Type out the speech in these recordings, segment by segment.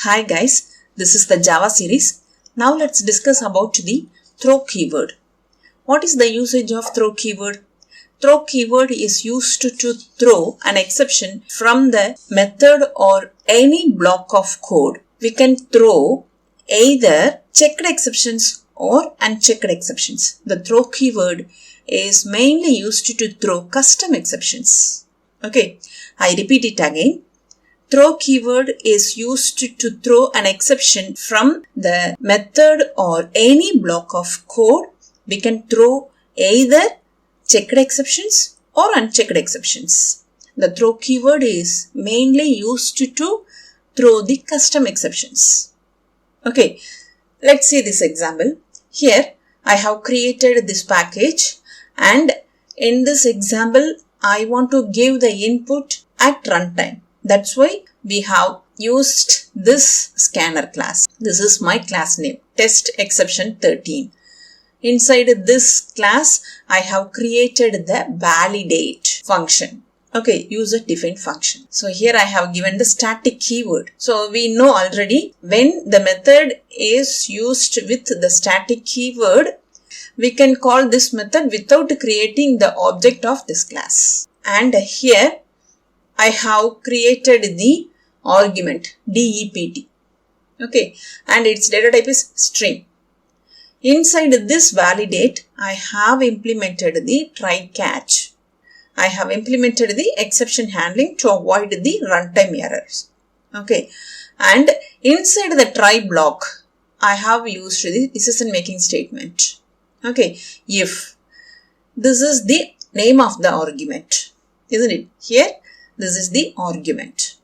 Hi guys, this is the Java series. Now let's discuss about the throw keyword. What is the usage of throw keyword? Throw keyword is used to throw an exception from the method or any block of code. We can throw either checked exceptions or unchecked exceptions. The throw keyword is mainly used to throw custom exceptions. Okay, I repeat it again. Throw keyword is used to throw an exception from the method or any block of code. We can throw either checked exceptions or unchecked exceptions. The throw keyword is mainly used to throw the custom exceptions. Okay, let's see this example. Here I have created this package, and in this example I want to give the input at runtime. That's why we have used this scanner class. This is my class name, test exception 13. Inside this class, I have created the validate function. Okay, user defined function. So here I have given the static keyword. So we know already when the method is used with the static keyword, we can call this method without creating the object of this class. And here I have created the argument DEPT. Okay, and its data type is string. Inside this validate, I have implemented the try catch. I have implemented the exception handling to avoid the runtime errors. Okay, and inside the try block, I have used the decision making statement. Okay, if this is the name of the argument, isn't it? Here, this is the argument.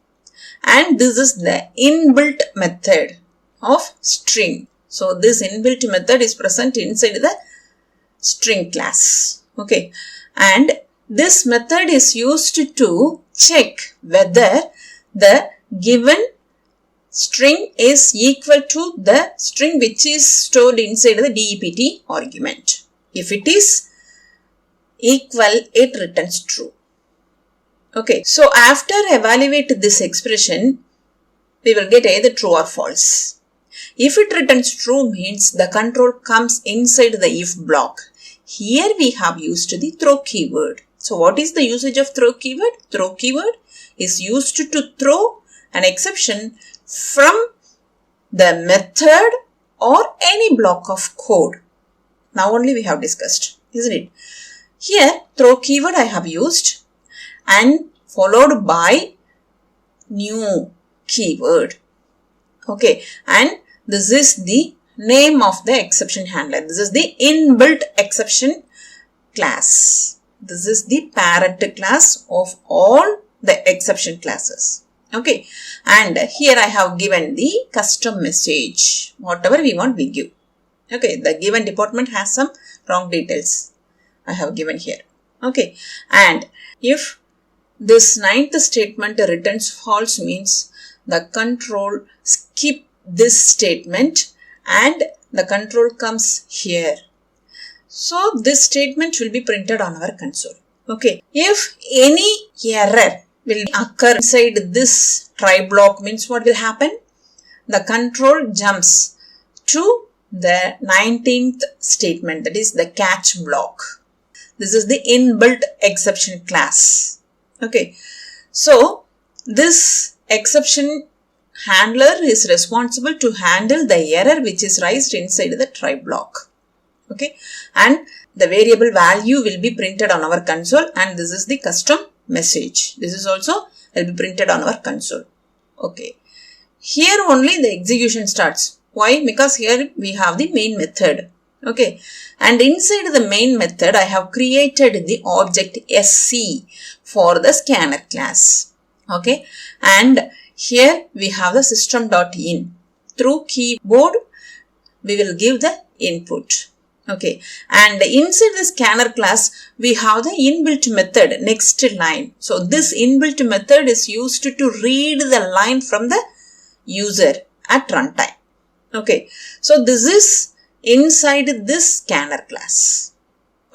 And this is the inbuilt method of string. So this inbuilt method is present inside the string class. Okay. And this method is used to check whether the given string is equal to the string which is stored inside the DEPT argument. If it is equal, it returns true. Okay, so after evaluate this expression, we will get either true or false. If it returns true means the control comes inside the if block. Here we have used the throw keyword. So what is the usage of throw keyword? Throw keyword is used to throw an exception from the method or any block of code. Now only we have discussed, isn't it? Here throw keyword I have used and followed by new keyword. Okay, and this is the name of the exception handler. This is the inbuilt exception class. This is the parent class of all the exception classes. Okay, and here I have given the custom message. Whatever we want, we give. Okay, the given department has some wrong details I have given here. Okay, and if this ninth statement returns false means the control skip this statement and the control comes here. So this statement will be printed on our console. Okay. If any error will occur inside this try block means what will happen? The control jumps to the 19th statement, that is the catch block. This is the inbuilt exception class. Okay, so this exception handler is responsible to handle the error which is raised inside the try block. Okay, and the variable value will be printed on our console, and this is the custom message. This is also will be printed on our console. Okay, here only the execution starts. Why? Because here we have the main method. Okay, and inside the main method I have created the object SC for the scanner class. Okay, and here we have the system.in. Through keyboard we will give the input. Okay, and inside the scanner class we have the inbuilt method next line. So this inbuilt method is used to read the line from the user at runtime. Okay, so this is inside this scanner class.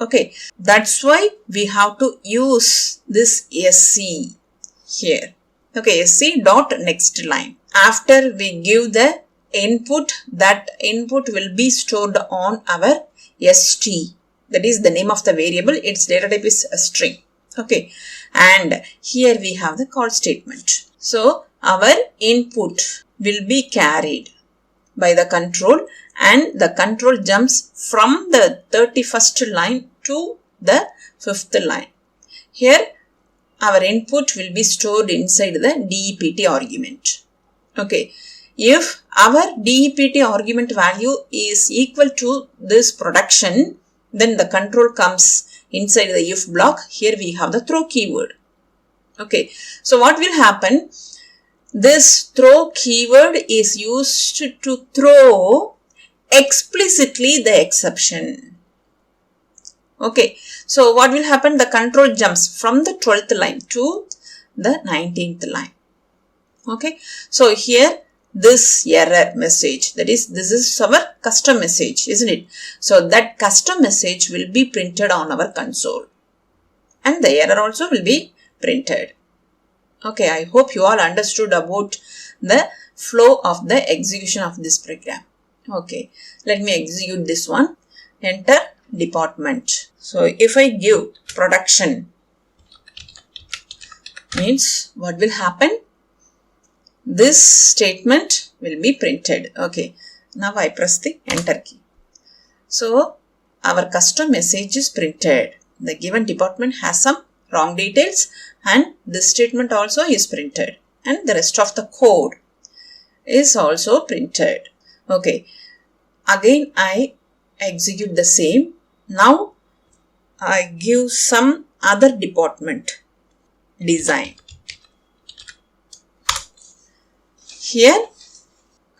Okay, that's why we have to use this SC here. Okay, SC dot next line. after we give the input, that input will be stored on our st. That is the name of the variable. Its data type is a string. Okay. And here we have the call statement. So our input will be carried by the control, and the control jumps from the 31st line to the 5th line. Here our input will be stored inside the DEPT argument. Okay. If our DEPT argument value is equal to this production, then the control comes inside the if block. Here we have the throw keyword. Okay. So what will happen? This throw keyword is used to throw explicitly the exception. Okay. So what will happen? The control jumps from the 12th line to the 19th line. Okay. So here this error message, that is, this is our custom message, isn't it? So that custom message will be printed on our console, and the error also will be printed. Okay, I hope you all understood about the flow of the execution of this program. Okay, let me execute this one. Enter department. So if I give production, means what will happen? This statement will be printed. Okay, now I press the enter key. So our custom message is printed. The given department has some wrong details, and this statement also is printed, and the rest of the code is also printed. Okay, again I execute the same. Now I give some other department design. Here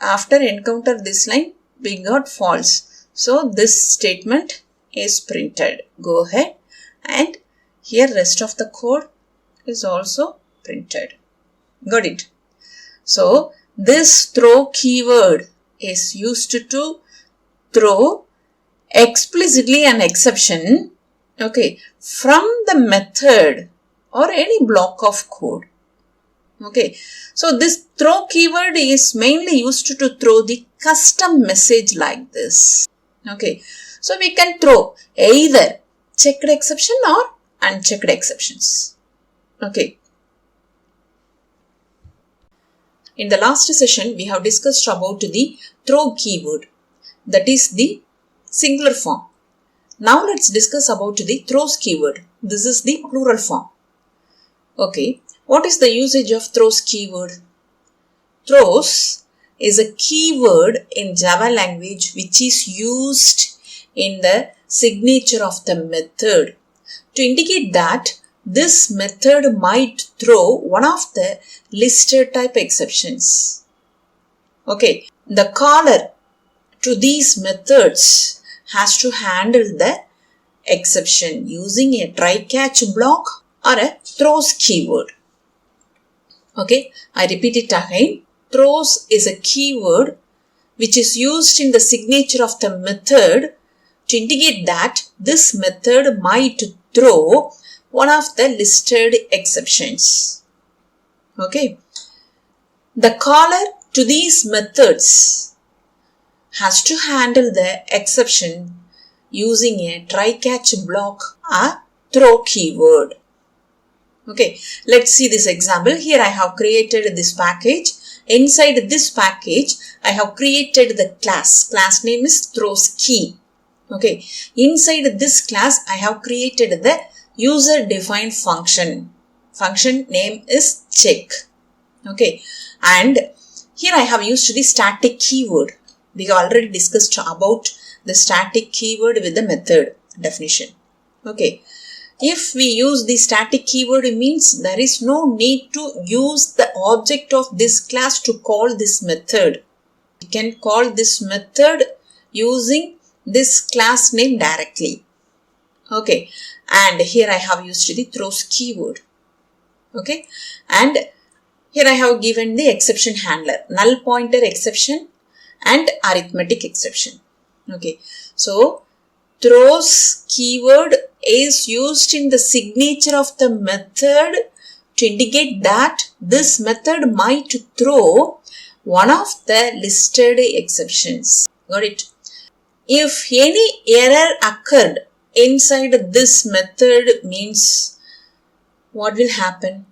after encounter this line we got false. So this statement is printed. Go ahead, and here rest of the code is also printed. Got it? So this throw keyword is used to throw explicitly an exception, okay, from the method or any block of code. Okay, so this throw keyword is mainly used to throw the custom message like this. Okay, so we can throw either checked exception or unchecked exceptions. Okay. In the last session, we have discussed about the throw keyword, that is the singular form. Now let's discuss about the throws keyword. This is the plural form. Okay. What is the usage of throws keyword? Throws is a keyword in Java language which is used in the signature of the method to indicate that this method might throw one of the listed type exceptions. Okay, the caller to these methods has to handle the exception using a try-catch block or a throws keyword. Okay, I repeat it again. Throws is a keyword which is used in the signature of the method to indicate that this method might throw one of the listed exceptions. Okay. The caller to these methods has to handle the exception using a try-catch block or throw keyword. Okay, let's see this example. Here I have created this package. Inside this package, I have created the class. Class name is throws key. Okay, inside this class, I have created the user defined function. Function name is check. Okay, and here I have used the static keyword. We have already discussed about the static keyword with the method definition. Okay. If we use the static keyword, it means there is no need to use the object of this class to call this method. We can call this method using this class name directly. Okay, and here I have used the throws keyword. Okay, and here I have given the exception handler, null pointer exception and arithmetic exception. Okay, so throws keyword is used in the signature of the method to indicate that this method might throw one of the listed exceptions. Got it? If any error occurred inside this method means what will happen?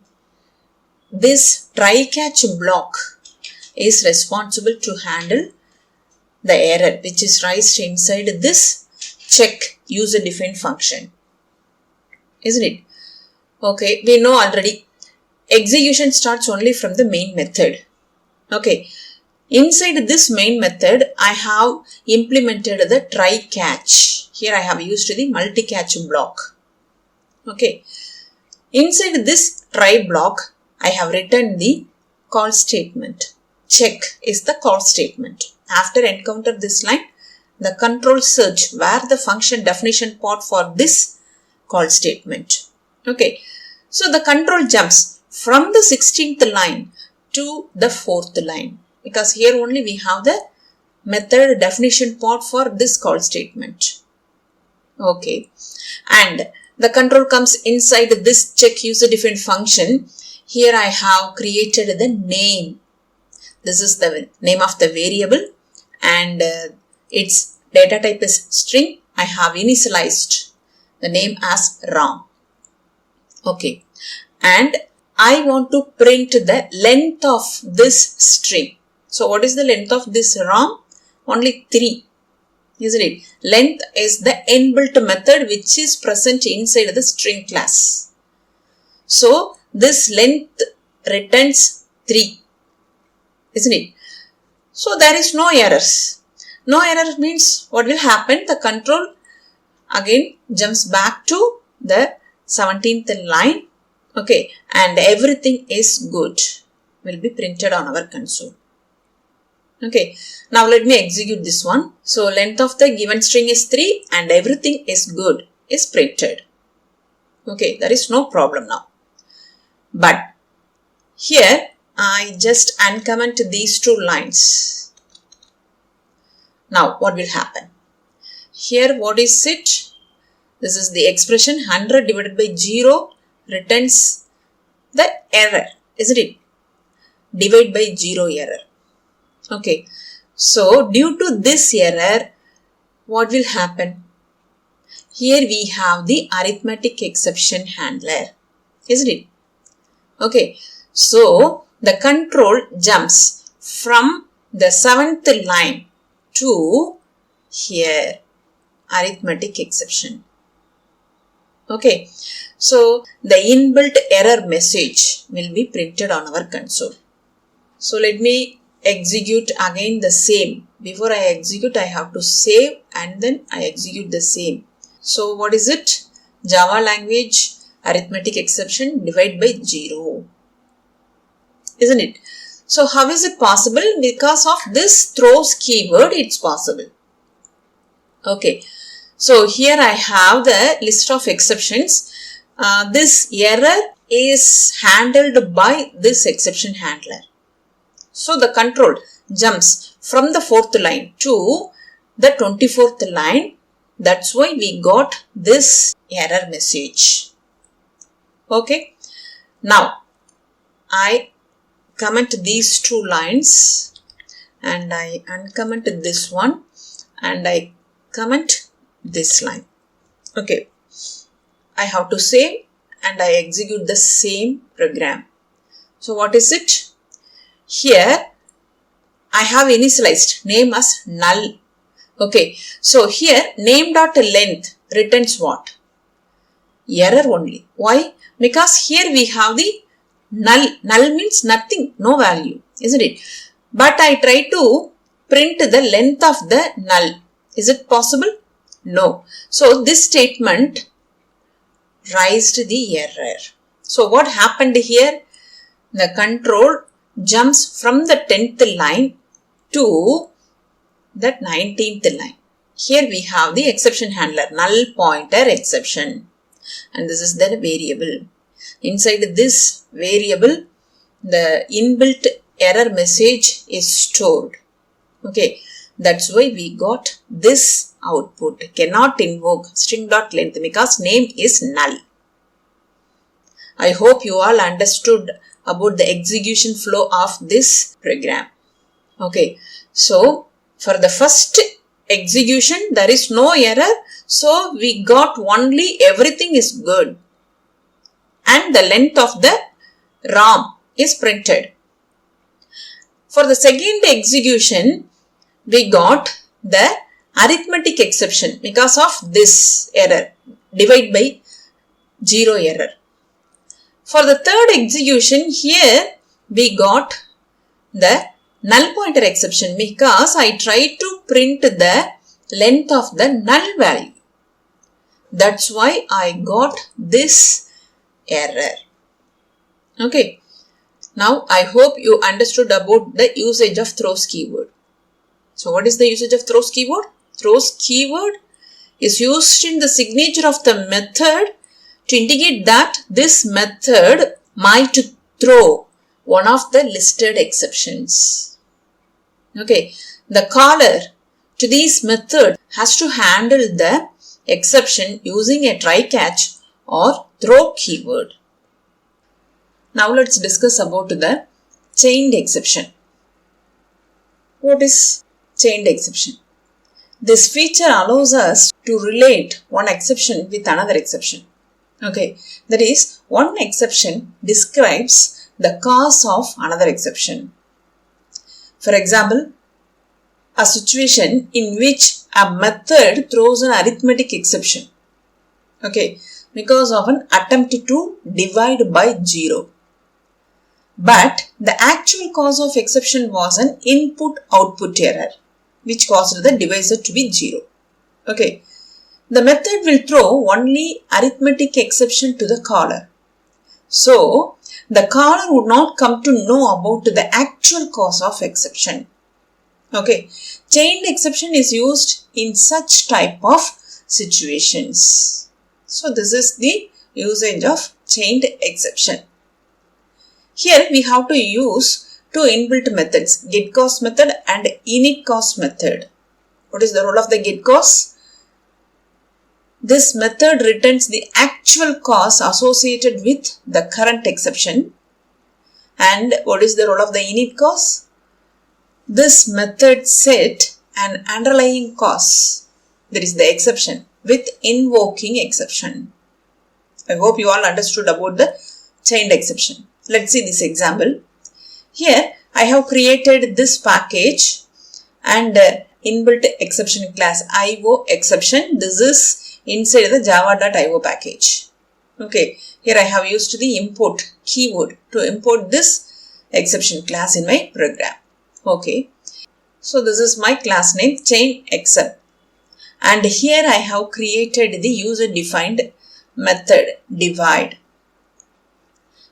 This try-catch block is responsible to handle the error which is raised inside this check user-defined function. Isn't it? Okay, we know already execution starts only from the main method. Okay, inside this main method, I have implemented the try-catch. Here I have used the multi-catch block. Okay, inside this try block, I have written the call statement. Check is the call statement. After encounter this line, the control search where the function definition part for this call statement. Okay, so the control jumps from the 16th line to the 4th line because here only we have the method definition part for this call statement. Okay, and the control comes inside this check user defined function. Here I have created the name. This is the name of the variable and its data type is string. I have initialized the name as Ram. Okay, and I want to print the length of this string. So what is the length of this Ram? Only 3, isn't it? Length is the InBuilt method which is present inside the string class. So this length returns 3, isn't it? So there is no errors. No error means what will happen? The control again jumps back to the 17th line. Okay, and everything is good. Will be printed on our console. Okay, now let me execute this one. So length of the given string is 3 and everything is good is printed. Okay, there is no problem now. But here I just uncomment these 2 lines. Now what will happen? Here what is it? This is the expression 100 divided by 0 returns the error, isn't it? Divide by 0 error. Okay, so due to this error, what will happen? Here we have the arithmetic exception handler, isn't it? Okay, so the control jumps from the 7th line to here, arithmetic exception. Okay, so the inbuilt error message will be printed on our console. So let me execute again the same. Before I execute, I have to save and then I execute the same. So what is it? Java language arithmetic exception divide by 0. Isn't it? So how is it possible? Because of this throws keyword, it's possible. Okay. So here I have the list of exceptions. This error is handled by this exception handler. So the control jumps from the 4th line to the 24th line. That's why we got this error message. Okay. Now I comment these 2 lines and I uncomment this one and I comment this line. Okay, I have to save and I execute the same program. So what is it? Here I have initialized name as null. Okay, so here name dot length returns what? Error only. Why? Because here we have the null. Null means nothing, no value, isn't it? But I try to print the length of the null. Is it possible? No. So this statement raised the error. So what happened here? The control jumps from the 10th line to the 19th line. Here we have the exception handler, null pointer exception. And this is the variable. Inside this variable, the inbuilt error message is stored. Okay. That's why we got this output. Cannot invoke string.length because name is null. I hope you all understood about the execution flow of this program. Okay, so for the first execution there is no error, so we got only everything is good and the length of the RAM is printed. For the second execution we got the arithmetic exception because of this error, divide by 0 error. For the third execution here we got the null pointer exception because I tried to print the length of the null value. That's why I got this error. Okay. Now I hope you understood about the usage of throws keyword. So what is the usage of throws keyword? Throws keyword is used in the signature of the method to indicate that this method might throw one of the listed exceptions. Okay, the caller to this method has to handle the exception using a try catch or throw keyword. Now let's discuss about the chained exception. What is chained exception? This feature allows us to relate one exception with another exception. Okay, that is, one exception describes the cause of another exception. For example, a situation in which a method throws an arithmetic exception. Okay, because of an attempt to divide by 0. But the actual cause of exception was an input-output error, which caused the divisor to be 0. Okay, the method will throw only arithmetic exception to the caller. So, the caller would not come to know about the actual cause of exception. Okay, chained exception is used in such type of situations. So, this is the usage of chained exception. Here we have to use two inbuilt methods, getCause method and initCause method. What is the role of the getCause? This method returns the actual cause associated with the current exception. And what is the role of the initCause? This method set an underlying cause, that is the exception, with invoking exception. I hope you all understood about the chained exception. Let's see this example. Here I have created this package and inbuilt exception class IO exception. This is inside the java.io package. Okay, here I have used the import keyword to import this exception class in my program. Okay, so this is my class name chain except, and here I have created the user defined method divide.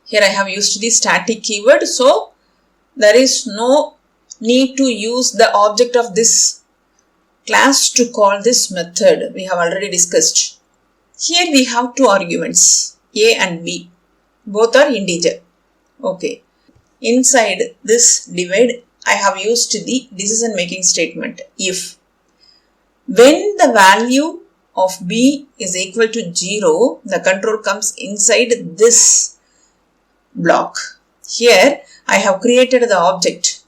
Here I have used the static keyword, so there is no need to use the object of this class to call this method. We have already discussed. Here we have two arguments, A and B. Both are integer. Okay. Inside this divide, I have used the decision making statement. If when the value of B is equal to 0, the control comes inside this block. Here I have created the object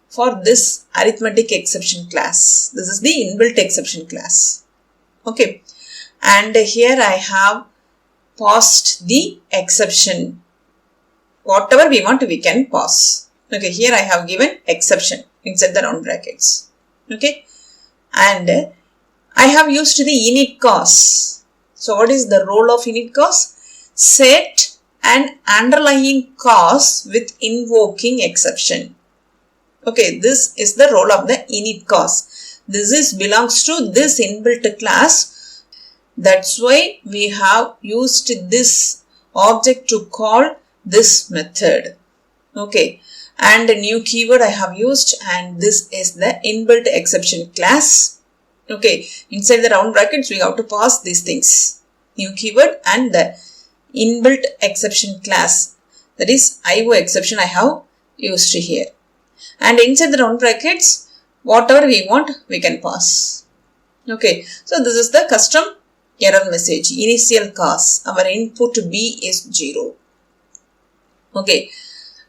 for this arithmetic exception class. This is the inbuilt exception class. Okay, and here I have passed the exception. Whatever we want, we can pass. Okay, here I have given exception inside the round brackets. Okay, and I have used the initCause. So what is the role of initCause? Set an underlying cause with invoking exception. Okay, this is the role of the initCause. This belongs to this inbuilt class. That's why we have used this object to call this method. Okay, and a new keyword I have used, and this is the inbuilt exception class. Okay, inside the round brackets we have to pass these things. New keyword and the inbuilt exception class, that is IO exception I have used here. And inside the round brackets, whatever we want, we can pass. Okay, so this is the custom error message, initial cause, our input B is 0. Okay,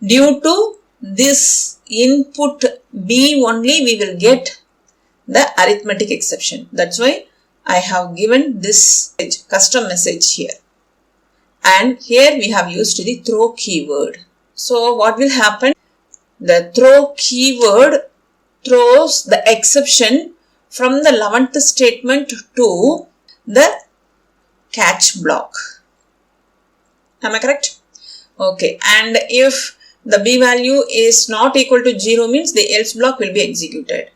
due to this input B only we will get the arithmetic exception. That's why I have given this custom message here. And here we have used the throw keyword. So what will happen? The throw keyword throws the exception from the 11th statement to the catch block. Am I correct? Okay, and if the B value is not equal to 0 means the else block will be executed.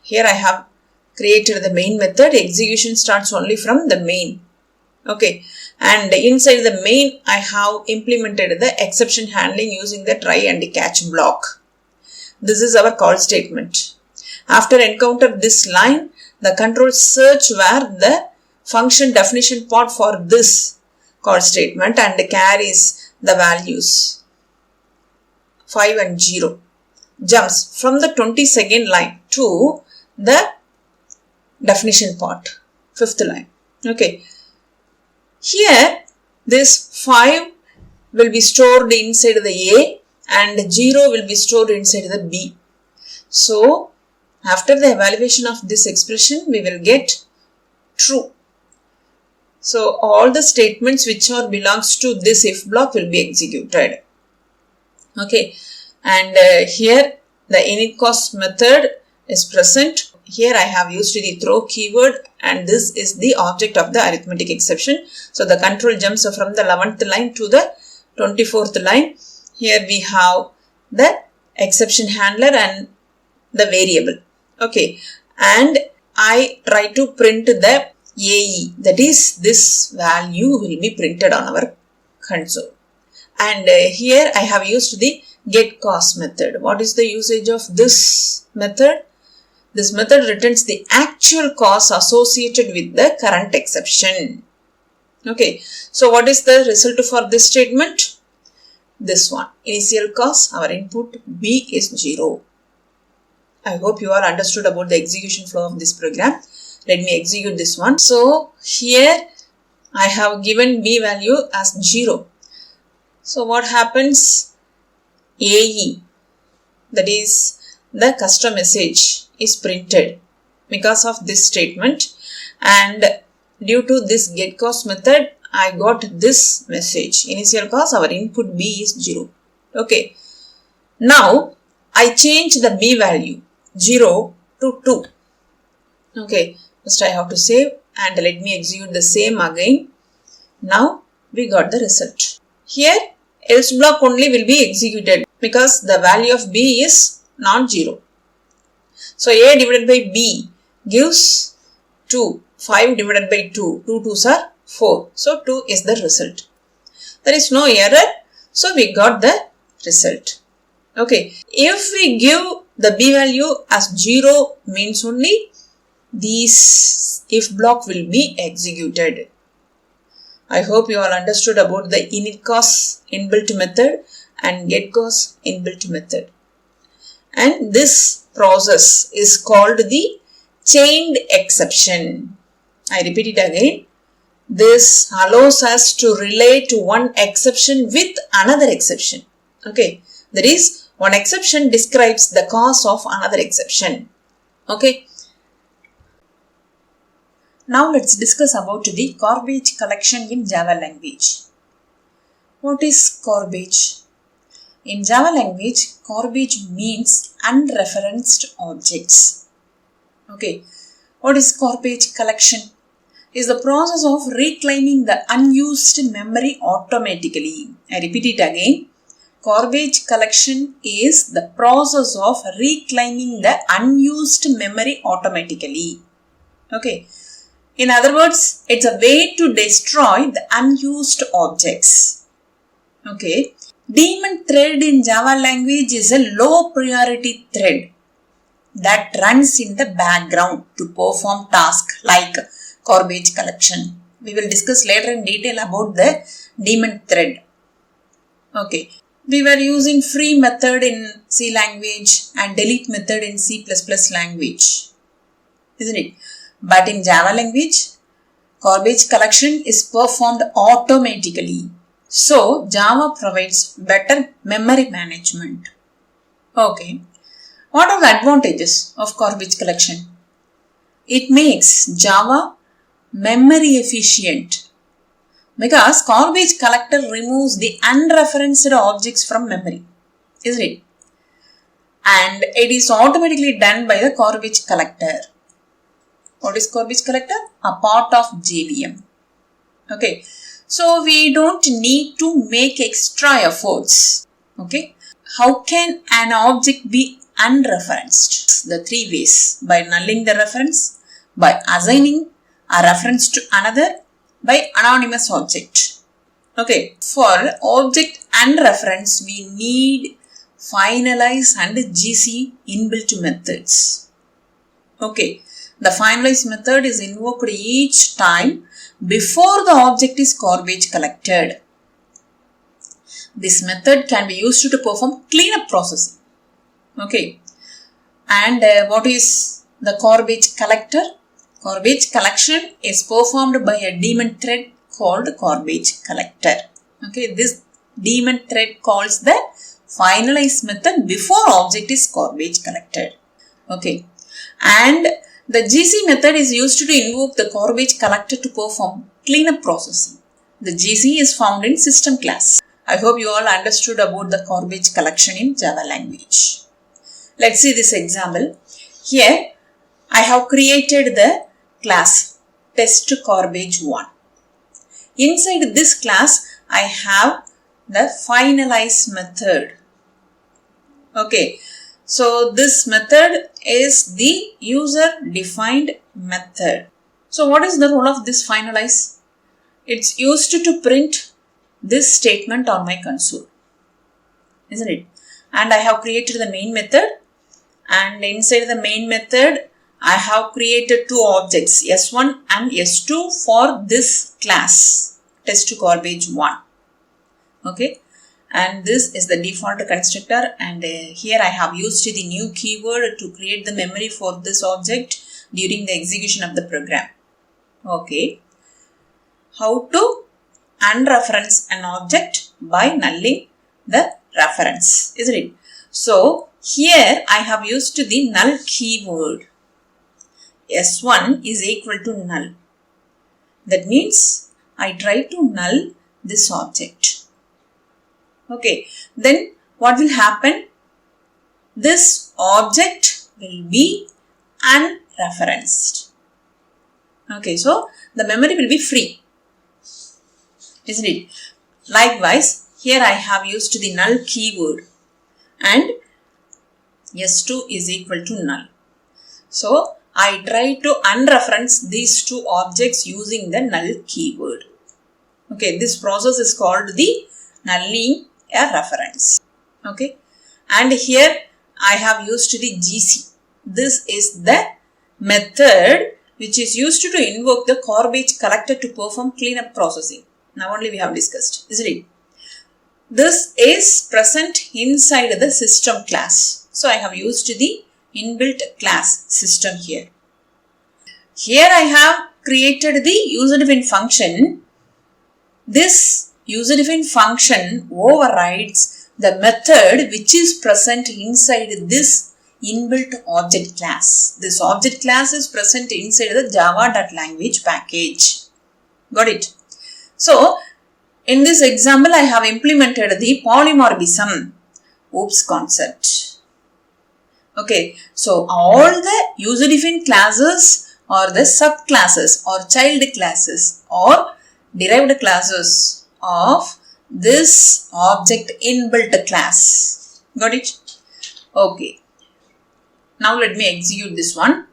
Here I have created the main method. Execution starts only from the main. Okay, and inside the main I have implemented the exception handling using the try and catch block. This is our call statement. After encounter this line, the control search where the function definition part for this call statement and carries the values 5 and 0. Jumps from the 22nd line to the definition part, 5th line. Okay. Here, this 5 will be stored inside the A and 0 will be stored inside the B. So, after the evaluation of this expression, we will get true. So, all the statements which are belongs to this if block will be executed. Okay, and here the init cost method is present. Here I have used the throw keyword and this is the object of the arithmetic exception. So the control jumps from the 11th line to the 24th line. Here we have the exception handler and the variable. Okay, and I try to print the AE, that is this value will be printed on our console. And here I have used the get cost method. What is the usage of this method? This method returns the actual cost associated with the current exception. Okay, so what is the result for this statement? This one, initial cost, our input B is 0. I hope you are understood about the execution flow of this program. Let me execute this one. So here I have given B value as 0. So what happens? AE, that is the custom message, is printed because of this statement, and due to this get cost method I got this message, initial cost, our input B is 0. Okay, now I change the B value 0 to 2. Okay, first I have to save and let me execute the same again. Now we got the result. Here else block only will be executed because the value of B is non-zero. So A divided by B gives 2. 5 divided by 2. 2 2s are 4. So 2 is the result. There is no error. So we got the result. Okay. If we give the B value as 0 means only these if block will be executed. I hope you all understood about the init cost inbuilt method and get cost inbuilt method. And this process is called the chained exception. I repeat it again. This allows us to relate one exception with another exception. Okay. That is, one exception describes the cause of another exception. Okay. Now let's discuss about the garbage collection in Java language. What is garbage? In Java language, garbage means unreferenced objects. Okay. What is garbage collection? Is the process of reclaiming the unused memory automatically. I repeat it again. Garbage collection is the process of reclaiming the unused memory automatically. Okay. In other words, it's a way to destroy the unused objects. Okay. Daemon thread in Java language is a low priority thread that runs in the background to perform tasks like garbage collection. We will discuss later in detail about the daemon thread. Okay. We were using free method in C language and delete method in C++ language. Isn't it? But in Java language, Garbage collection is performed automatically. So, Java provides better memory management. Okay. What are the advantages of garbage collection? It makes Java memory efficient because garbage collector removes the unreferenced objects from memory, isn't it? And it is automatically done by the garbage collector. What is garbage collector? A part of JVM. Okay. So we don't need to make extra efforts. Okay. How can an object be unreferenced? The three ways: by nulling the reference, by assigning a reference to another, by anonymous object. Okay. For object unreference, we need finalize and GC inbuilt methods. Okay. The finalize method is invoked each time before the object is garbage collected. This method can be used to perform cleanup processing. Okay. And what is the garbage collector? Garbage collection is performed by a daemon thread called garbage collector. Okay. This daemon thread calls the finalize method before object is garbage collected. Okay. And the GC method is used to invoke the garbage collector to perform cleanup processing. The GC is found in system class. I hope you all understood about the garbage collection in Java language. Let's see this example. Here I have created the class testGarbage1. Inside this class I have the finalize method. Okay. So this method is the user defined method. So what is the role of this finalize? It's used to print this statement on my console, isn't it? And I have created the main method, and inside the main method I have created two objects, S1 and S2, for this class testGarbage1. Okay. And this is the default constructor, and here I have used the new keyword to create the memory for this object during the execution of the program. Okay. How to unreference an object? By nulling the reference, isn't it? So here I have used the null keyword. S1 is equal to null. That means I try to null this object. Okay, then what will happen? This object will be unreferenced. Okay, so the memory will be free, isn't it? Likewise, here I have used the null keyword and S2 is equal to null. So I try to unreference these two objects using the null keyword. Okay, this process is called the nulling a reference. Okay, and here I have used the GC. This is the method which is used to invoke the garbage collector to perform cleanup processing. Now only we have discussed, isn't it? This is present inside the system class. So I have used the inbuilt class system here. Here I have created the user-defined function. This user-defined function overrides the method which is present inside this inbuilt object class. This object class is present inside the java.language package. Got it? So, in this example, I have implemented the polymorphism OOPS concept. Okay, so all the user-defined classes or the subclasses or child classes or derived classes of this object inbuilt class. Got it? Okay. Now let me execute this one.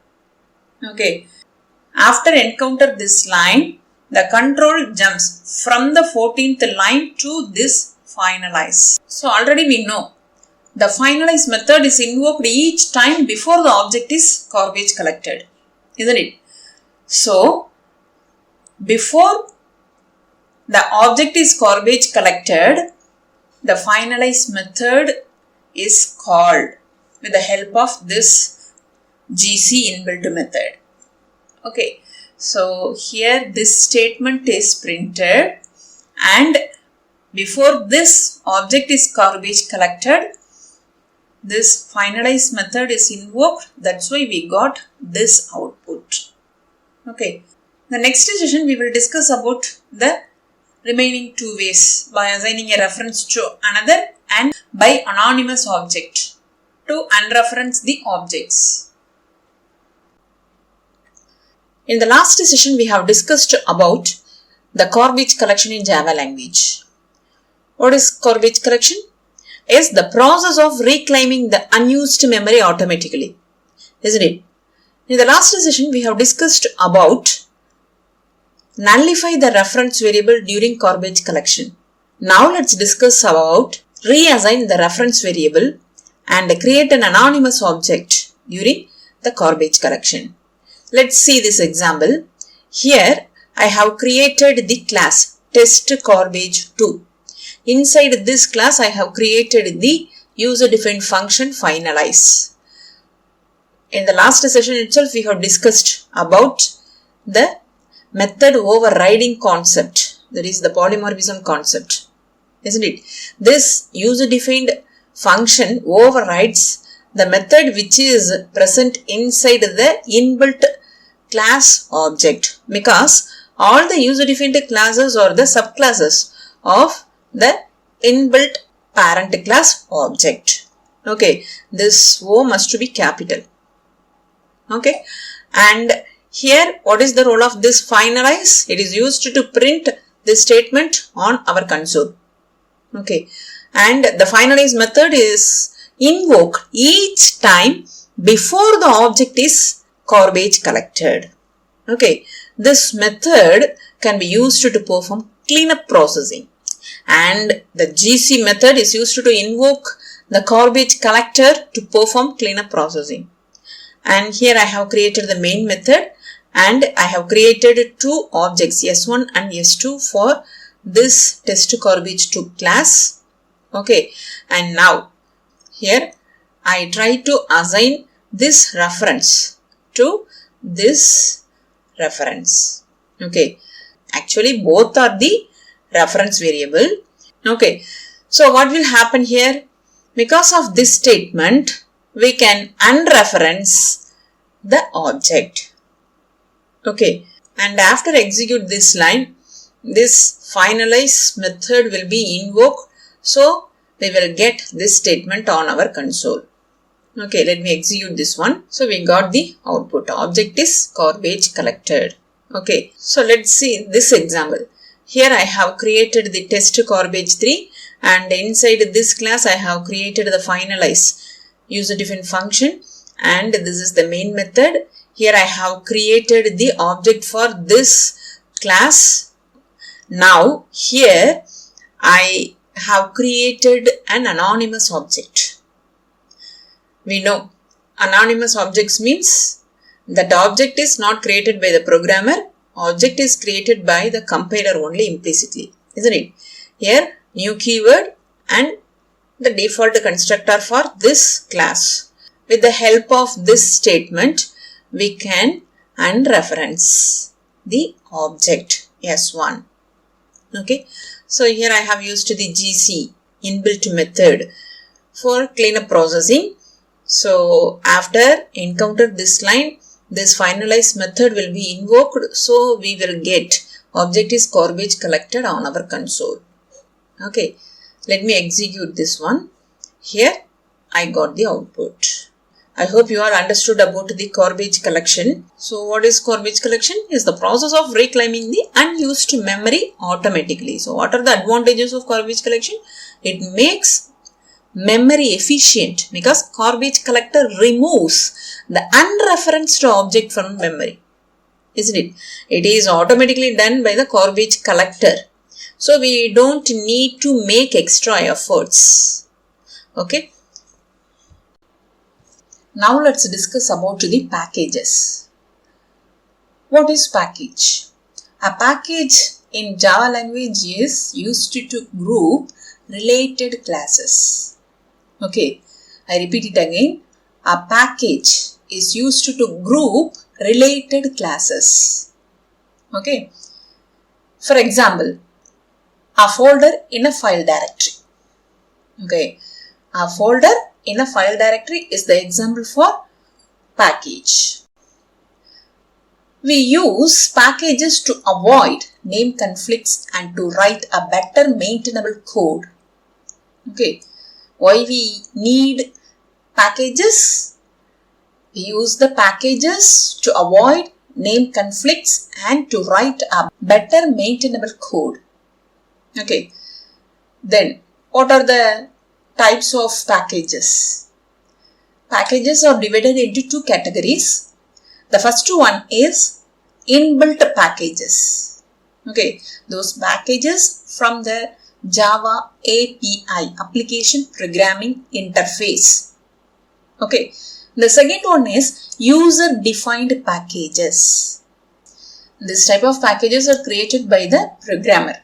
Okay. After encounter this line, the control jumps from the 14th line to this finalize. So already we know the finalize method is invoked each time before the object is garbage collected, isn't it? So before the object is garbage collected, the finalize method is called with the help of this GC inbuilt method. Okay. So here this statement is printed, and before this object is garbage collected, this finalize method is invoked. That's why we got this output. Okay. The next session we will discuss about the remaining two ways, by assigning a reference to another and by anonymous object to unreference the objects. In the last session we have discussed about the garbage collection in Java language. What is garbage collection? Is the process of reclaiming the unused memory automatically, isn't it? In the last session we have discussed about nullify the reference variable during garbage collection. Now let's discuss about reassign the reference variable and create an anonymous object during the garbage collection. Let's see this example. Here I have created the class testGarbage2. Inside this class I have created the user-defined function finalize. In the last session itself we have discussed about the method overriding concept, that is the polymorphism concept, isn't it? This user-defined function overrides the method which is present inside the inbuilt class object, because all the user-defined classes are the subclasses of the inbuilt parent class object. Okay, this O must be capital. Okay, and here what is the role of this finalize? It is used to print this statement on our console. Okay, and the finalize method is invoked each time before the object is garbage collected. Okay, this method can be used to perform cleanup processing, and the GC method is used to invoke the garbage collector to perform cleanup processing. And here I have created the main method, and I have created two objects S1 and S2 for this testGarbage2 class. Okay, and now here I try to assign this reference to this reference. Okay, actually both are the reference variable. Okay, so what will happen here? Because of this statement we can unreference the object. Okay, and after execute this line, this finalize method will be invoked, so we will get this statement on our console. Okay, let me execute this one. So we got the output. Object is garbage collected. Okay, so let's see this example. Here I have created the testGarbage3, and inside this class I have created the finalize user-defined function, and this is the main method. Here I have created the object for this class. Now here I have created an anonymous object. We know anonymous objects means that object is not created by the programmer, object is created by the compiler only implicitly, isn't it? Here new keyword and the default constructor for this class. With the help of this statement we can unreference the object S1. Okay, so here I have used the GC inbuilt method for cleanup processing. So after encounter this line, this finalize method will be invoked, so we will get object is garbage collected on our console. Okay, let me execute this one. Here I got the output. I hope you all understood about the garbage collection. So what is garbage collection? Is the process of reclaiming the unused memory automatically. So what are the advantages of garbage collection? It makes memory efficient because garbage collector removes the unreferenced object from memory, isn't it? It is automatically done by the garbage collector. So we don't need to make extra efforts. Okay. Now let's discuss about the packages. What is package? A package in Java language is used to group related classes. Okay, I repeat it again. A package is used to group related classes. Okay. For example, a folder in a file directory. Okay. A folder in a file directory is the example for package. We use packages to avoid name conflicts and to write a better maintainable code. Okay. Why we need packages? We use the packages to avoid name conflicts and to write a better maintainable code. Okay. Then, what are the types of packages? Packages are divided into two categories. The first one is inbuilt packages. Okay. Those packages from the Java API, Application Programming Interface. Okay. The second one is user-defined packages. This type of packages are created by the programmer.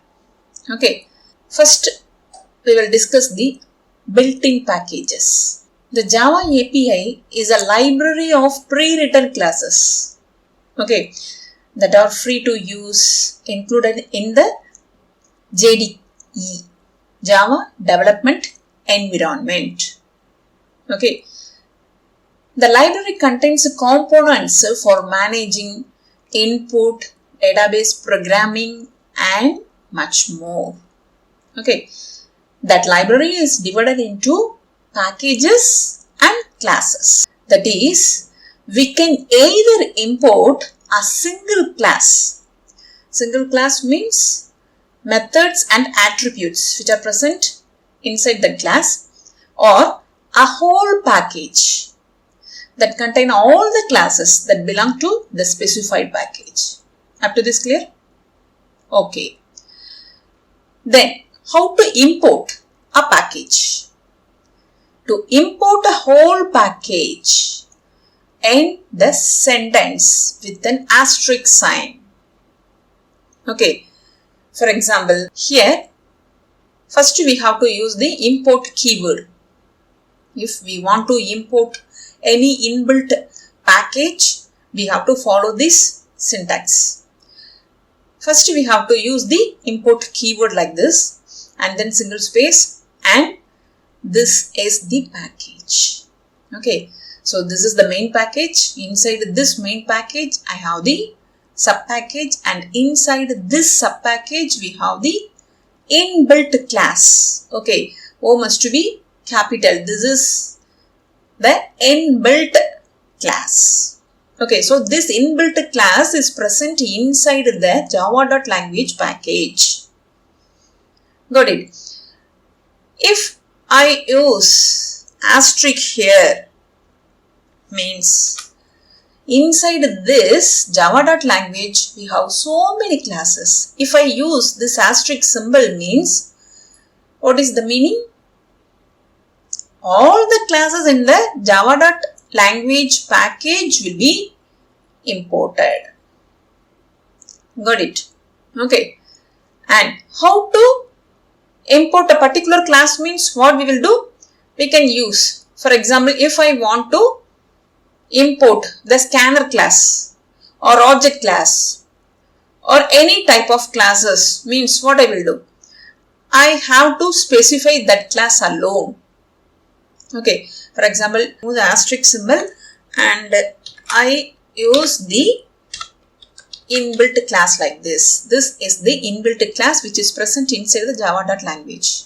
Okay. First, we will discuss the built-in packages. The Java API is a library of pre-written classes. Okay. That are free to use, included in the JDE, Java Development Environment. Okay. The library contains components for managing input, database programming and much more. Okay. That library is divided into packages and classes. That is, we can either import a single class. Single class means methods and attributes which are present inside the class, or a whole package that contain all the classes that belong to the specified package. Up to this clear? Okay. Then, how to import a package? To import a whole package, end the sentence with an asterisk sign. Okay. For example, here, first we have to use the import keyword. If we want to import any inbuilt package, we have to follow this syntax. First, we have to use the import keyword like this, and then single space, and this is the package. Okay. So, this is the main package. Inside this main package, I have the subpackage, and inside this subpackage, we have the inbuilt class. Okay. O must be capital. This is the inbuilt class. Okay, so this inbuilt class is present inside the java.language package. Got it? If I use asterisk here, means inside this java.language we have so many classes. If I use this asterisk symbol means, what is the meaning? All the classes in the java.language package will be imported. Got it? Okay. And how to import a particular class means what we will do? We can use, for example, if I want to import the scanner class or object class or any type of classes means what I will do? I have to specify that class alone. Okay, for example, use the asterisk symbol and I use the inbuilt class like this. This is the inbuilt class which is present inside the java.language.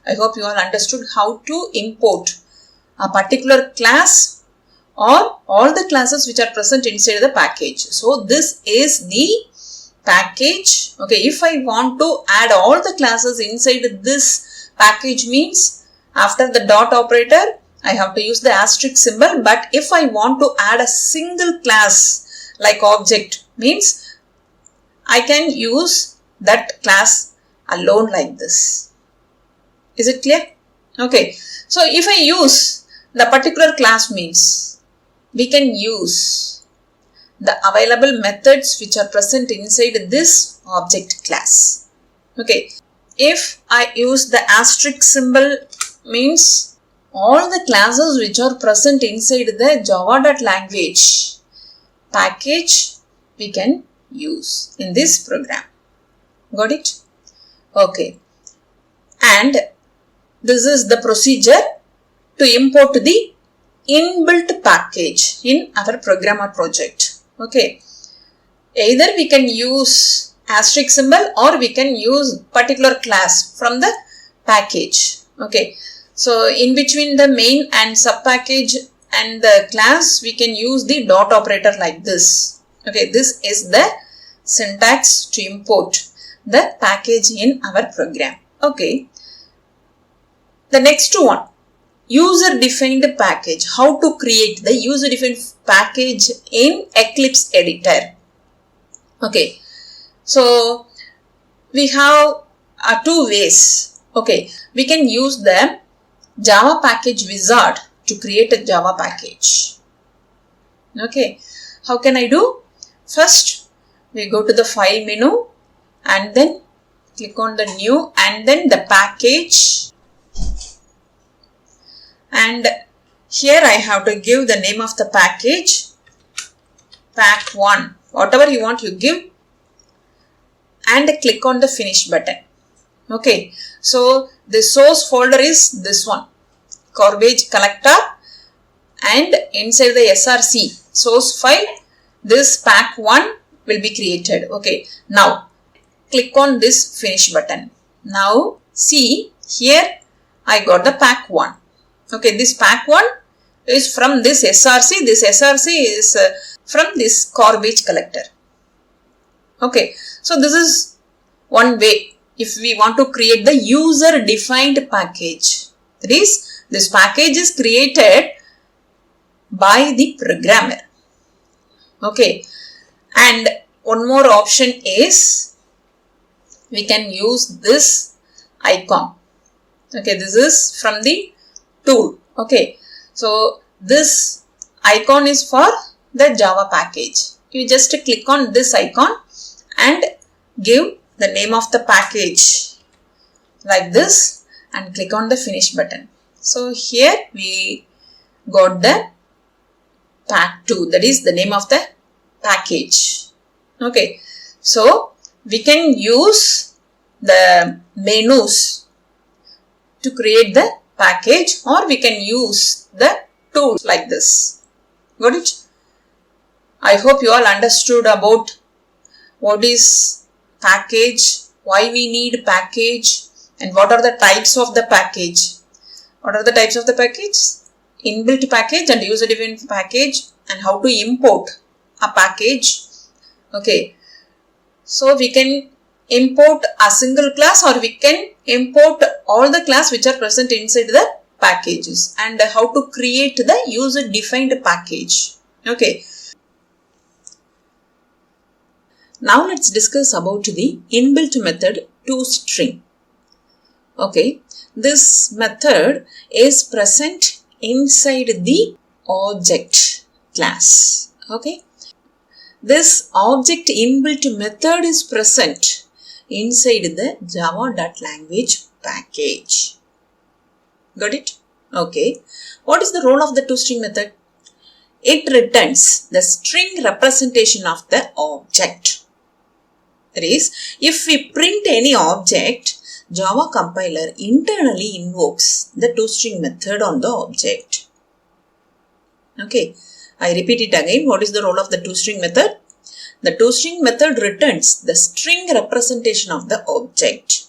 I hope you all understood how to import a particular class or all the classes which are present inside the package. So, this is the package. Okay, if I want to add all the classes inside this package means after the dot operator, I have to use the asterisk symbol. But if I want to add a single class like object means I can use that class alone like this. Is it clear? Okay. So, if I use the particular class means we can use the available methods which are present inside this object class. Okay. If I use the asterisk symbol means all the classes which are present inside the java.language package we can use in this program. Got it? Okay. And this is the procedure to import the inbuilt package in our program or project. Okay. Either we can use asterisk symbol or we can use particular class from the package. Okay. So in between the main and sub package and the class, we can use the dot operator like this. Okay. This is the syntax to import the package in our program. Okay. The next one, user defined package. How to create the user defined package in Eclipse editor. Okay. So we have two ways. Okay. We can use the Java package wizard to create a Java package. Okay. How can I do? First, we go to the file menu and then click on the new and then the package. And here I have to give the name of the package, pack1, whatever you want you give, and click on the finish button. Okay, so the source folder is this one, garbage collector, and inside the src source file, this pack1 will be created. Okay, now click on this finish button. Now see here I got the pack1. Okay, this pack1 is from this src. This src is from this garbage collector. Okay, so this is one way if we want to create the user defined package. That is, this package is created by the programmer. Okay, and one more option is we can use this icon. Okay, this is from the tool. Okay, so this icon is for the Java package. You just click on this icon and give the name of the package like this and click on the finish button. So here we got the pack2, that is the name of the package. Okay, so we can use the menus to create the package or we can use the tools like this. Got it? I hope you all understood about what is package, why we need package, and what are the types of the package. What are the types of the package? Inbuilt package and user defined package, and how to import a package. Okay, so we can import a single class or we can import all the class which are present inside the packages, and how to create the user defined package. Okay. Now let's discuss about the inbuilt method toString. Okay, this method is present inside the object class. Okay, this object inbuilt method is present inside the java.language package. Got it? Okay. What is the role of the toString method? It returns the string representation of the object. That is, if we print any object, Java compiler internally invokes the toString method on the object. Okay, I repeat it again. What is the role of the toString method? The toString method returns the string representation of the object.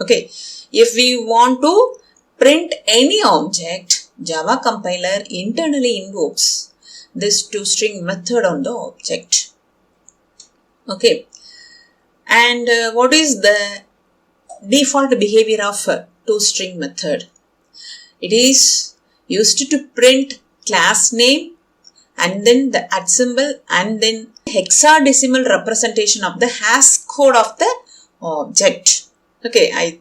Okay, if we want to print any object, Java compiler internally invokes this toString method on the object. Okay, and what is the default behavior of toString method? It is used to print class name and then the @ symbol and then hexadecimal representation of the hash code of the object. Okay, I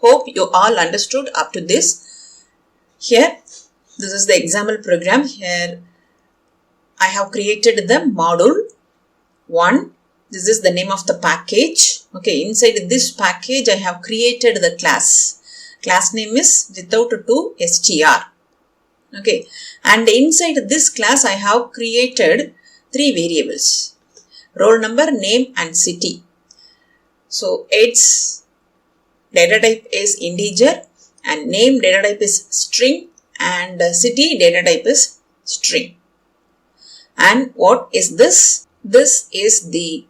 hope you all understood up to this. Here, this is the example program. Here, I have created the module 1. This is the name of the package. Okay, inside this package, I have created the class. Class name is without to str. Okay, and inside this class, I have created 3 variables. roll number, name and city. So its data type is integer and name data type is string and city data type is string. And what is this? This is the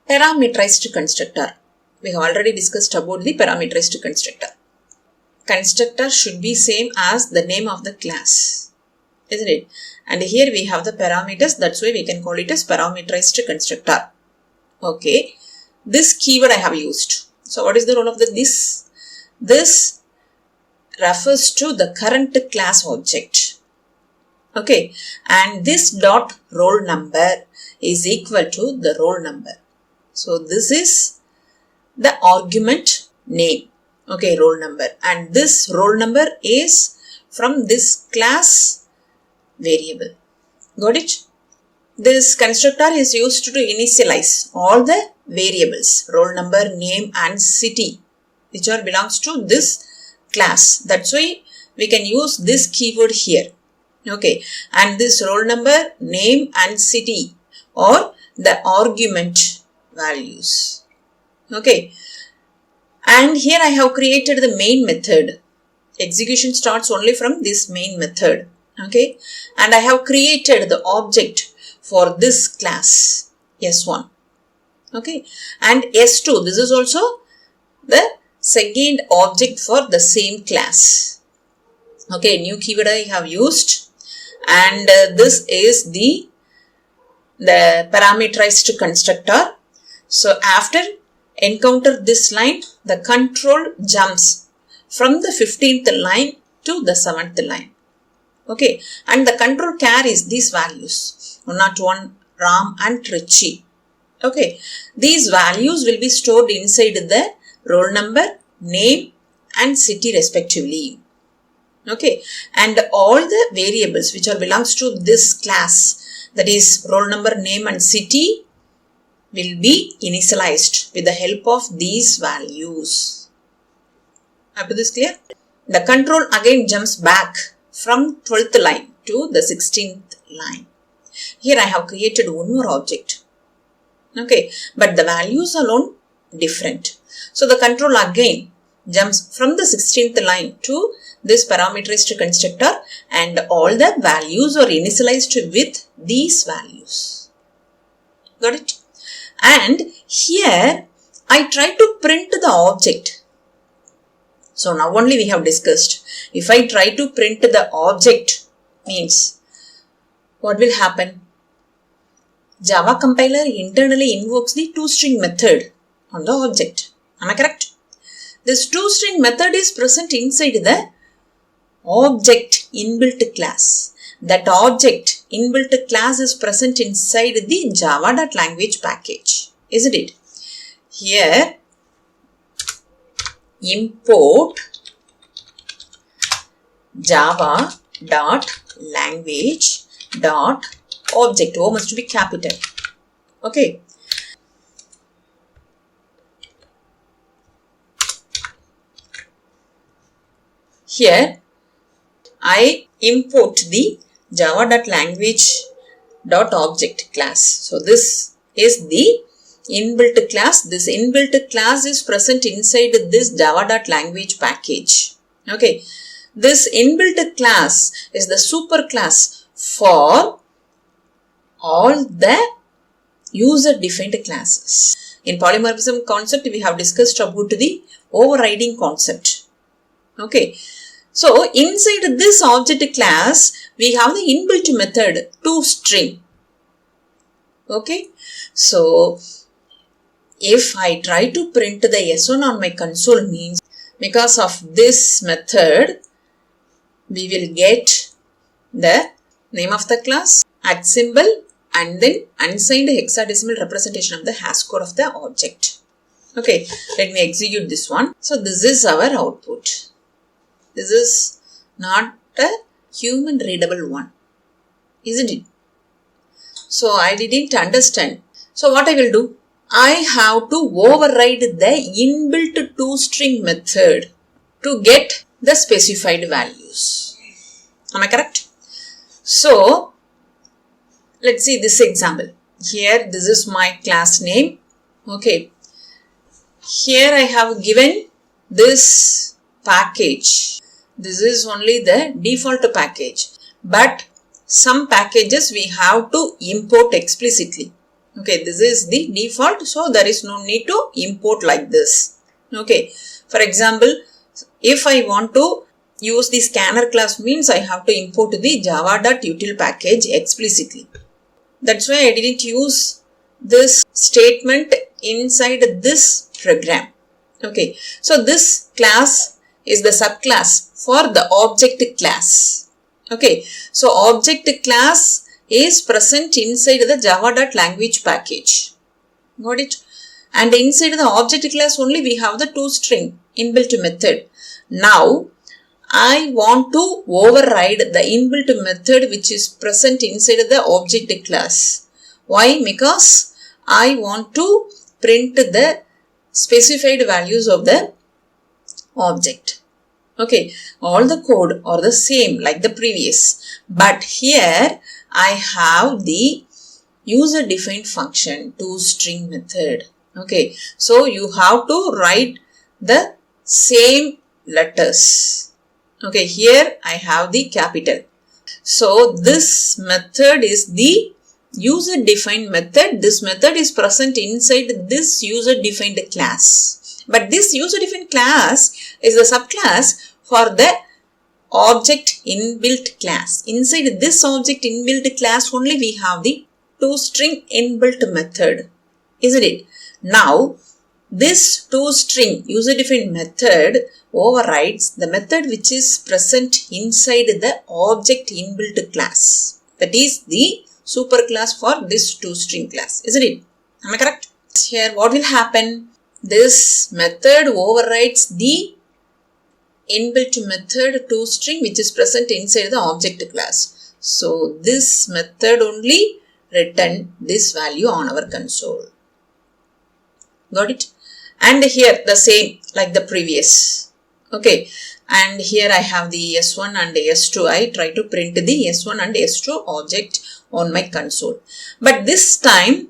parameterized constructor. We have already discussed about the parameterized constructor. Constructor should be same as the name of the class, isn't it? And here we have the parameters, that's why we can call it as parameterized constructor. Okay, this keyword I have used. So what is the role of this? This refers to the current class object. Okay, and this dot roll number is equal to the roll number. So this is the argument name. Okay, roll number, and this roll number is from this class variable. Got it? This constructor is used to initialize all the variables, roll number, name and city, which are belongs to this class. That's why we can use this keyword here. Okay, and this roll number, name and city or the argument values. Okay, and here I have created the main method. Execution starts only from this main method. Okay, and I have created the object for this class S1. Okay, and S2, this is also the second object for the same class. Okay, new keyword I have used, and this is the parameterized constructor. So after encounter this line, the control jumps from the 15th line to the 7th line. Okay, and the control carries these values 101, RAM and Richie. Okay, these values will be stored inside the roll number, name and city respectively. Okay, and all the variables which are belongs to this class, that is roll number, name and city, will be initialized with the help of these values. Up to this clear? The control again jumps back from 12th line to the 16th line. Here I have created one more object. Okay, but the values alone different. So the control again jumps from the 16th line to this parameterized constructor, and all the values are initialized with these values. Got it? And here I try to print the object. So now only we have discussed. If I try to print the object, means what will happen? Java compiler internally invokes the toString method on the object. Am I correct? This toString method is present inside the object inbuilt class. That object inbuilt class is present inside the java.language package, isn't it? Here import java.language.object. O must be capital. Okay. Here I import the java.language.object class. So this is the inbuilt class. This inbuilt class is present inside this java.language package. Okay. This inbuilt class is the super class for all the user defined classes. In polymorphism concept, we have discussed about the overriding concept. Okay. So inside this object class, we have the inbuilt method toString. Okay. So if I try to print the S1 on my console, means because of this method, we will get the name of the class, at symbol, and then unsigned hexadecimal representation of the hash code of the object. Okay, let me execute this one. So this is our output. This is not a human readable one, isn't it? So I didn't understand. So what I will do? I have to override the inbuilt toString method to get the specified values. Am I correct? So let's see this example. Here this is my class name. Okay. Here I have given this package. This is only the default package. But some packages we have to import explicitly. Okay, this is the default, so there is no need to import like this. Okay, for example, if I want to use the scanner class means I have to import the java.util package explicitly. That's why I didn't use this statement inside this program. Okay, so this class is the subclass for the object class. Okay, so object class is present inside the java.language package. Got it? And inside the object class only we have the toString inbuilt method. Now I want to override the inbuilt method which is present inside the object class. Why? Because I want to print the specified values of the object. Okay, all the code are the same like the previous, but here I have the user defined function toString method. Okay, so you have to write the same letters. Okay, here I have the capital. So this method is the user defined method. This method is present inside this user defined class. But this user defined class is the subclass for the object inbuilt class. Inside this object inbuilt class only we have the toString inbuilt method. Isn't it? Now this toString user defined method overrides the method which is present inside the object inbuilt class. That is the superclass for this toString class. Isn't it? Am I correct? Here what will happen? This method overrides the inbuilt method toString which is present inside the object class. So this method only return this value on our console. Got it? And here the same like the previous. Okay. And here I have the S1 and S2. I try to print the S1 and S2 object on my console. But this time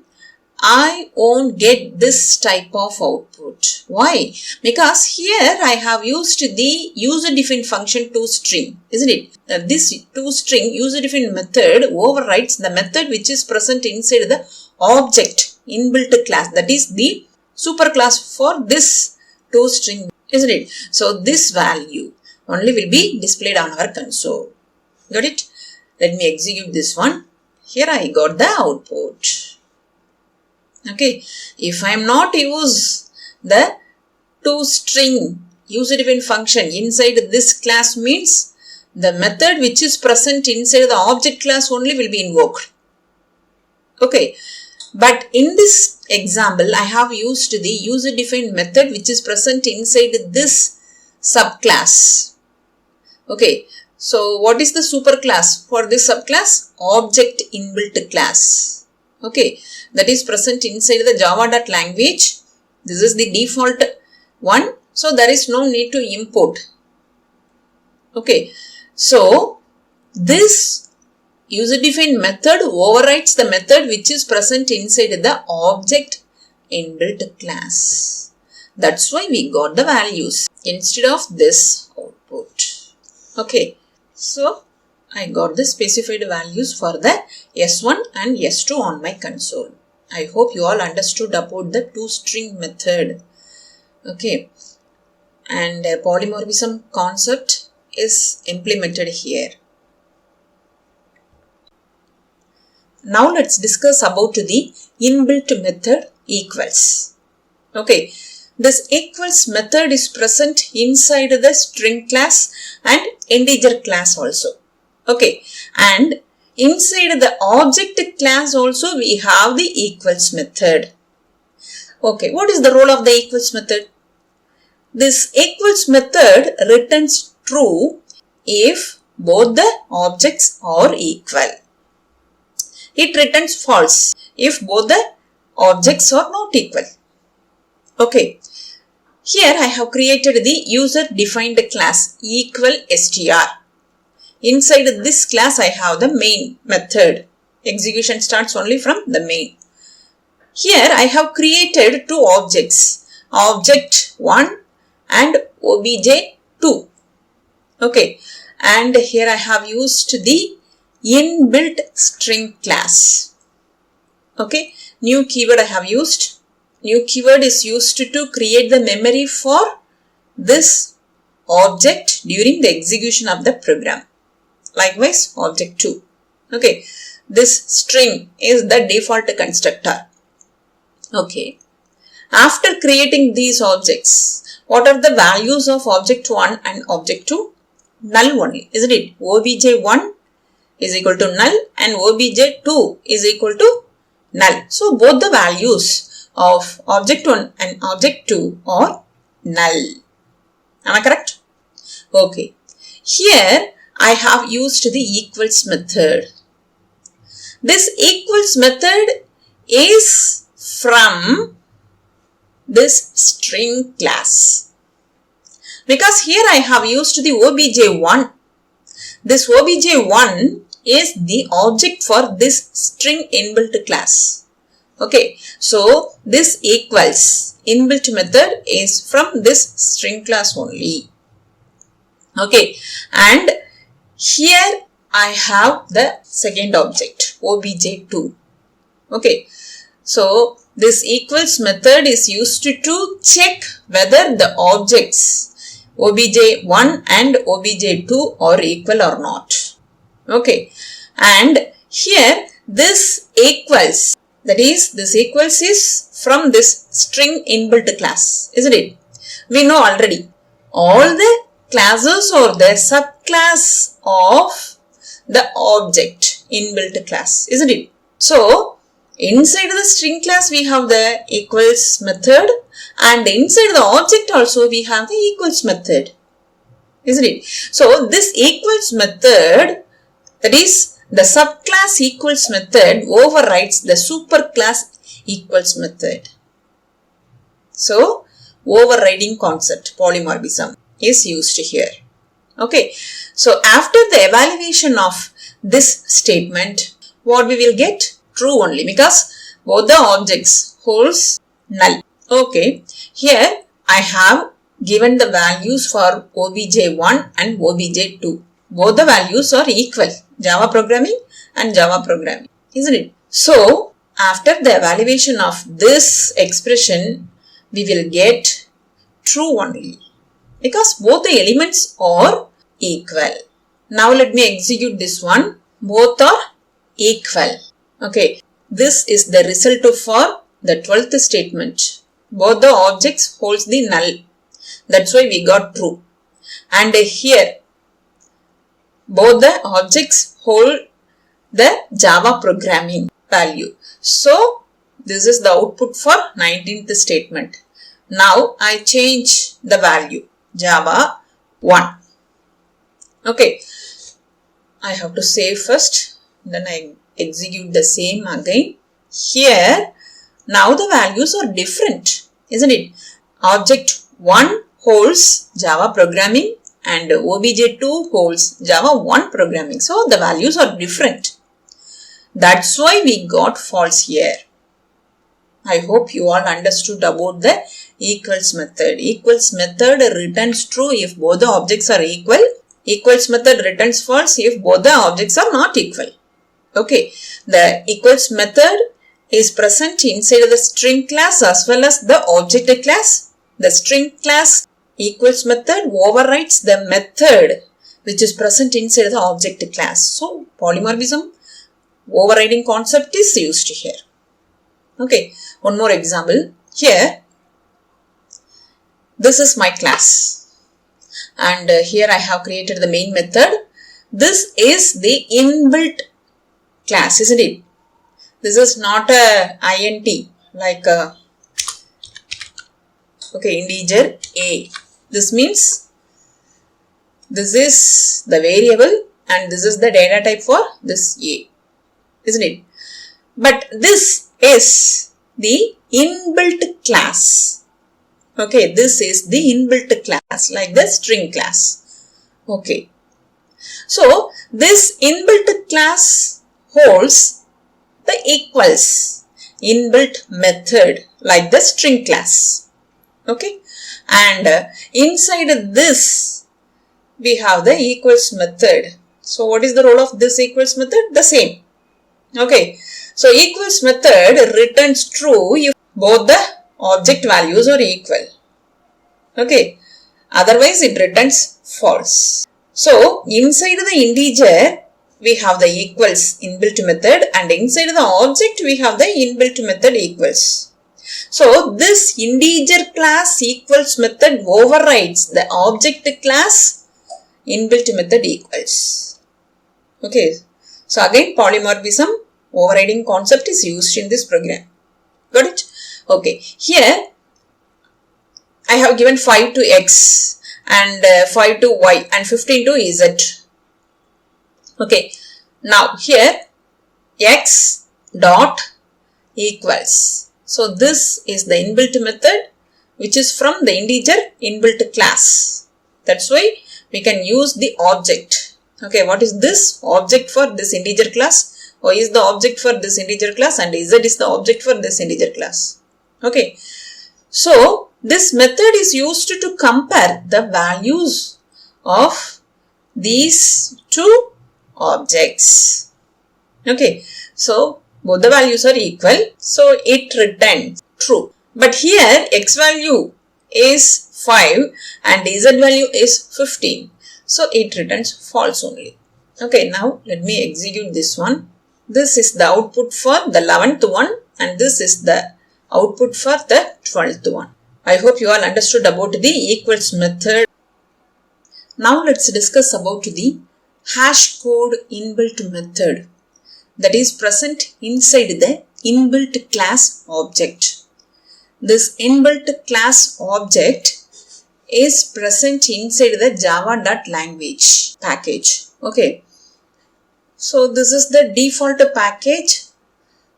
I won't get this type of output. Why? Because here I have used the user defined function toString, isn't it? This toString user defined method overrides the method which is present inside the object inbuilt class. That is the superclass for this toString, isn't it? So this value only will be displayed on our console. Got it? Let me execute this one. Here I got the output. Okay, if I am not use the toString user defined function inside this class means the method which is present inside the object class only will be invoked. Okay, but in this example I have used the user defined method which is present inside this subclass. Okay, so what is the superclass for this subclass? Object inbuilt class. Okay, that is present inside the java.language. This is the default one. So there is no need to import. Okay, so this user defined method overrides the method which is present inside the object inbuilt class. That's why we got the values instead of this output. Okay, so I got the specified values for the S1 and S2 on my console. I hope you all understood about the toString method. Okay, and polymorphism concept is implemented here. Now let's discuss about the inbuilt method equals. Okay, this equals method is present inside the string class and integer class also. Okay, and inside the object class also we have the equals method. Okay, what is the role of the equals method? This equals method returns true if both the objects are equal. It returns false if both the objects are not equal. Okay, here I have created the user defined class equal str. Inside this class I have the main method. Execution starts only from the main. Here I have created two objects, object 1 and obj2. Okay, and here I have used the inbuilt string class. Okay, new keyword I have used. New keyword is used to create the memory for this object during the execution of the program. Likewise, object 2. Okay, this string is the default constructor. Okay, after creating these objects, what are the values of object 1 and object 2? Null only, isn't it? obj1 is equal to null and obj2 is equal to null. So, both the values of object 1 and object 2 are null. Am I correct? Okay. Here, I have used the equals method. This equals method is from this string class. Because here I have used the obj1. This obj1 is the object for this string inbuilt class. Okay, so this equals inbuilt method is from this string class only. Okay, and here I have the second object, obj2. Okay, so this equals method is used to check whether the objects obj1 and obj2 are equal or not. Okay, and here this equals, that is, this equals is from this string inbuilt class, isn't it? We know already all the classes or the subclass of the object inbuilt class, isn't it? So, inside the string class we have the equals method and inside the object also we have the equals method, isn't it? So, this equals method, that is the subclass equals method, overrides the superclass equals method. So, overriding concept, polymorphism, is used here. Okay, so after the evaluation of this statement, what we will get? True only, because both the objects holds null. Okay, here I have given the values for obj1 and obj2. Both the values are equal, Java programming and Java programming, isn't it? So, after the evaluation of this expression, we will get true only, because both the elements are equal. Now let me execute this one. Both are equal. Okay, this is the result for the 12th statement. Both the objects holds the null. That's why we got true. And here, both the objects hold the Java programming value. So, this is the output for 19th statement. Now, I change the value, Java 1. Okay, I have to save first, then I execute the same again. Here, now the values are different, isn't it? Object 1 holds Java programming and obj2 holds Java 1 programming. So, the values are different. That's why we got false here. I hope you all understood about the equals method. Equals method returns true if both the objects are equal. Equals method returns false if both the objects are not equal. Okay, the equals method is present inside the string class as well as the object class. The string class equals method overrides the method which is present inside the object class. So, polymorphism overriding concept is used here. Okay, one more example. Here, this is my class. And here I have created the main method. This is the inbuilt class, isn't it? This is not a int like integer a. This means this is the variable and this is the data type for this a, isn't it? But this is the inbuilt class. Okay, this is the inbuilt class like the string class. Okay. So, this inbuilt class holds the equals. inbuilt method like the string class. Okay, and inside this we have the equals method. So what is the role of this equals method? The same. Okay, so equals method returns true if both the object values are equal. Okay, otherwise it returns false. So inside the integer we have the equals inbuilt method, and inside the object we have the inbuilt method equals. So this integer class equals method overrides the object class inbuilt method equals. Okay, so again polymorphism overriding concept is used in this program. Got it? Okay, here I have given 5 to x and 5 to y and 15 to z. Okay, now here x dot equals. So this is the inbuilt method which is from the integer inbuilt class. That's why we can use the object. Okay, what is this? Object for this integer class. Y is the object for this integer class and z is the object for this integer class. Okay, so this method is used to compare the values of these two objects. Okay, so both the values are equal, so it returns true. But here x value is 5 and z value is 15, so it returns false only. Okay, now let me execute this one. This is the output for the 11th one and this is the output for the 12th one. I hope you all understood about the equals method. Now let's discuss about the hash code inbuilt method that is present inside the inbuilt class object. This inbuilt class object is present inside the java.language package. Okay, so this is the default package,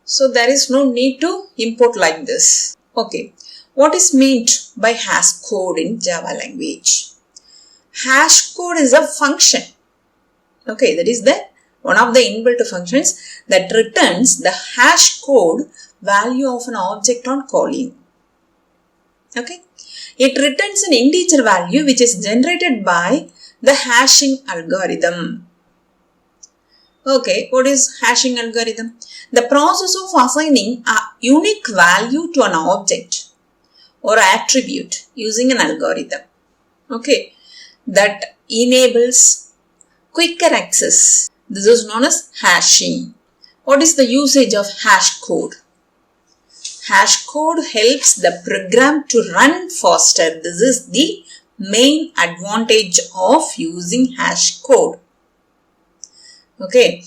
so there is no need to import like this. Okay, what is meant by hash code in Java language? Hash code is a function. Okay, that is the one of the inbuilt functions that returns the hash code value of an object on calling. Okay, it returns an integer value which is generated by the hashing algorithm. Okay, what is hashing algorithm? The process of assigning a unique value to an object or attribute using an algorithm. Okay, that enables quicker access. This is known as hashing. What is the usage of hash code? Hash code helps the program to run faster. This is the main advantage of using hash code. Okay,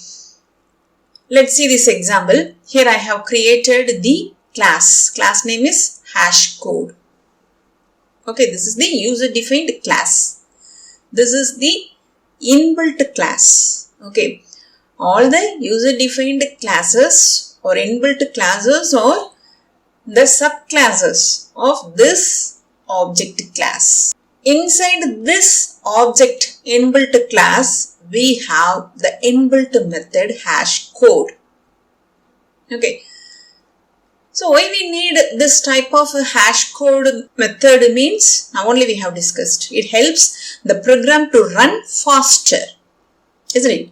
let's see this example. Here I have created the class. Class name is hash code. Okay, this is the user defined class. This is the inbuilt class. Okay, all the user defined classes or inbuilt classes or the subclasses of this object class. Inside this object inbuilt class, we have the inbuilt method hash code. Okay, so why we need this type of a hash code method means now only we have discussed. It helps the program to run faster, isn't it?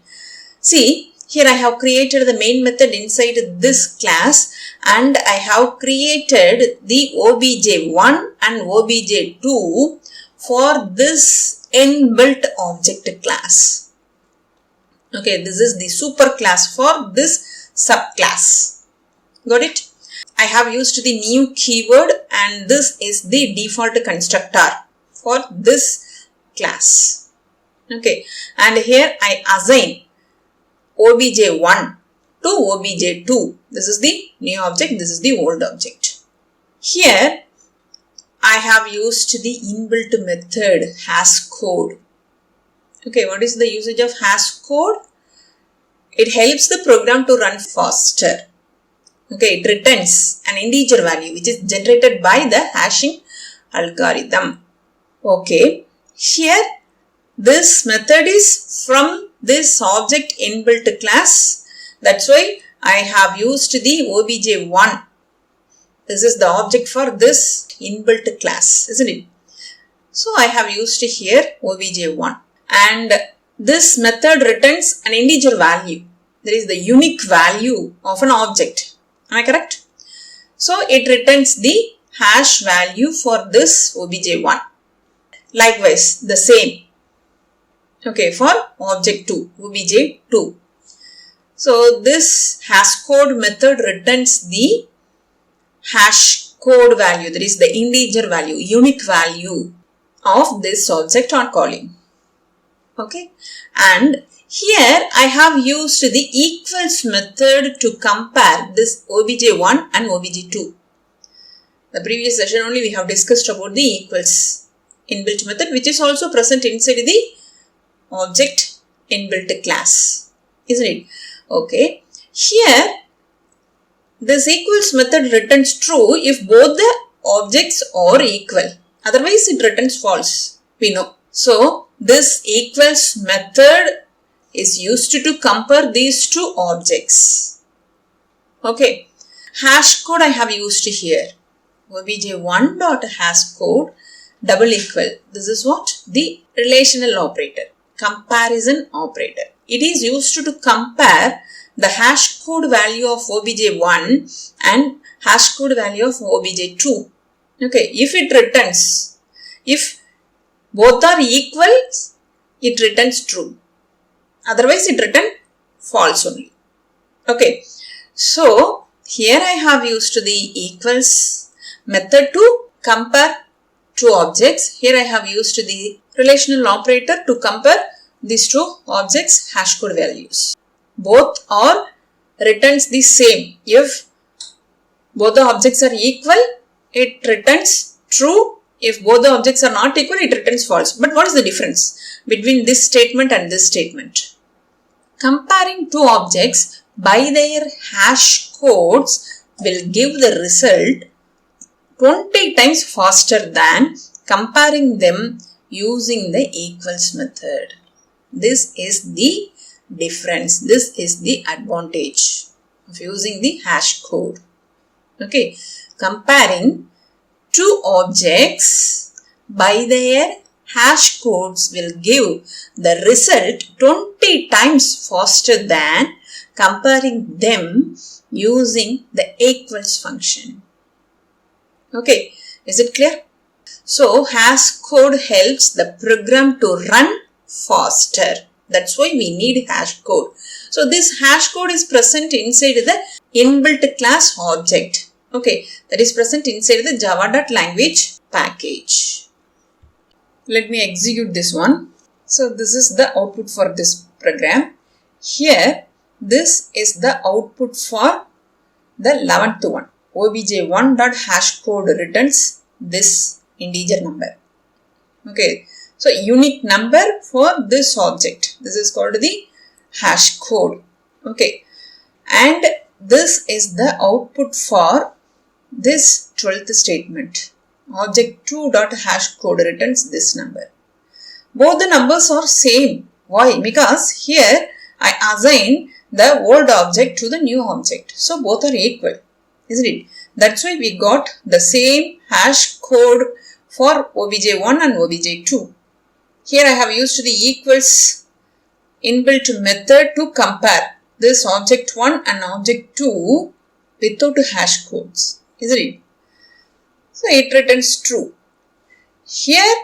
See, here I have created the main method inside this class and I have created the obj1 and obj2 for this inbuilt object class. Okay, this is the super class for this subclass. Got it? I have used the new keyword and this is the default constructor for this class. Okay, and here I assign obj1 to obj2. This is the new object, this is the old object. Here I have used the inbuilt method hash code. Okay, what is the usage of hash code? It helps the program to run faster. Okay, it returns an integer value which is generated by the hashing algorithm. Okay, here this method is from this object inbuilt class. That's why I have used the obj1 This is the object for this inbuilt class, isn't it? So I have used here obj1, and this method returns an integer value. That is the unique value of an object. Am I correct? So it returns the hash value for this obj1. Likewise, the same. Okay, for object 2, obj2. So this hash code method returns the hash code value, that is the integer value, unique value of this object on calling. Okay, and here I have used the equals method to compare this obj1 and obj2. The previous session only we have discussed about the equals inbuilt method, which is also present inside the object inbuilt class, isn't it? Okay, here this equals method returns true if both the objects are equal. Otherwise it returns false, we know. So this equals method is used to compare these two objects. Okay, hash code I have used here. obj1 dot hash code double equal. This is what? The relational operator, comparison operator. It is used to compare the hash code value of obj1 and hash code value of obj2. Okay, if it returns, if both are equal, it returns true. Otherwise, it returns false only. Okay, so here I have used the equals method to compare two objects. Here I have used the relational operator to compare these two objects' hash code values. Both are returns the same. If both the objects are equal, it returns true. If both the objects are not equal, it returns false. But what is the difference between this statement and this statement? Comparing two objects by their hash codes will give the result 20 times faster than comparing them using the equals method. This is the difference. This is the advantage of using the hash code. Okay, comparing two objects by their hash codes will give the result 20 times faster than comparing them using the equals function. Okay, is it clear? So, hash code helps the program to run faster. That's why we need hash code. So, this hash code is present inside the inbuilt class object. Okay, that is present inside the java.language package. Let me execute this one. So, this is the output for this program. Here, this is the output for the 11th one. obj1.hashcode returns this integer number. Okay, so unique number for this object. This is called the hash code. Okay, and this is the output for this 12th statement. Object2.hashcode returns this number. Both the numbers are same. Why? Because here I assign the old object to the new object. So both are equal, isn't it? That's why we got the same hash code for obj1 and obj2. Here I have used the equals inbuilt method to compare this object 1 and object 2 without hash codes, isn't it? So it returns true. Here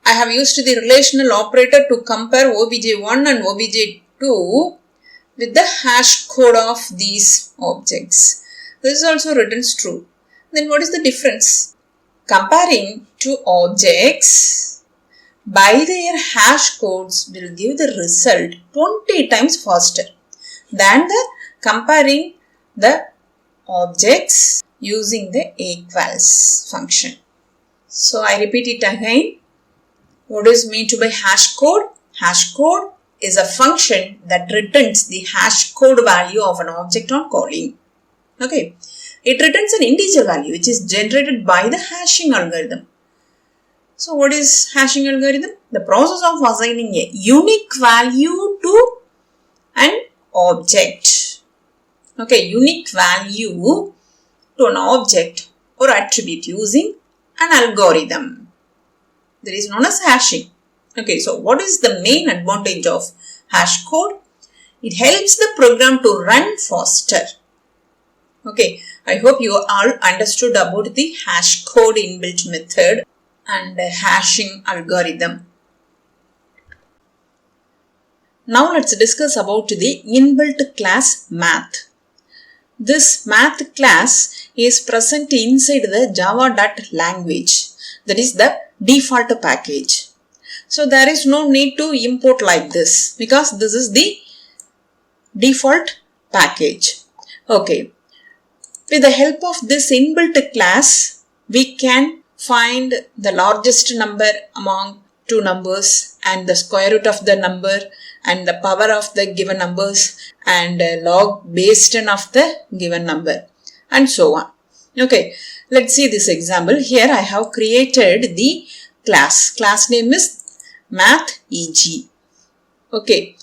I have used the relational operator to compare obj1 and obj2 with the hash code of these objects. This also returns true. Then what is the difference? Comparing two objects by their hash codes will give the result 20 times faster than the comparing the objects using the equals function. So I repeat it again. What is meant by hash code? Hash code is a function that returns the hash code value of an object on calling. Okay, it returns an integer value which is generated by the hashing algorithm. So what is hashing algorithm? The process of assigning a unique value to an object. Okay, unique value to an object or attribute using an algorithm that is known as hashing. Okay, so what is the main advantage of hash code? It helps the program to run faster. Okay, I hope you all understood about the hash code inbuilt method and hashing algorithm. Now let's discuss about the inbuilt class math. This math class is present inside the java.language, that is the default package. So there is no need to import like this because this is the default package. Okay, with the help of this inbuilt class, we can find the largest number among two numbers and the square root of the number and the power of the given numbers and log base 10 of the given number and so on. Okay, let's see this example. Here I have created the class. Class name is math.eg. Okay,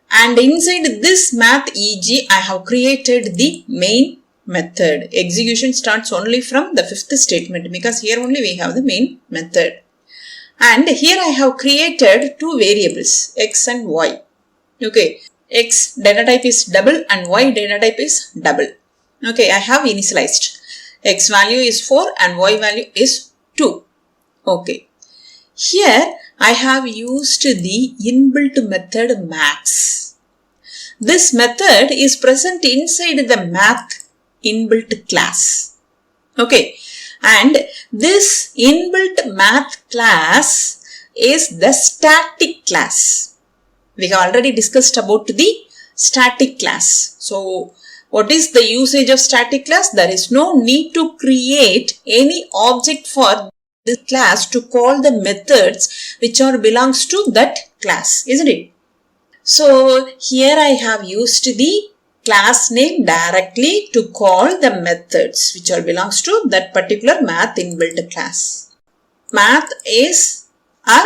and inside this math.eg I have created the main method. Execution starts only from the fifth statement because here only we have the main method. And here I have created two variables, x and y. Okay, x data type is double and y data type is double. Okay, I have initialized. X value is 4 and y value is 2. Okay, here I have used the inbuilt method max. This method is present inside the math inbuilt class. Okay, and this inbuilt math class is the static class. We have already discussed about the static class. So, what is the usage of static class? There is no need to create any object for this class to call the methods which are belongs to that class, isn't it? So, here I have used the class name directly to call the methods which are belongs to that particular math inbuilt class. Math is a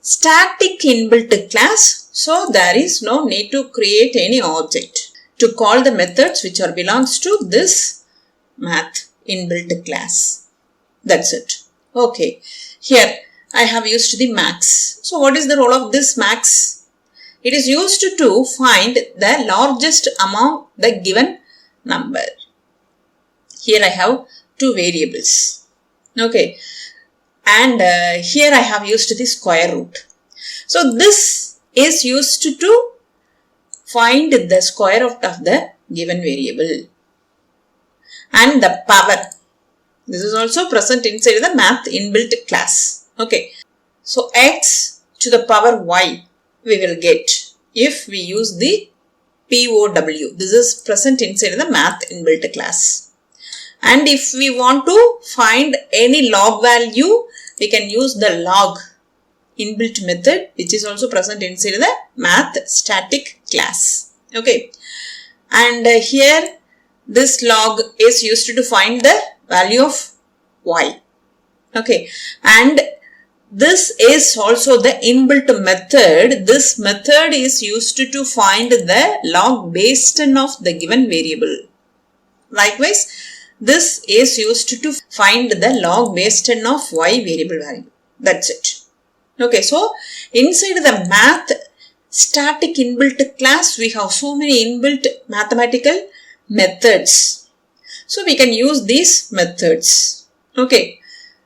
static inbuilt class, so there is no need to create any object to call the methods which are belongs to this math inbuilt class. That's it. Okay, here I have used the max. So what is the role of this max? It is used to find the largest among the given number. Here I have two variables. Okay, and here I have used the square root. So this is used to find the square root of the given variable. And the power. This is also present inside the math inbuilt class. Okay, so x to the power y we will get if we use the POW. This is present inside the math inbuilt class. And if we want to find any log value, we can use the log inbuilt method which is also present inside the math static class. Okay, and here this log is used to find the value of y. Okay, and this is also the inbuilt method. This method is used to find the log base 10 of the given variable. Likewise, this is used to find the log base 10 of y variable value. That's it. Okay, so inside the math static inbuilt class, we have so many inbuilt mathematical methods. So we can use these methods. Okay,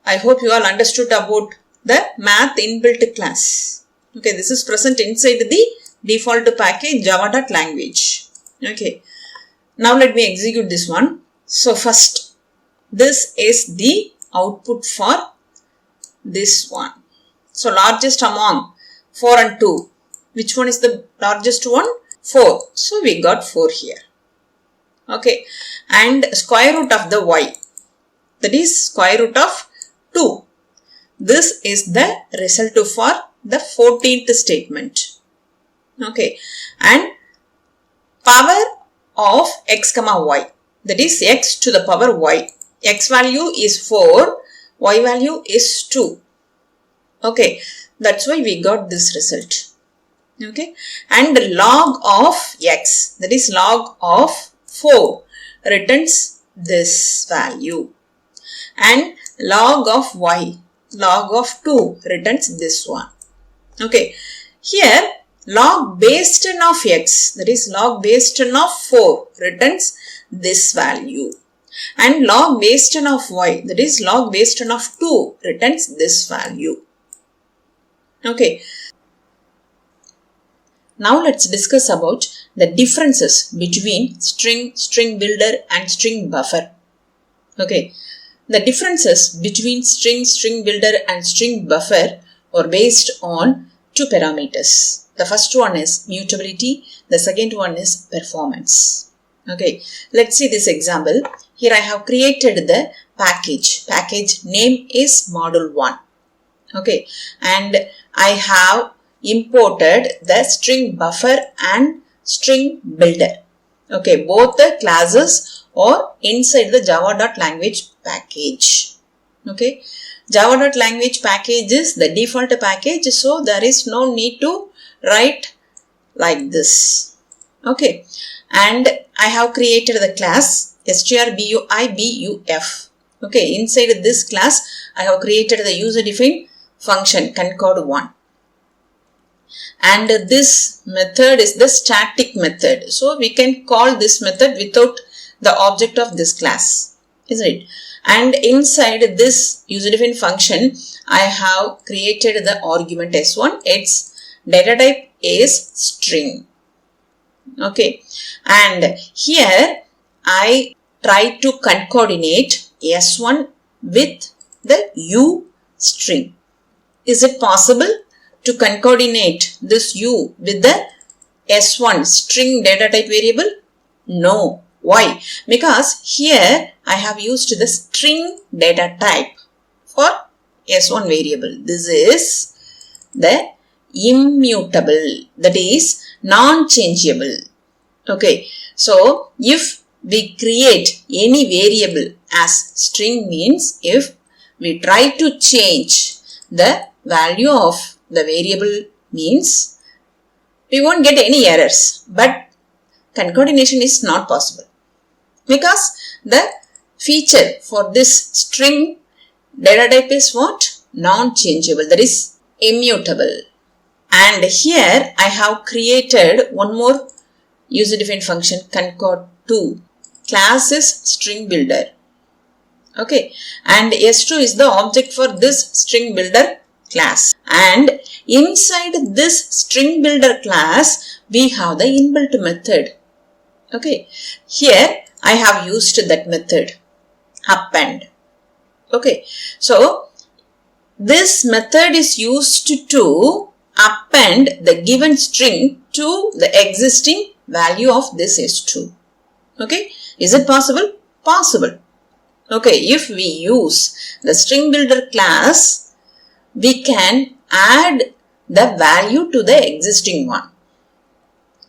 I hope you all understood about the math inbuilt class. Okay, this is present inside the default package java.language. Okay, now let me execute this one. So first, this is the output for this one. So largest among 4 and 2. Which one is the largest one? 4. So we got 4 here. Okay, and square root of the y, that is square root of 2. This is the result for the 14th statement. Okay, and power of x comma y, that is x to the power y. X value is 4, y value is 2. Okay, that's why we got this result. Okay, and log of x, that is log of 4, returns this value. and log of y, log of 2 returns this one. Okay, here log base 10 of x, that is log base 10 of 4 returns this value, and log base 10 of y, that is log base 10 of 2 returns this value. Okay. Now let's discuss about the differences between string, string builder and string buffer. Okay, the differences between string, string builder and string buffer are based on two parameters. The first one is mutability, the second one is performance. Okay, let's see this example. Here I have created the package. Package name is module 1. Okay, and I have imported the string buffer and string builder. Okay, both the classes are inside the java.language package. Okay, java.language package is the default package, so there is no need to write like this. Okay, and I have created the class strubuibuf. Okay, inside this class I have created the user defined function concord1. And this method is the static method. So we can call this method without the object of this class, isn't it? And inside this user defined function, I have created the argument s1. Its data type is string. Okay. And here I try to concatenate s1 with the u string. Is it possible to concatenate this u with the s1 string data type variable? No. Why? Because here I have used the string data type for s1 variable. This is the immutable, that is non-changeable. Okay. So if we create any variable as string means if we try to change the value of the variable means we won't get any errors, but concatenation is not possible because the feature for this string data type is what? Non-changeable, that is immutable. And here I have created one more user defined function concord2. Class is string builder. Okay, and s2 is the object for this string builder class, and inside this string builder class we have the inbuilt method. Okay, here I have used that method append. Okay, so this method is used to append the given string to the existing value of this s2. Okay, is it possible? Possible. Okay, if we use the string builder class, we can add the value to the existing one.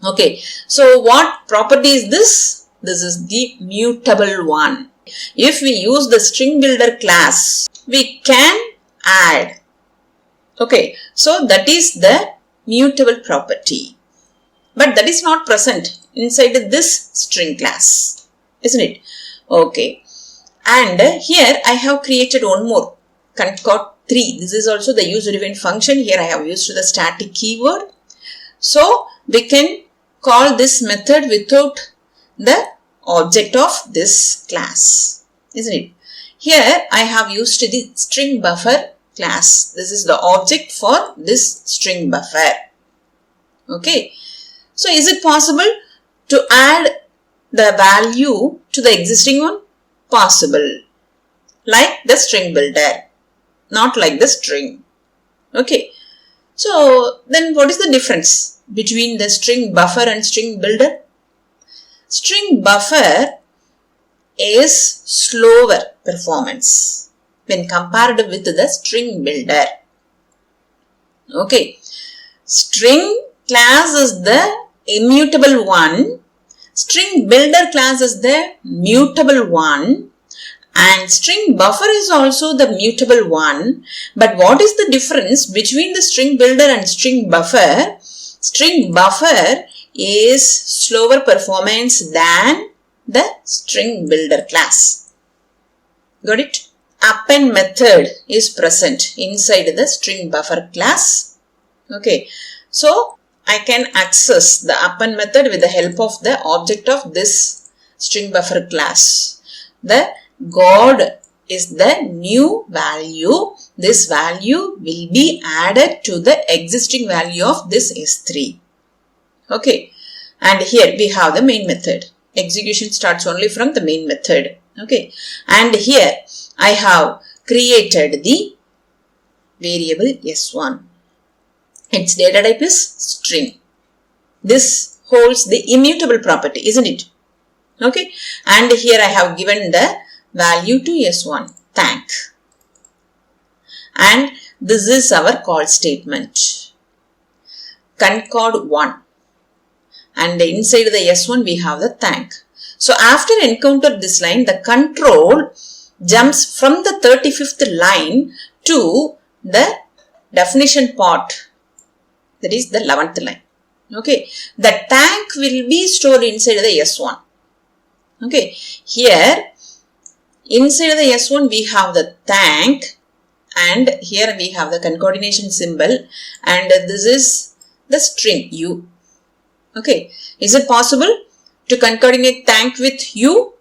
Okay, so what property is this? This is the mutable one. If we use the string builder class, we can add. Okay, so that is the mutable property. But that is not present inside this string class, isn't it? Okay, and here I have created one more concord3. This is also the user defined function. Here I have used the static keyword. So we can call this method without the object of this class, isn't it? Here I have used the string buffer class. This is the object for this string buffer. Okay, so is it possible to add the value to the existing one? Possible, like the string builder, not like the string. Okay, so then what is the difference between the string buffer and string builder? String buffer is slower performance when compared with the string builder. Okay, string class is the immutable one, string builder class is the mutable one, and string buffer is also the mutable one. But what is the difference between the string builder and string buffer? String buffer is slower performance than the string builder class. Got it? append method is present inside the string buffer class. Okay, so I can access the append method with the help of the object of this string buffer class. The God is the new value. This value will be added to the existing value of this S3. Okay, and here we have the main method. Execution starts only from the main method. Okay, and here I have created the variable S1. Its data type is string. This holds the immutable property, isn't it? Okay, and here I have given the value to S1, thank. And this is our call statement. Concord 1. And inside the S1 we have the thank. So after encounter this line, the control jumps from the 35th line to the definition part. That is the 11th line. Okay, the thank will be stored inside the S1. Okay, here inside the S1 we have the thank, and here we have the concatenation symbol, and this is the string U. Okay, is it possible to concatenate thank with U?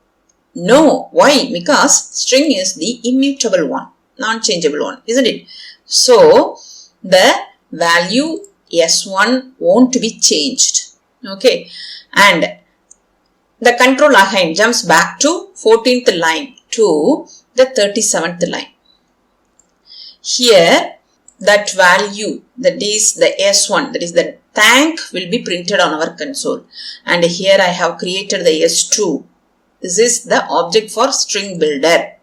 No. Why? Because string is the immutable one, non-changeable one, isn't it? So the value S1 won't be changed. Okay, and the control again jumps back to 14th line to the 37th line. Here that value, that is the S1, that is the thank, will be printed on our console. And here I have created the S2. This is the object for string builder.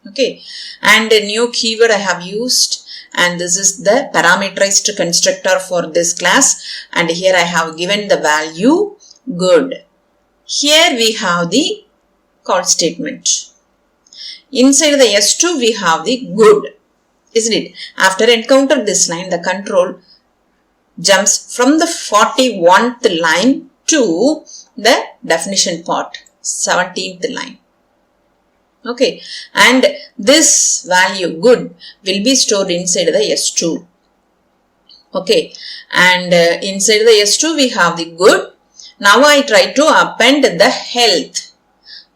Okay, and a new keyword I have used, and this is the parameterized constructor for this class, and here I have given the value good. Here we have the call statement. Inside the S2 we have the good, isn't it? After encounter this line, the control jumps from the 41th line to the definition part, 17th line. Okay, and this value good will be stored inside the S2. Okay, and inside the S2 we have the good. Now I try to append the health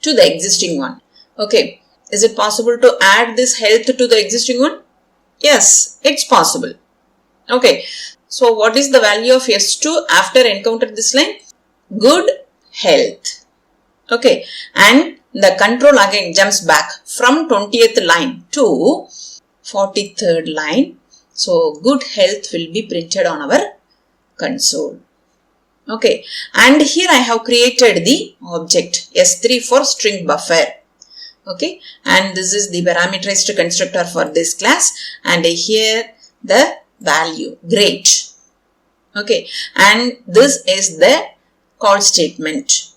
to the existing one. Okay, is it possible to add this health to the existing one? Yes, it's possible. Okay, so what is the value of S2 after encounter this line? Good health. Okay, and the control again jumps back from 20th line to 43rd line. So good health will be printed on our console. Okay, and here I have created the object S3 for string buffer. Okay, and this is the parameterized constructor for this class, and here the value great. Okay, and this is the call statement.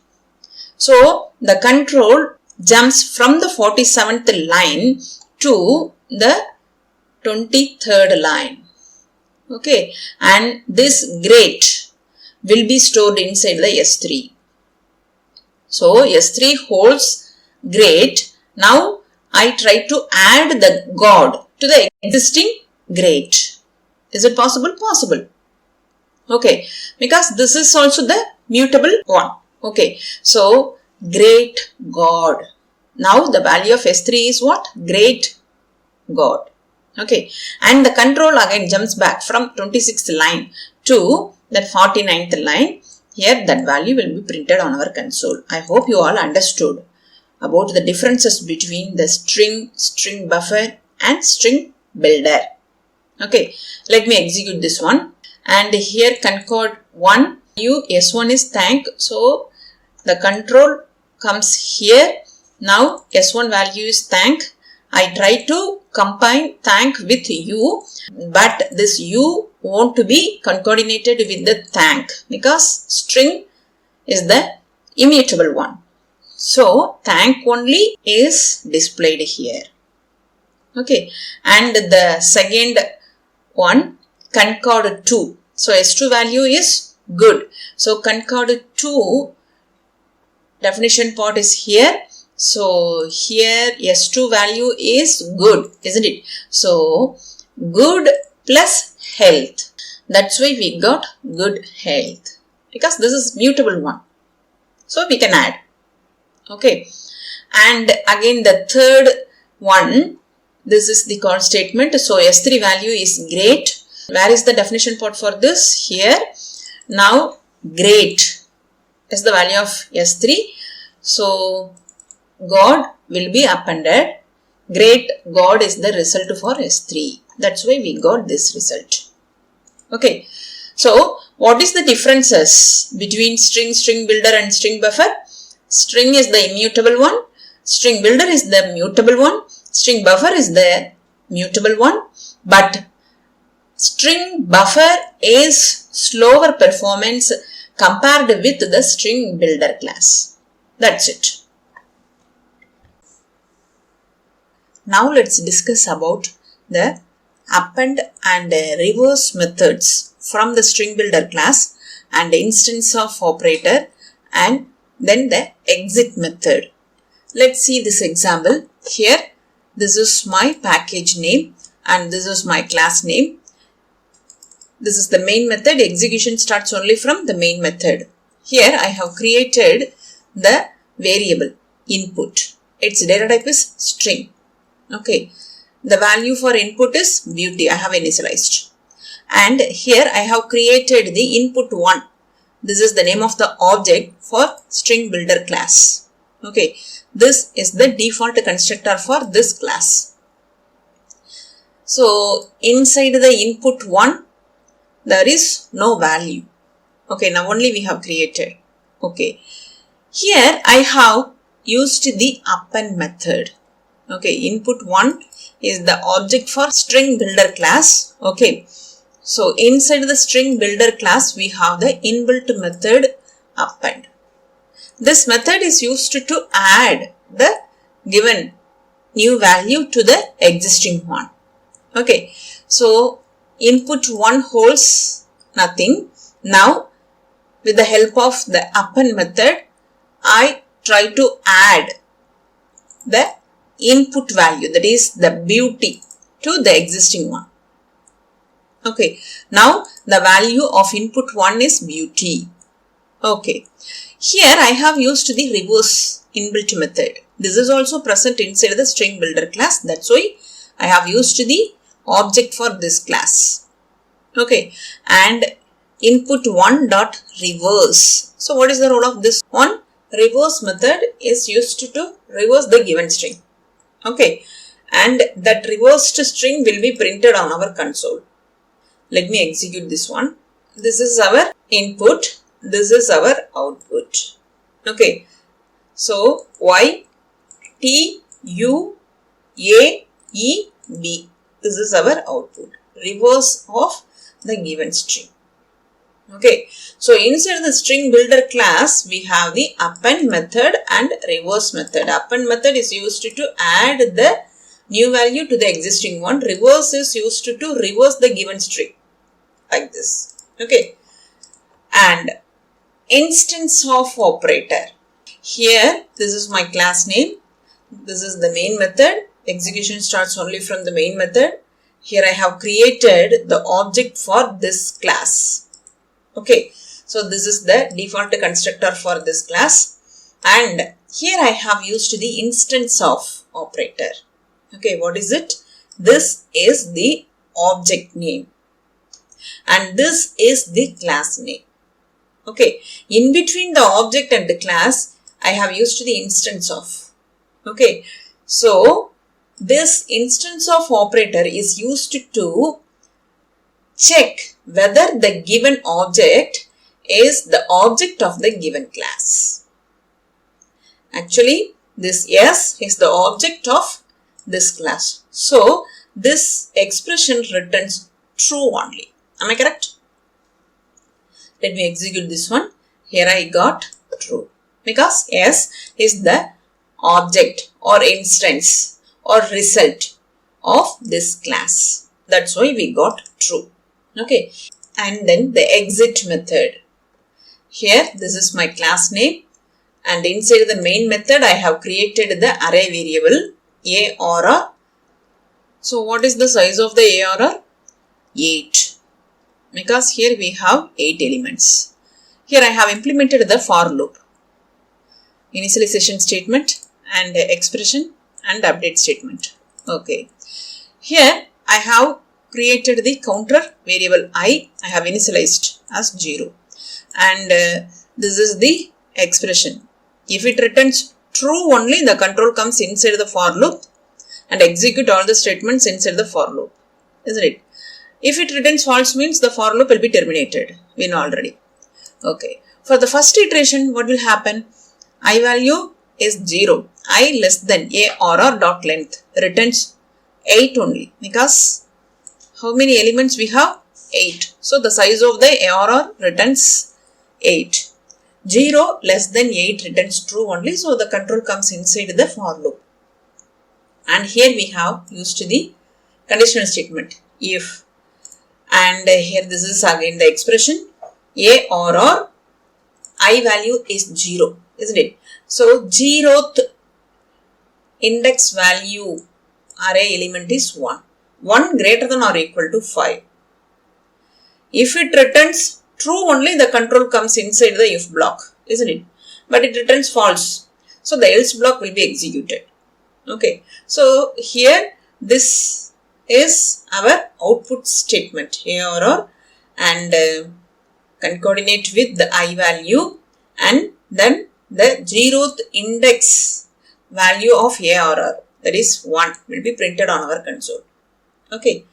So the control jumps from the 47th line to the 23rd line. Okay, and this great will be stored inside the S3. So S3 holds great. Now I try to add the God to the existing great. Is it possible? Possible. Okay, because this is also the mutable one. Okay, so great God. Now the value of S3 is what? Great God. Okay, and the control again jumps back from 26th line to that 49th line. Here that value will be printed on our console. I hope you all understood about the differences between the string buffer and string builder. Okay, let me execute this one. And here concord 1, S1 is thank. So the control comes here. Now S1 value is thank. I try to combine thank with U, but this U won't be concatenated with the thank because string is the immutable one. So thank only is displayed here. Okay, and the second one, concord 2. So S2 value is good. So concord 2 definition part is here, So here S2 value is good, isn't it? So good plus health. That's why we got good health, because this is mutable one. So we can add. Okay. And again the third one, this is the call statement. So S3 value is great. Where is the definition part for this? Here. Now great is the value of S3. So God will be appended. Great God is the result for S3. That's why we got this result. Okay. So what is the differences between string builder and string buffer? String is the immutable one. String builder is the mutable one. String buffer is the mutable one. But string buffer is slower performance compared with the string builder class. That's it. Now let's discuss about the append and reverse methods from the string builder class and instance of operator and then the exit method. Let's see this example. Here this is my package name and this is my class name. This is the main method. Execution starts only from the main method. Here I have created the variable input. Its data type is string. Okay. The value for input is beauty. I have initialized. And here I have created the input 1. This is the name of the object for string builder class. Okay. This is the default constructor for this class. So inside the input 1, there is no value. Okay. Now only we have created. Okay. Here I have used the append method. Okay. Input 1 is the object for string builder class. Okay. So inside the string builder class, we have the inbuilt method append. This method is used to add the given new value to the existing one. Okay. So input 1 holds nothing. Now with the help of the append method, I try to add the input value, that is the beauty, to the existing one. Okay. Now the value of input 1 is beauty. Okay. Here I have used the reverse inbuilt method. This is also present inside the string builder class. That's why I have used the object for this class. Okay. And input 1 dot reverse. So what is the role of this one? Reverse method is used to reverse the given string. Okay. And that reversed string will be printed on our console. Let me execute this one. This is our input. This is our output. Okay. So Y T U A E B. This is our output. Reverse of the given string. Okay. So inside the string builder class, we have the append method and reverse method. Append method is used to add the new value to the existing one. Reverse is used to reverse the given string. Like this. Okay. And instance of operator. Here, this is my class name. This is the main method. Execution starts only from the main method. Here I have created the object for this class. Okay. So this is the default constructor for this class. And here I have used the instance of operator. Okay. What is it? This is the object name. And this is the class name. Okay. In between the object and the class, I have used the instance of. Okay. So this instance of operator is used to check whether the given object is the object of the given class. Actually, this S is the object of this class. So this expression returns true only. Am I correct? Let me execute this one. Here I got true. Because S is the object or instance or result of this class. That's why we got true. Okay. And then the exit method. Here this is my class name and inside the main method I have created the array variable ARR. So what is the size of the ARR? 8, because here we have 8 elements. Here I have implemented the for loop, initialization statement and expression and update statement. Okay. Here I have created the counter variable I have initialized as 0, and this is the expression. If it returns true only, the control comes inside the for loop and execute all the statements inside the for loop, isn't it? If it returns false means the for loop will be terminated. We know already. Okay. For the first iteration, what will happen? I value is 0. I less than ARR dot length returns 8 only, because how many elements we have? 8. So the size of the ARR returns 8. 0 less than 8 returns true only. So the control comes inside the for loop. And here we have used the conditional statement if, and here this is again the expression ARR I value is 0, isn't it? So 0th index value array element is 1. 1 greater than or equal to 5. If it returns true only, the control comes inside the if block, isn't it? But it returns false. So the else block will be executed. Okay. So here this is our output statement ARR, and concatenate with the I value, and then the 0th index value of ARR, that is 1, will be printed on our console. Okay.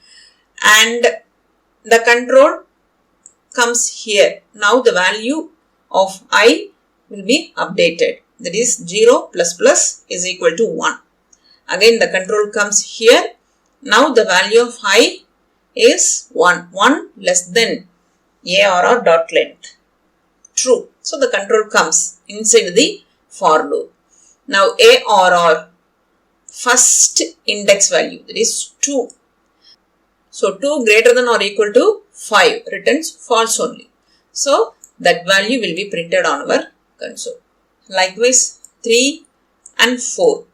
And the control comes here. Now the value of I will be updated. That is 0 plus plus is equal to 1. Again the control comes here. Now the value of I is 1. 1 less than ARR dot length. True. So the control comes inside the for loop. Now ARR first index value, that is 2. So 2 greater than or equal to 5 returns false only. So that value will be printed on our console. Likewise 3 and 4.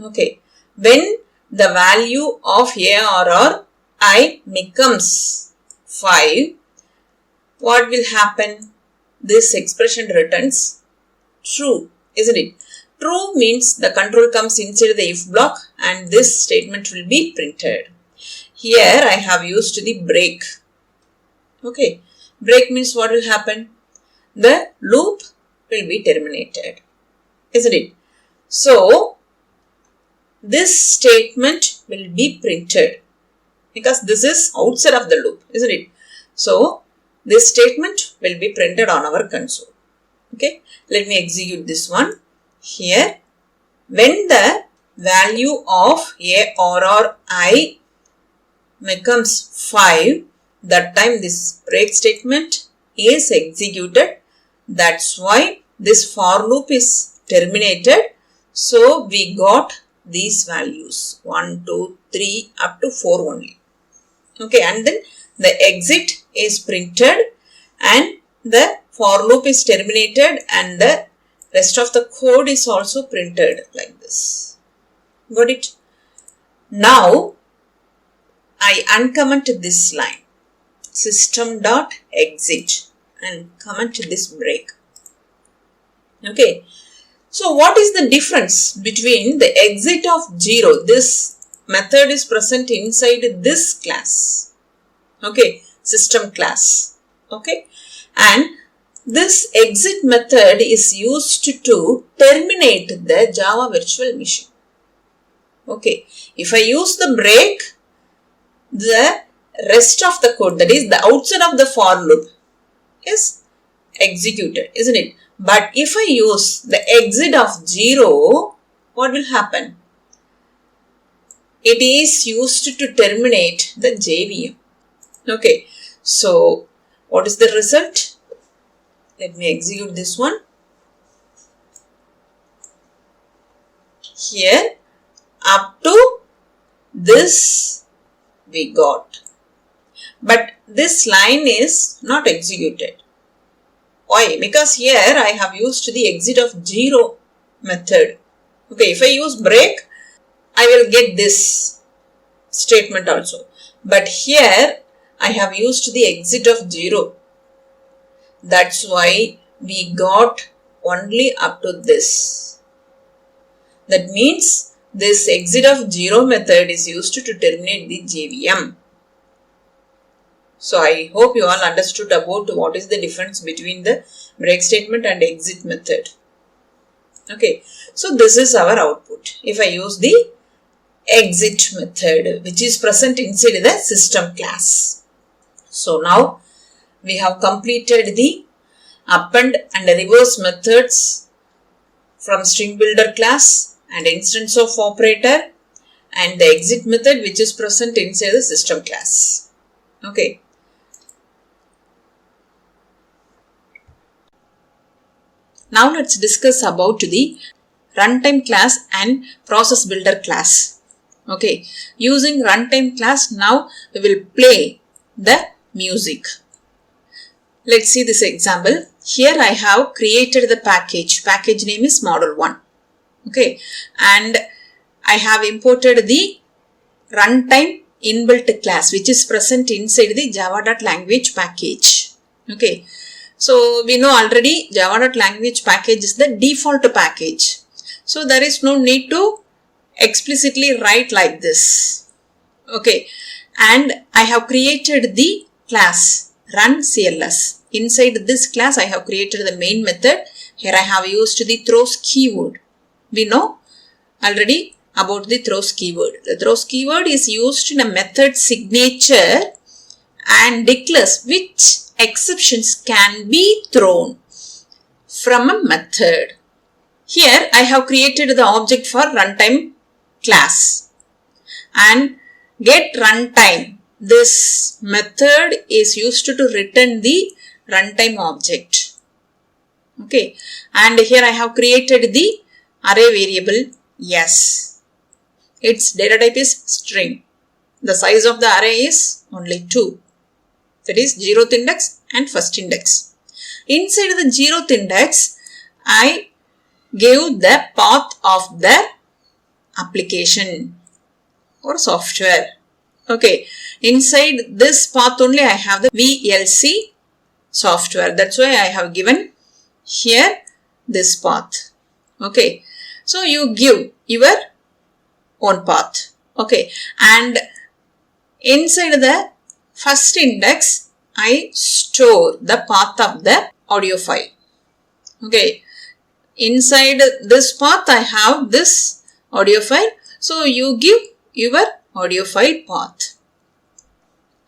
Okay. When the value of ARR I becomes 5, what will happen? This expression returns true, isn't it? True means the control comes inside the if block and this statement will be printed. Here I have used the break. Okay. Break means what will happen? The loop will be terminated, isn't it? So this statement will be printed because this is outside of the loop, isn't it? So this statement will be printed on our console. Okay. Let me execute this one. Here, when the value of ARR I becomes 5, that time this break statement is executed. That's why this for loop is terminated. So we got these values 1, 2, 3 up to 4 only. Okay, and then the exit is printed and the for loop is terminated and the rest of the code is also printed like this. Got it? Now I uncomment this line system.exit and comment this break. Okay. So what is the difference between the exit of 0? This method is present inside this class. Okay. System class. Okay. And this exit method is used to terminate the Java virtual machine. Okay. If I use the break, the rest of the code, that is the outside of the for loop, is executed, isn't it? But if I use the exit of 0, what will happen? It is used to terminate the JVM. Okay. So what is the result? Let me execute this one. Here up to this we got. But this line is not executed. Why? Because here I have used the exit of 0 method. Okay, if I use break, I will get this statement also. But here I have used the exit of 0. That's why we got only up to this. That means this exit of 0 method is used to terminate the JVM. So I hope you all understood about what is the difference between the break statement and exit method. Okay, so this is our output. If I use the exit method, which is present inside the system class. So now we have completed the append and reverse methods from string builder class and instance of operator and the exit method which is present inside the system class. Okay. Now let's discuss about the runtime class and process builder class. Okay, using runtime class, now we will play the music. Let's see this example. Here I have created the package. Package name is model 1. Okay, and I have imported the runtime inbuilt class which is present inside the java.language package. Okay. So we know already java.language package is the default package. So there is no need to explicitly write like this. Okay. And I have created the class run CLS. Inside this class I have created the main method. Here I have used the throws keyword. We know already about the throws keyword. The throws keyword is used in a method signature and declares which exceptions can be thrown from a method. Here I have created the object for runtime class and get runtime. This method is used to return the runtime object. Okay, and here I have created the array variable yes. Its data type is string. The size of the array is only 2. That is 0th index and first index. Inside the 0th index, I gave the path of the application or software. Okay, inside this path only I have the VLC software. That's why I have given here this path. Okay, so you give your own path. Okay, and inside the first index, I store the path of the audio file. Okay, inside this path, I have this audio file. So you give your audio file path.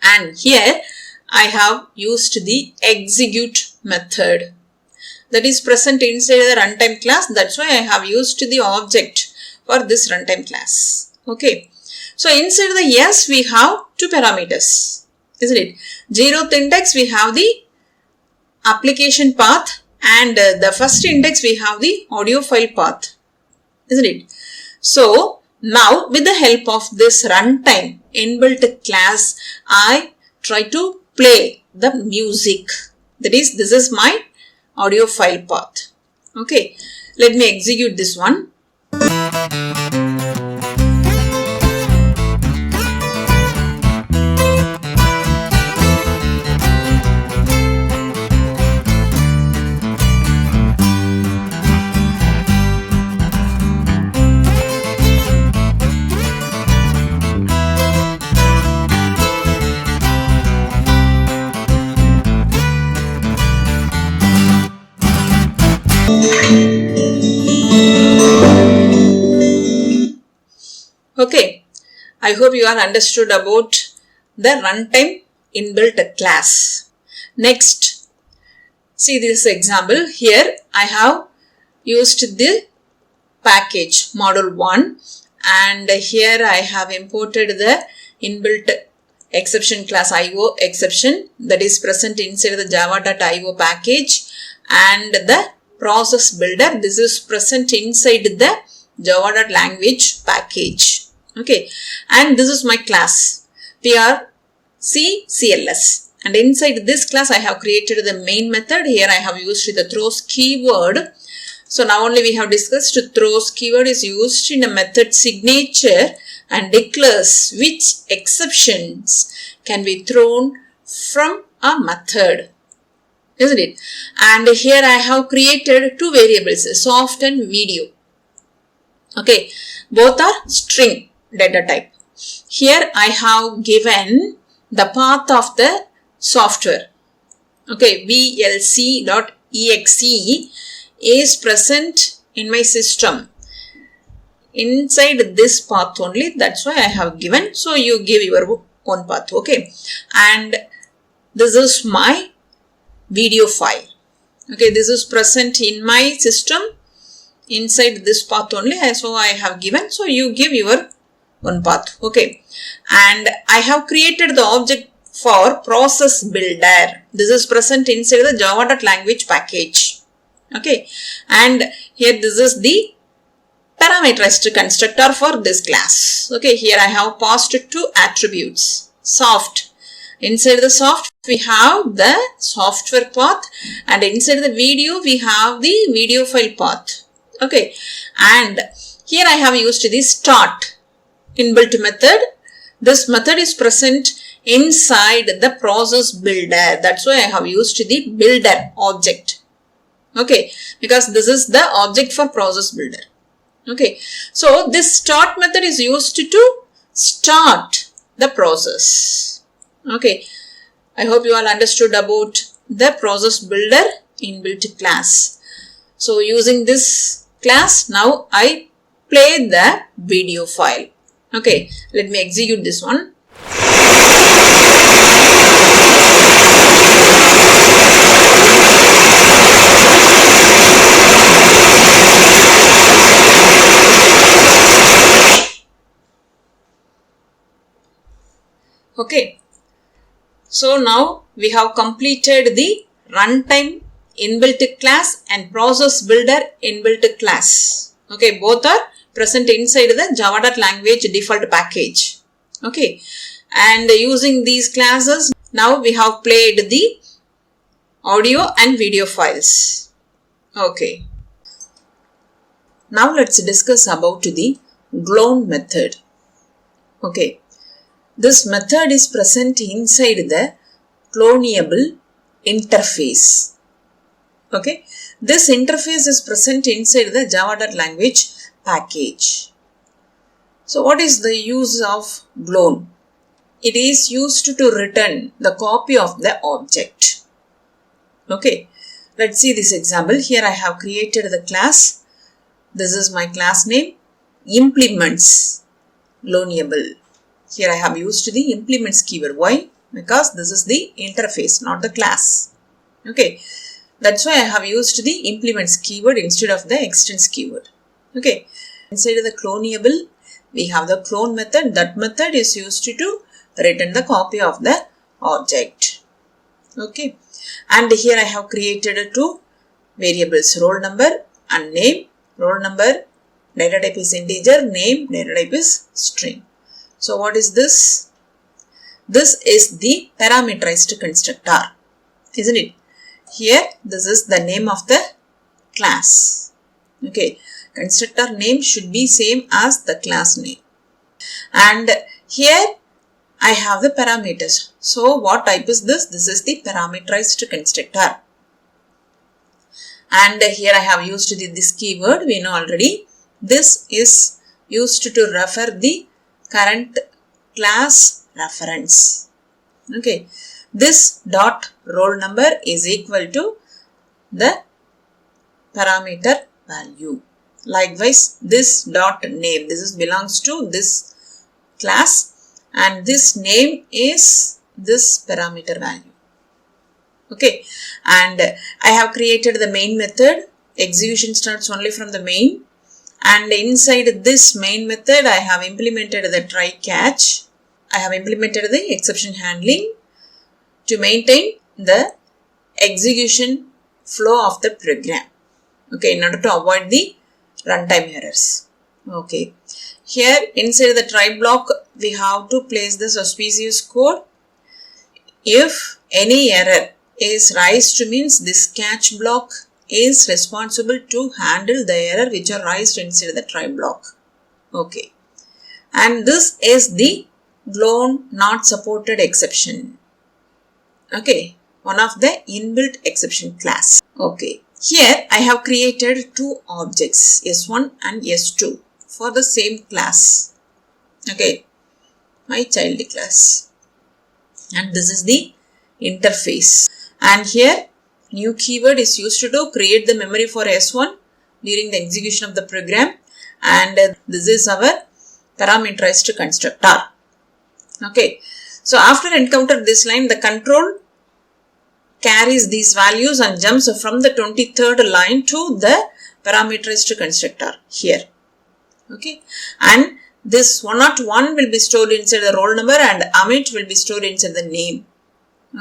And here I have used the execute method that is present inside the runtime class. That's why I have used the object for this runtime class. Okay, so inside the yes, we have 2 parameters. Isn't it? 0th index we have the application path and the first index we have the audio file path. Isn't it? So now with the help of this runtime inbuilt class, I try to play the music. That is, this is my audio file path. Okay, let me execute this one. Okay, I hope you all understood about the runtime inbuilt class. Next, see this example. Here I have used the package model 1 and here I have imported the inbuilt exception class IO exception that is present inside the java.io package and the process builder. This is present inside the java.language package. Okay, and this is my class PRCCLS. And inside this class, I have created the main method. Here I have used the throws keyword. So now only we have discussed throws keyword is used in a method signature and declares which exceptions can be thrown from a method. Isn't it? And here I have created two variables, soft and video. Okay, both are string data type. Here I have given the path of the software. Okay, vlc.exe is present in my system. Inside this path only, that's why I have given. So you give your own path. Okay, and this is my video file. Okay, this is present in my system inside this path only, so I have given. So you give your own path. Okay, and I have created the object for process builder. This is present inside the java.language package. Okay, and here this is the parameterized constructor for this class. Okay, here I have passed two attributes, soft. Inside the soft we have the software path, and inside the video we have the video file path. Okay, and here I have used the start inbuilt method. This method is present inside the process builder. That's why I have used the builder object. Okay, because this is the object for process builder. Okay, so this start method is used to start the process. Okay, I hope you all understood about the process builder inbuilt class. So using this class, now I play the video file. Okay, let me execute this one. Okay, so now we have completed the runtime inbuilt class and process builder inbuilt class. Okay, both are present inside the java.language default package. Okay, and using these classes, now we have played the audio and video files. Okay, now let's discuss about the clone method. Okay, this method is present inside the cloneable interface. Okay, this interface is present inside the java.language package. So what is the use of clone? It is used to return the copy of the object. Okay, let's see this example. Here I have created the class. This is my class name, implements cloneable. Here I have used the implements keyword. Why? Because this is the interface, not the class. Okay, that's why I have used the implements keyword instead of the extends keyword. Okay, inside the cloneable, we have the clone method. That method is used to return the copy of the object. Okay, and here I have created two variables, roll number and name. Roll number data type is integer, name data type is string. So what is this? This is the parameterized constructor, isn't it? Here this is the name of the class. Okay, constructor name should be same as the class name. And here I have the parameters. So what type is this? This is the parameterized constructor. And here I have used this keyword, we know already. This is used to refer the current class reference. Okay, this dot roll number is equal to the parameter value. Likewise, this dot name, this belongs to this class, and this name is this parameter value. Okay, and I have created the main method. Execution starts only from the main. And inside this main method, I have implemented the try catch. I have implemented the exception handling to maintain the execution flow of the program. Okay, in order to avoid the runtime errors. Okay, here inside the try block, we have to place the suspicious code. if any error is raised, means this catch block is responsible to handle the error which are raised inside the try block. Okay. And this is the clone not supported exception. Okay. One of the inbuilt exception class. Okay. Here I have created two objects, S1 and S2 for the same class. Okay. My child class. And this is the interface. And here new keyword is used to create the memory for S1 during the execution of the program. And this is our parameterized constructor. Okay. So after encounter this line, the control carries these values and jumps from the 23rd line to the parameterized constructor here. Okay. And this 101 will be stored inside the roll number and Amit will be stored inside the name.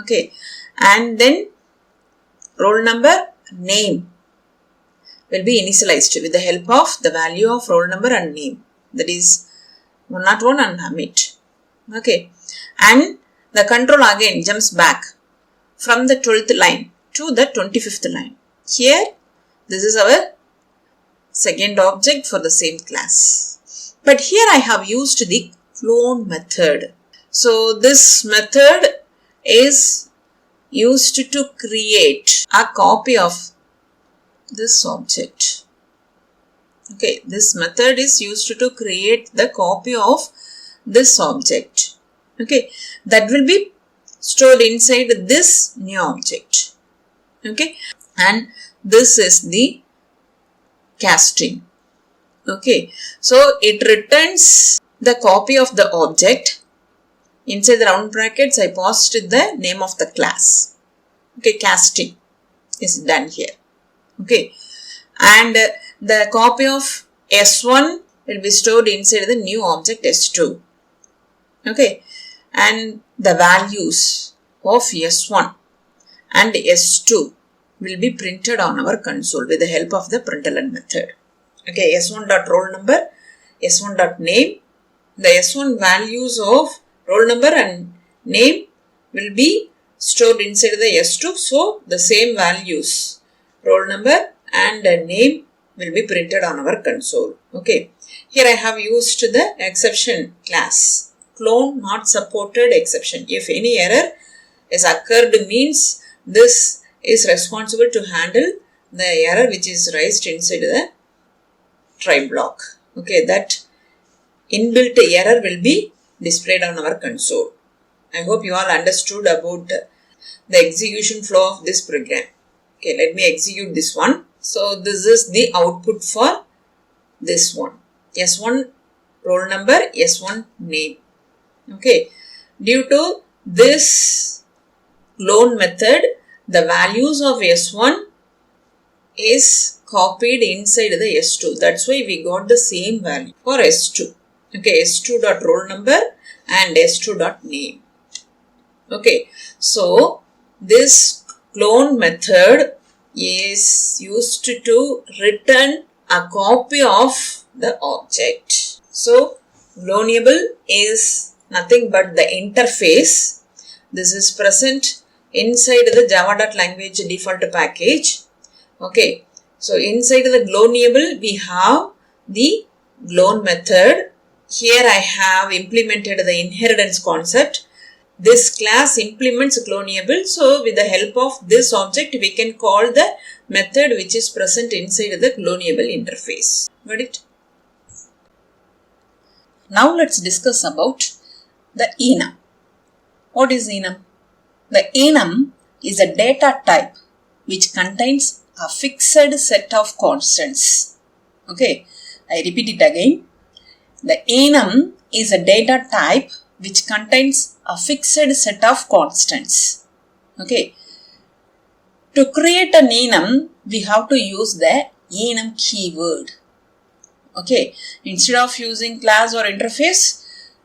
Okay. And then roll number, name will be initialized with the help of the value of roll number and name. That is 101 and Amit. Okay. And the control again jumps back from the 12th line to the 25th line. Here, this is our second object for the same class. But here I have used the clone method. So this method is used to create a copy of this object. Okay, this method is used to create the copy of this object. Okay, that will be stored inside this new object. Okay, and this is the casting. Okay, so it returns the copy of the object. Inside the round brackets, I passed the name of the class. Okay, casting is done here. Okay, and the copy of S1 will be stored inside the new object S2. Okay, and the values of S1 and S2 will be printed on our console with the help of the println method. Okay, S1.roll number, S1.name. The S1 values of roll number and name will be stored inside the S2. So, the same values, roll number and name will be printed on our console. Okay, here I have used the exception class. Clone not supported exception. If any error is occurred, means this is responsible to handle the error which is raised inside the try block. Okay, that inbuilt error will be displayed on our console. I hope you all understood about the execution flow of this program. Okay, let me execute this one. So this is the output for this one. S1 roll number, S1 name. Okay, due to this clone method, the values of S1 is copied inside the S2. That's why we got the same value for S2. Okay, S2.roll number and S2.name. Okay, so this clone method is used to return a copy of the object. So, clonable is nothing but the interface. This is present inside the java.language default package. Okay, so inside the clonable we have the clone method. Here I have implemented the inheritance concept. This class implements clonable. So with the help of this object we can call the method which is present inside the clonable interface. Got it? Now let's discuss about the enum. What is enum? The enum is a data type which contains a fixed set of constants. Okay, I repeat it again. The enum is a data type which contains a fixed set of constants. Okay, to create an enum, we have to use the enum keyword. Okay, instead of using class or interface,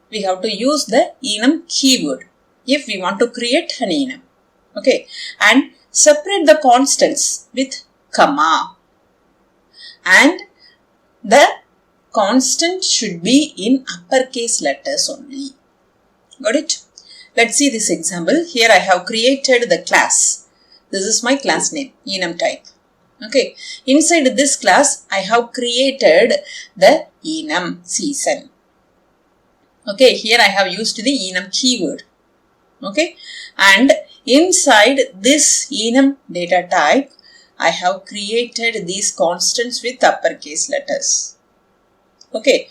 we have to use the enum keyword if we want to create an enum. Okay, and separate the constants with comma, and the constant should be in uppercase letters only. Got it? Let's see this example. Here I have created the class. This is my class name, enum type. Okay. Inside this class, I have created the enum season. Okay. Here I have used the enum keyword. Okay. And inside this enum data type, I have created these constants with uppercase letters. Okay.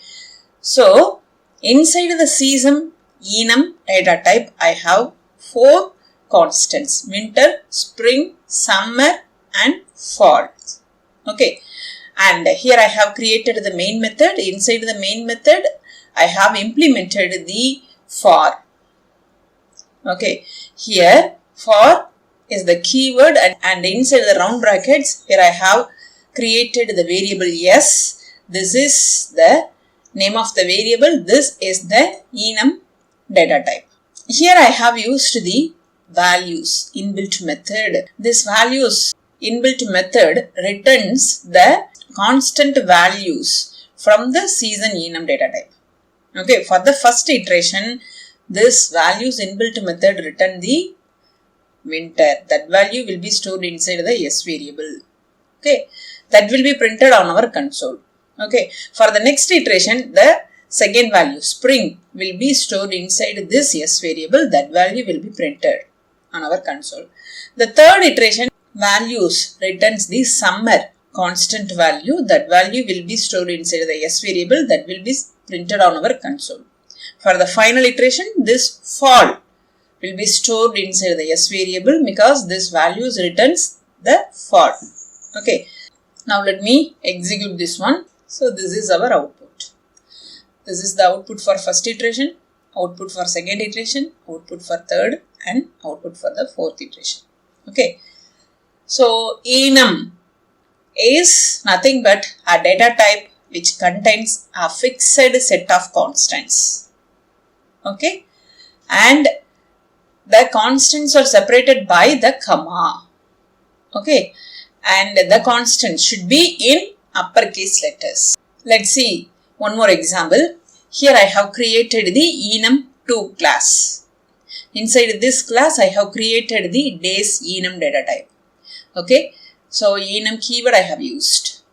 So, inside the season enum data type, I have 4 constants: winter, spring, summer and fall. Okay. And here I have created the main method. Inside the main method, I have implemented the for. Okay. Here, for is the keyword and inside the round brackets, here I have created the variable s. This is the name of the variable. This is the enum data type. Here I have used the values inbuilt method. This values inbuilt method returns the constant values from the season enum data type. Okay, for the first iteration, this values inbuilt method return the winter. That value will be stored inside the s variable. Okay, that will be printed on our console. Okay, for the next iteration, the second value spring will be stored inside this s variable. That value will be printed on our console. The third iteration, values returns the summer constant value. That value will be stored inside the s variable. That will be printed on our console. For the final iteration, this fall will be stored inside the s variable because this values returns the fall. Okay. Now let me execute this one. So this is our output. This is the output for first iteration, output for second iteration, output for third and output for the fourth iteration. Okay. So enum is nothing but a data type which contains a fixed set of constants. Okay. And the constants are separated by the comma. Okay. And the constants should be in uppercase letters. Let's see one more example. Here I have created the enum2 class. Inside this class I have created the days enum data type. Okay. So enum keyword I have used.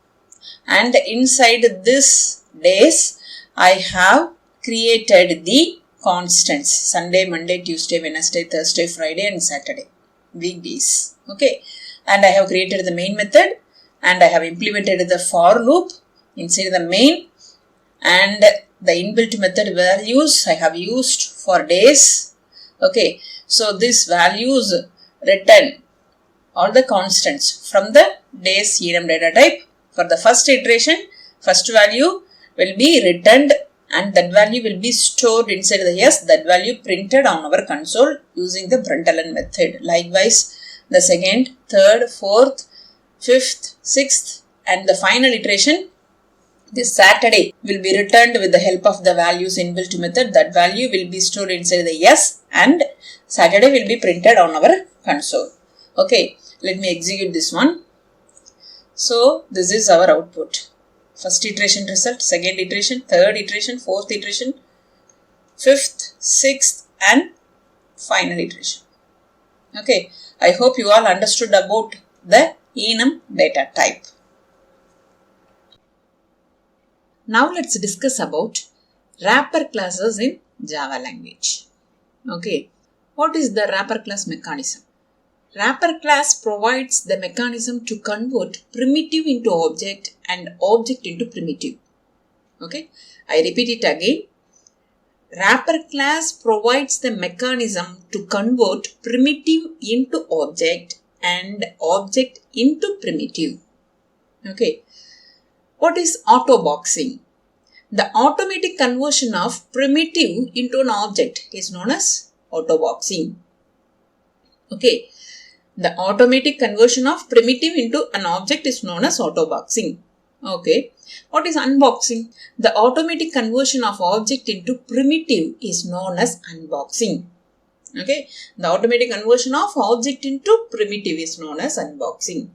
And inside this days I have created the constants: Sunday, Monday, Tuesday, Wednesday, Thursday, Friday and Saturday, weekdays. Okay. And I have created the main method and I have implemented the for loop inside the main, and the inbuilt method values I have used for days. Okay. So these values return all the constants from the days enum data type. For the first iteration, first value will be returned and that value will be stored inside the s. That value printed on our console using the println method. Likewise, the second, third, fourth, fifth, sixth and the final iteration, this Saturday will be returned with the help of the values inbuilt method. That value will be stored inside the s and Saturday will be printed on our console. Okay, let me execute this one. So this is our output. First iteration result, second iteration, third iteration, fourth iteration, fifth, sixth and final iteration. Okay, I hope you all understood about the enum data type. Now let's discuss about wrapper classes in Java language. Okay, what is the wrapper class mechanism? Wrapper class provides the mechanism to convert primitive into object and object into primitive. Okay, I repeat it again. Wrapper class provides the mechanism to convert primitive into object and object into primitive. Okay, what is auto-boxing? The automatic conversion of primitive into an object is known as auto-boxing. Okay. The automatic conversion of primitive into an object is known as auto-boxing. Okay. What is unboxing? The automatic conversion of object into primitive is known as unboxing. Okay. The automatic conversion of object into primitive is known as unboxing.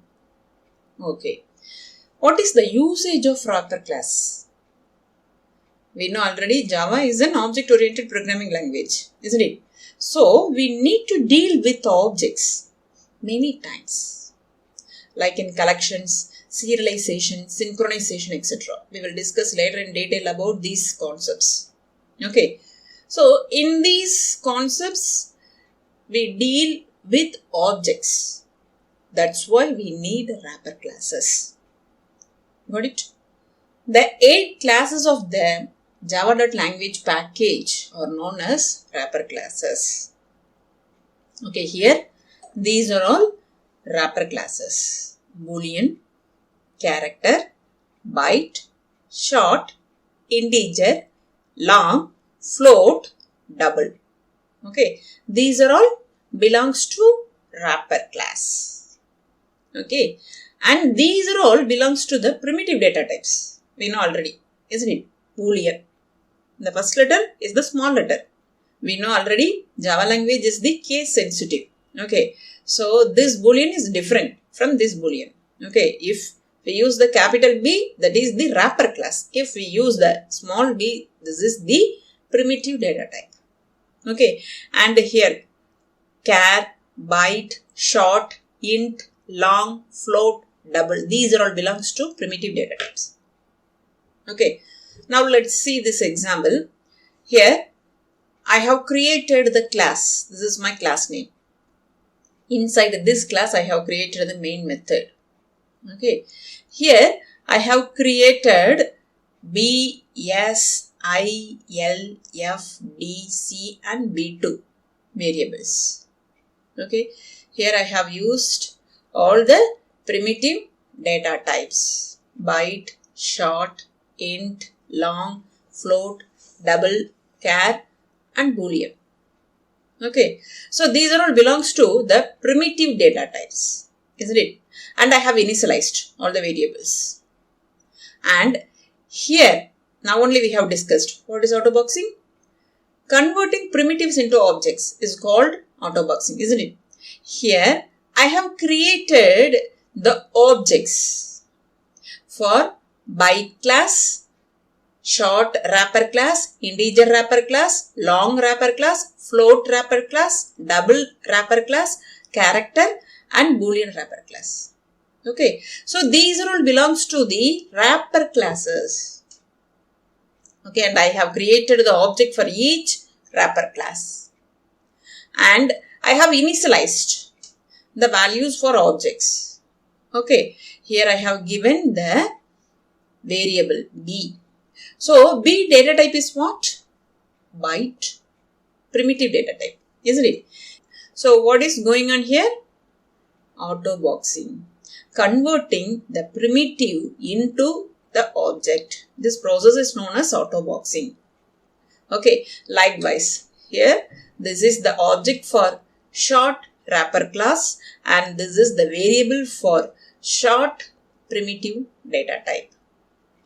Okay. What is the usage of wrapper class? We know already Java is an object-oriented programming language, isn't it? So, we need to deal with objects many times, like in collections, serialization, synchronization, etc. We will discuss later in detail about these concepts. Okay. So, in these concepts, we deal with objects. That's why we need wrapper classes. Got it? The 8 classes of the Java.language package are known as wrapper classes. Okay, here these are all wrapper classes. Boolean, character, byte, short, integer, long, float, double. Okay, these are all belongs to wrapper class. Okay, and these are all belongs to the primitive data types. We know already, isn't it? Boolean. The first letter is the small letter. We know already Java language is the case sensitive. Okay, so this Boolean is different from this Boolean. Okay, if we use the capital B, that is the wrapper class. If we use the small b, this is the primitive data type. Okay, and here char, byte, short, int, long, float, double. These are all belongs to primitive data types. Okay, now let's see this example. Here I have created the class. This is my class name. Inside this class I have created the main method. Okay, here I have created B, S, I, L, F, D, C and B2 variables. Okay, here I have used all the primitive data types: byte, short, int, long, float, double, char and boolean. Okay, so these are all belongs to the primitive data types, isn't it? And I have initialized all the variables. And here now only we have discussed what is autoboxing. Converting primitives into objects is called autoboxing, isn't it? Here I have created the objects for byte class, short wrapper class, integer wrapper class, long wrapper class, float wrapper class, double wrapper class, character and boolean wrapper class. Okay, so these are all belongs to the wrapper classes. Okay, and I have created the object for each wrapper class. And I have initialized the values for objects. Okay, here I have given the variable B. So, B data type is what? Byte, primitive data type, isn't it? So, what is going on here? Autoboxing. Converting the primitive into the object. This process is known as autoboxing. Okay, likewise, here this is the object for short wrapper class and this is the variable for short primitive data type.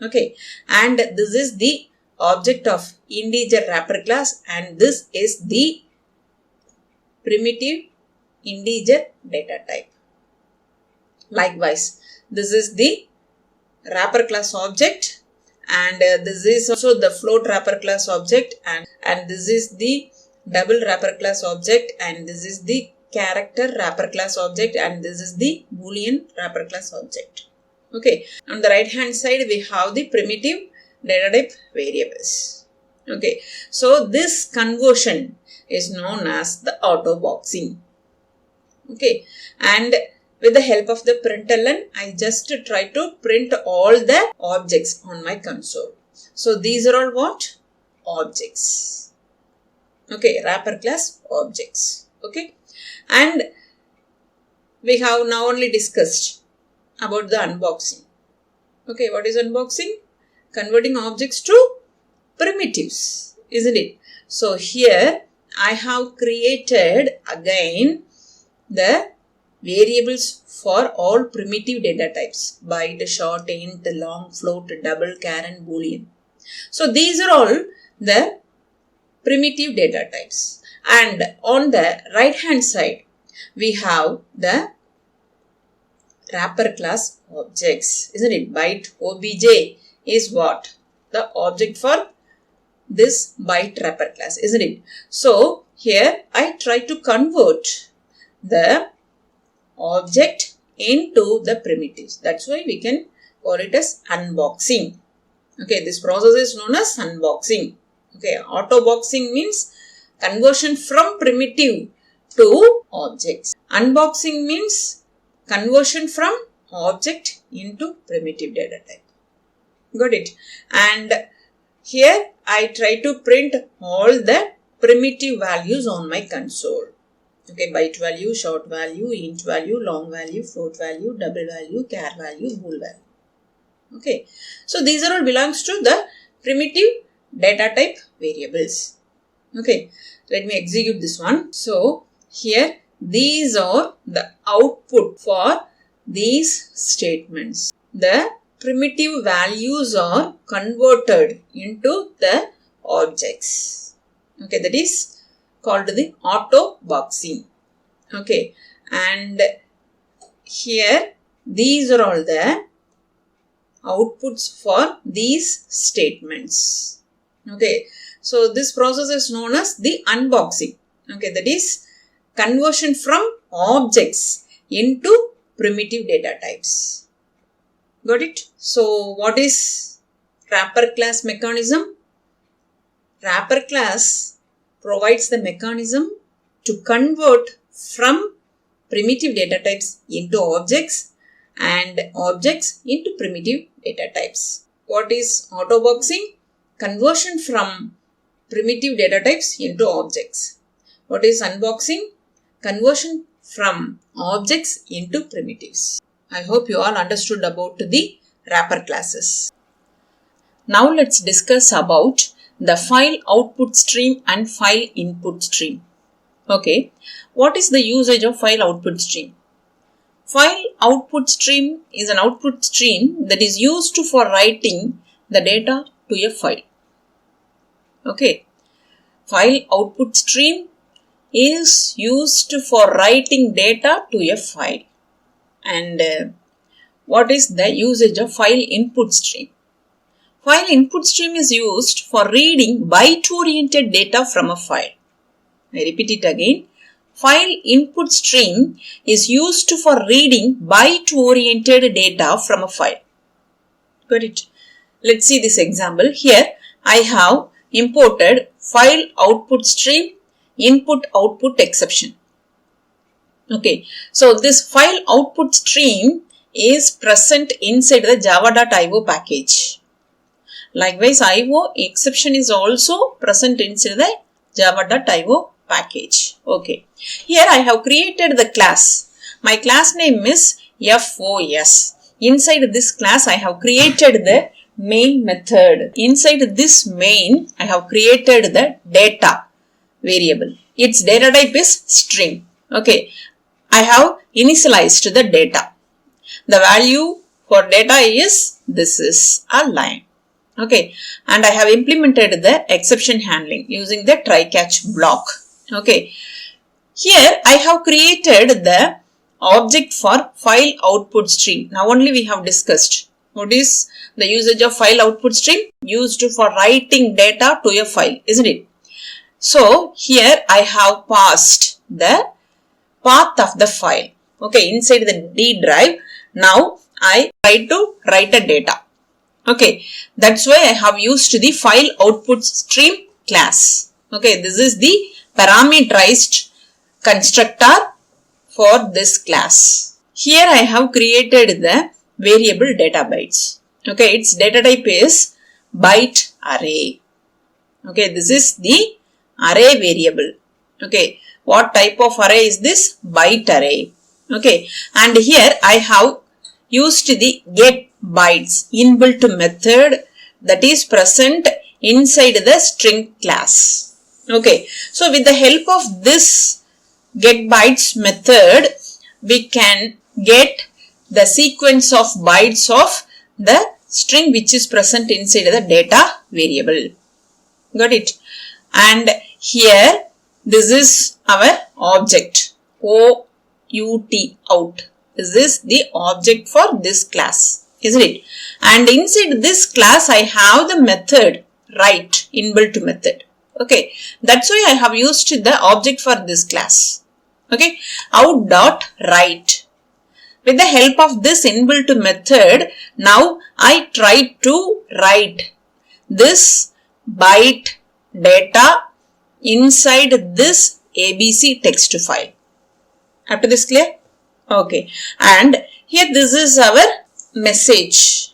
Okay, and this is the object of integer wrapper class and this is the primitive integer data type. Likewise, this is the wrapper class object and this is also the float wrapper class object and this is the double wrapper class object and this is the character wrapper class object and this is the boolean wrapper class object. Okay, on the right hand side we have the primitive data type variables. Okay, so this conversion is known as the autoboxing. Okay, and with the help of the println, I just try to print all the objects on my console. So these are all what? Objects. Okay, wrapper class objects. Okay, and we have now only discussed about the unboxing. Okay, what is unboxing? Converting objects to primitives, isn't it? So here I have created again the variables for all primitive data types: byte, short, int, long, float, double, char and boolean. So these are all the primitive data types. And on the right hand side we have the wrapper class objects, isn't it? Byte obj is what? The object for this byte wrapper class, isn't it? So here I try to convert the object into the primitives. That's why we can call it as unboxing. Okay, this process is known as unboxing. Okay, autoboxing means conversion from primitive to objects. Unboxing means conversion from object into primitive data type. Got it? And here I try to print all the primitive values on my console. Okay, byte value, short value, int value, long value, float value, double value, char value, bool value. Okay, so these are all belongs to the primitive data type variables. Okay, let me execute this one. So here these are the output for these statements. The primitive values are converted into the objects. Okay, that is called the auto boxing. Okay, and here these are all the outputs for these statements. Okay, so this process is known as the unboxing. Okay, that is conversion from objects into primitive data types. Got it? So what is wrapper class mechanism? Wrapper class provides the mechanism to convert from primitive data types into objects and objects into primitive data types. What is autoboxing? Conversion from primitive data types into objects. What is unboxing? Conversion from objects into primitives. I hope you all understood about the wrapper classes. Now let's discuss about the file output stream and file input stream. Okay, what is the usage of file output stream? File output stream is an output stream that is used for writing the data to a file. Okay, file output stream is used for writing data to a file. And what is the usage of file input stream? File input stream is used for reading byte-oriented data from a file. I repeat it again. File input stream is used for reading byte-oriented data from a file. Got it? Let's see this example. Here I have imported file output stream input-output exception. Okay, so this file output stream is present inside the java.io package. Likewise, IO exception is also present inside the java.io package. Okay, here I have created the class. My class name is FOS. Inside this class, I have created the main method. Inside this main, I have created the data variable. Its data type is string. Okay, I have initialized the data. The value for data is, this is a line. Okay, and I have implemented the exception handling using the try catch block. Okay, here I have created the object for file output stream. Now only we have discussed what is the usage of file output stream, used for writing data to a file, isn't it? So here I have passed the path of the file. Okay, inside the D drive. Now I try to write a data. Okay, that's why I have used the file output stream class. Okay, this is the parameterized constructor for this class. Here I have created the variable data bytes. Okay, its data type is byte array. Okay, this is the array variable. Okay, what type of array is this? Byte array. Okay, and here I have used the get bytes inbuilt method that is present inside the string class. Okay, so with the help of this get bytes method, we can get the sequence of bytes of the string which is present inside the data variable. Got it? And here this is our object out. This is the object for this class, isn't it? And inside this class I have the method write inbuilt method. Okay, that's why I have used the object for this class. Okay, out.write. With the help of this inbuilt method, now I try to write this byte data inside this ABC text file. Up to this clear? Okay, and here this is our message.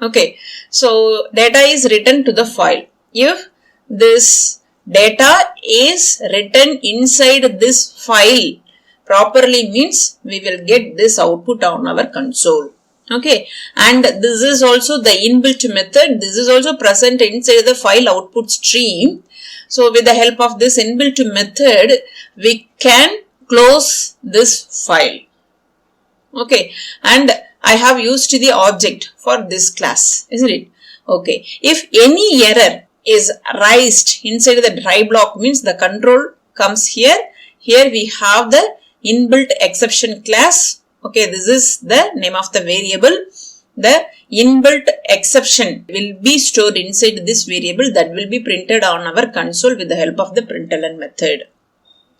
Okay, so data is written to the file. If this data is written inside this file properly, means we will get this output on our console. Okay, and this is also the inbuilt method. This is also present inside the file output stream. So with the help of this inbuilt method, we can close this file. Okay, and I have used the object for this class, isn't it? Okay, if any error is raised inside the try block, means the control comes here. Here we have the inbuilt exception class. Okay, this is the name of the variable. The inbuilt exception will be stored inside this variable that will be printed on our console with the help of the println method.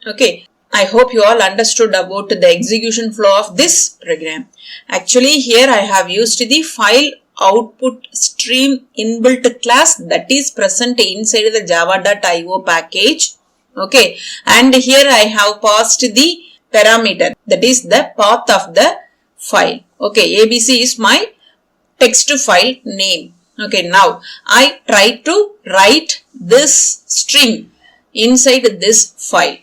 Okay, I hope you all understood about the execution flow of this program. Actually, here I have used the file output stream inbuilt class that is present inside the java.io package. Okay, and here I have passed the parameter, that is the path of the file. Okay, ABC is my text file name. Okay, now I try to write this string inside this file.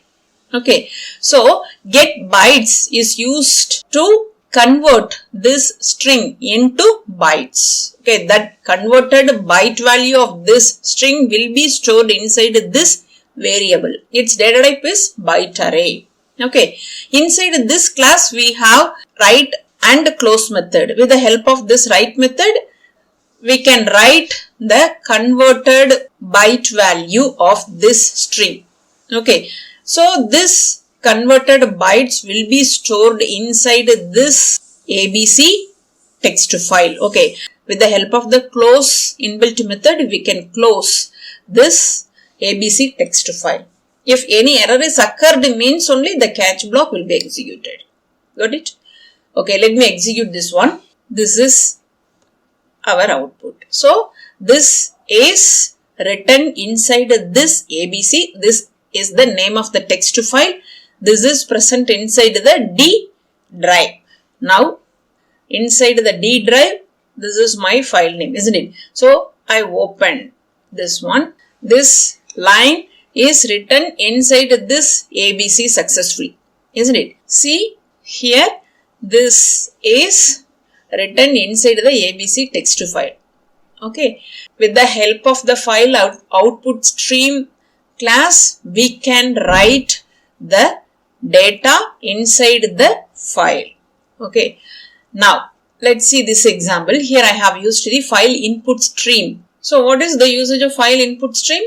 Okay, so get bytes is used to convert this string into bytes. Okay, that converted byte value of this string will be stored inside this variable. Its data type is byte array. Okay, inside this class we have write and close method. With the help of this write method, we can write the converted byte value of this string. Okay, so this converted bytes will be stored inside this ABC text file. Okay, with the help of the close inbuilt method, we can close this ABC text file. If any error is occurred, means only the catch block will be executed. Got it? Okay, let me execute this one. This is our output. So this is written inside this ABC. This is the name of the text file. This is present inside the D drive. Now inside the D drive, this is my file name, isn't it? So I open this one. This line is written inside this ABC successfully, isn't it? See here, this is written inside the ABC text file. Okay, with the help of the file output stream class, we can write the data inside the file. Okay, now let's see this example. Here I have used the file input stream. So what is the usage of file input stream?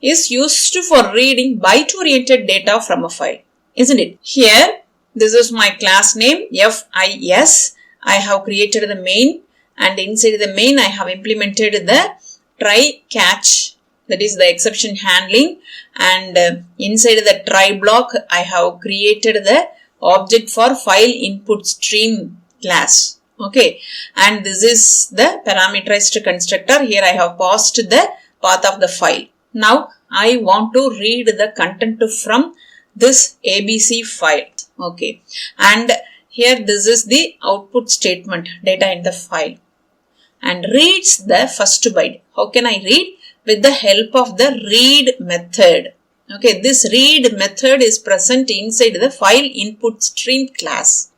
Is used for reading byte-oriented data from a file, isn't it? Here, this is my class name, FIS. I have created the main, and inside the main I have implemented the try catch, that is the exception handling, and inside the try block I have created the object for file input stream class. Okay, and this is the parameterized constructor. Here I have passed the path of the file. Now I want to read the content from this ABC file. Okay, and here this is the output statement, data in the file, and reads the first byte. How can I read? With the help of the read method. Okay, this read method is present inside the file input stream class.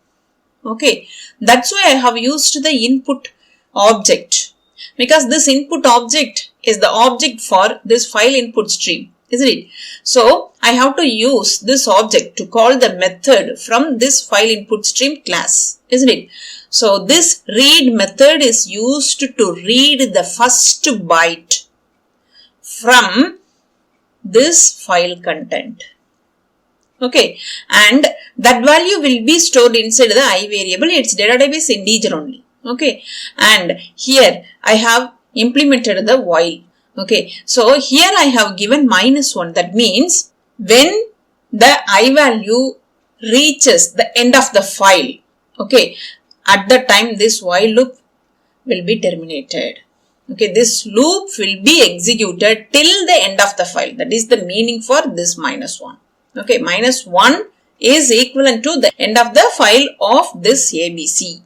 Okay, that's why I have used the input object, because this input object is the object for this file input stream, isn't it? So I have to use this object to call the method from this file input stream class, isn't it? So this read method is used to read the first byte from this file content. Okay, and that value will be stored inside the I variable. Its data type is integer only. Okay, and here I have implemented the while. Okay, so here I have given -1. That means when the I value reaches the end of the file, okay, at the time this while loop will be terminated. Okay, this loop will be executed till the end of the file. That is the meaning for this -1. Okay, -1 is equivalent to the end of the file of this ABC.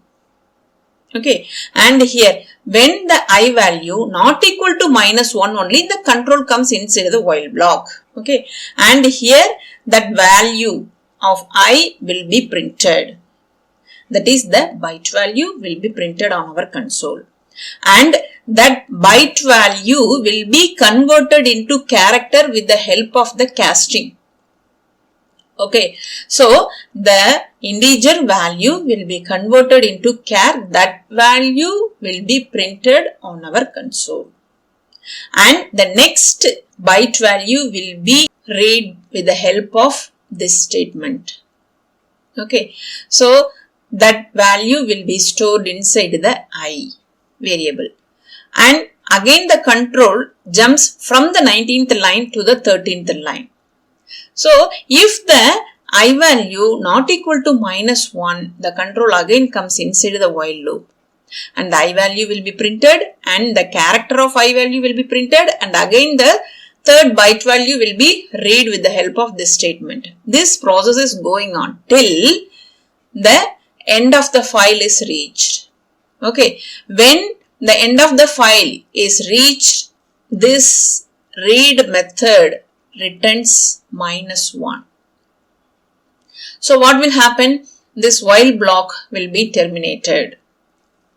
Okay, and here when the I value not equal to -1 only, the control comes inside the while block. Okay, and here that value of I will be printed. That is the byte value will be printed on our console. And that byte value will be converted into character with the help of the casting. Okay, so the integer value will be converted into char. That value will be printed on our console. And the next byte value will be read with the help of this statement. Okay, so that value will be stored inside the I variable. And again the control jumps from the 19th line to the 13th line. So if the I value not equal to -1, the control again comes inside the while loop. And the I value will be printed and the character of I value will be printed, and again the third byte value will be read with the help of this statement. This process is going on till the end of the file is reached. Okay, when the end of the file is reached, this read method returns -1. So what will happen? This while block will be terminated.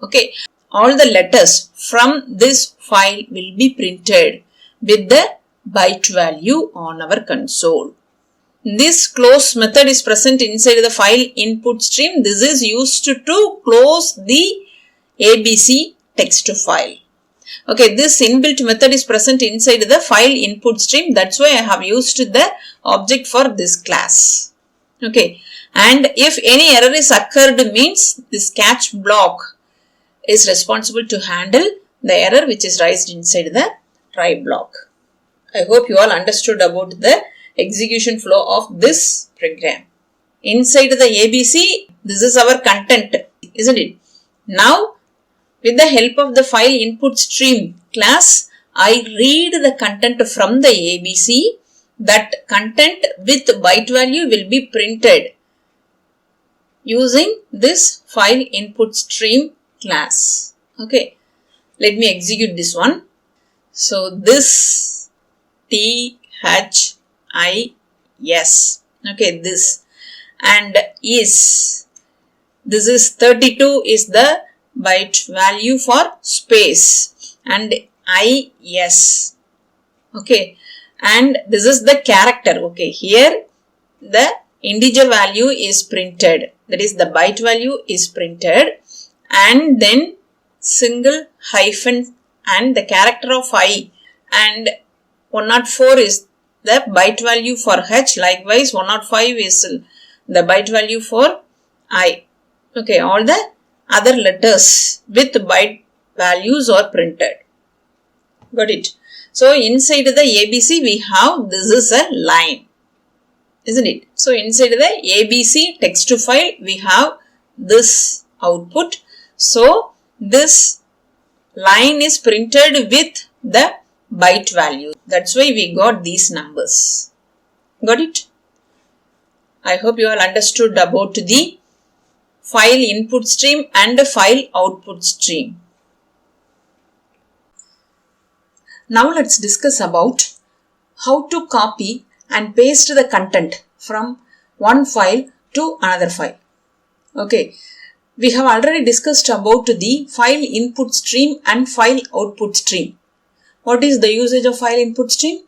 Okay, all the letters from this file will be printed with the byte value on our console. This close method is present inside the file input stream. This is used to close the ABC text file. Okay, this inbuilt method is present inside the file input stream. That's why I have used the object for this class. Okay, and if any error is occurred means this catch block is responsible to handle the error which is raised inside the try block. I hope you all understood about the execution flow of this program. Inside the ABC, this is our content, isn't it? Now, with the help of the file input stream class, I read the content from the ABC. That content with byte value will be printed using this file input stream class. Okay, let me execute this one. So this THIS, okay, this, and this is 32 is the byte value for space, and IS, okay, and this is the character. Okay, here the integer value is printed, that is the byte value is printed, and then single hyphen and the character of I, and 104 is the byte value for H, likewise 105 is the byte value for I. Okay, all the other letters with byte values are printed. Got it? So inside the ABC we have, this is a line, isn't it? So inside the ABC text file we have this output. So this line is printed with the byte value. That's why we got these numbers. Got it? I hope you all understood about the file input stream and the file output stream. Now let's discuss about how to copy and paste the content from one file to another file. Okay, we have already discussed about the file input stream and file output stream. What is the usage of file input stream?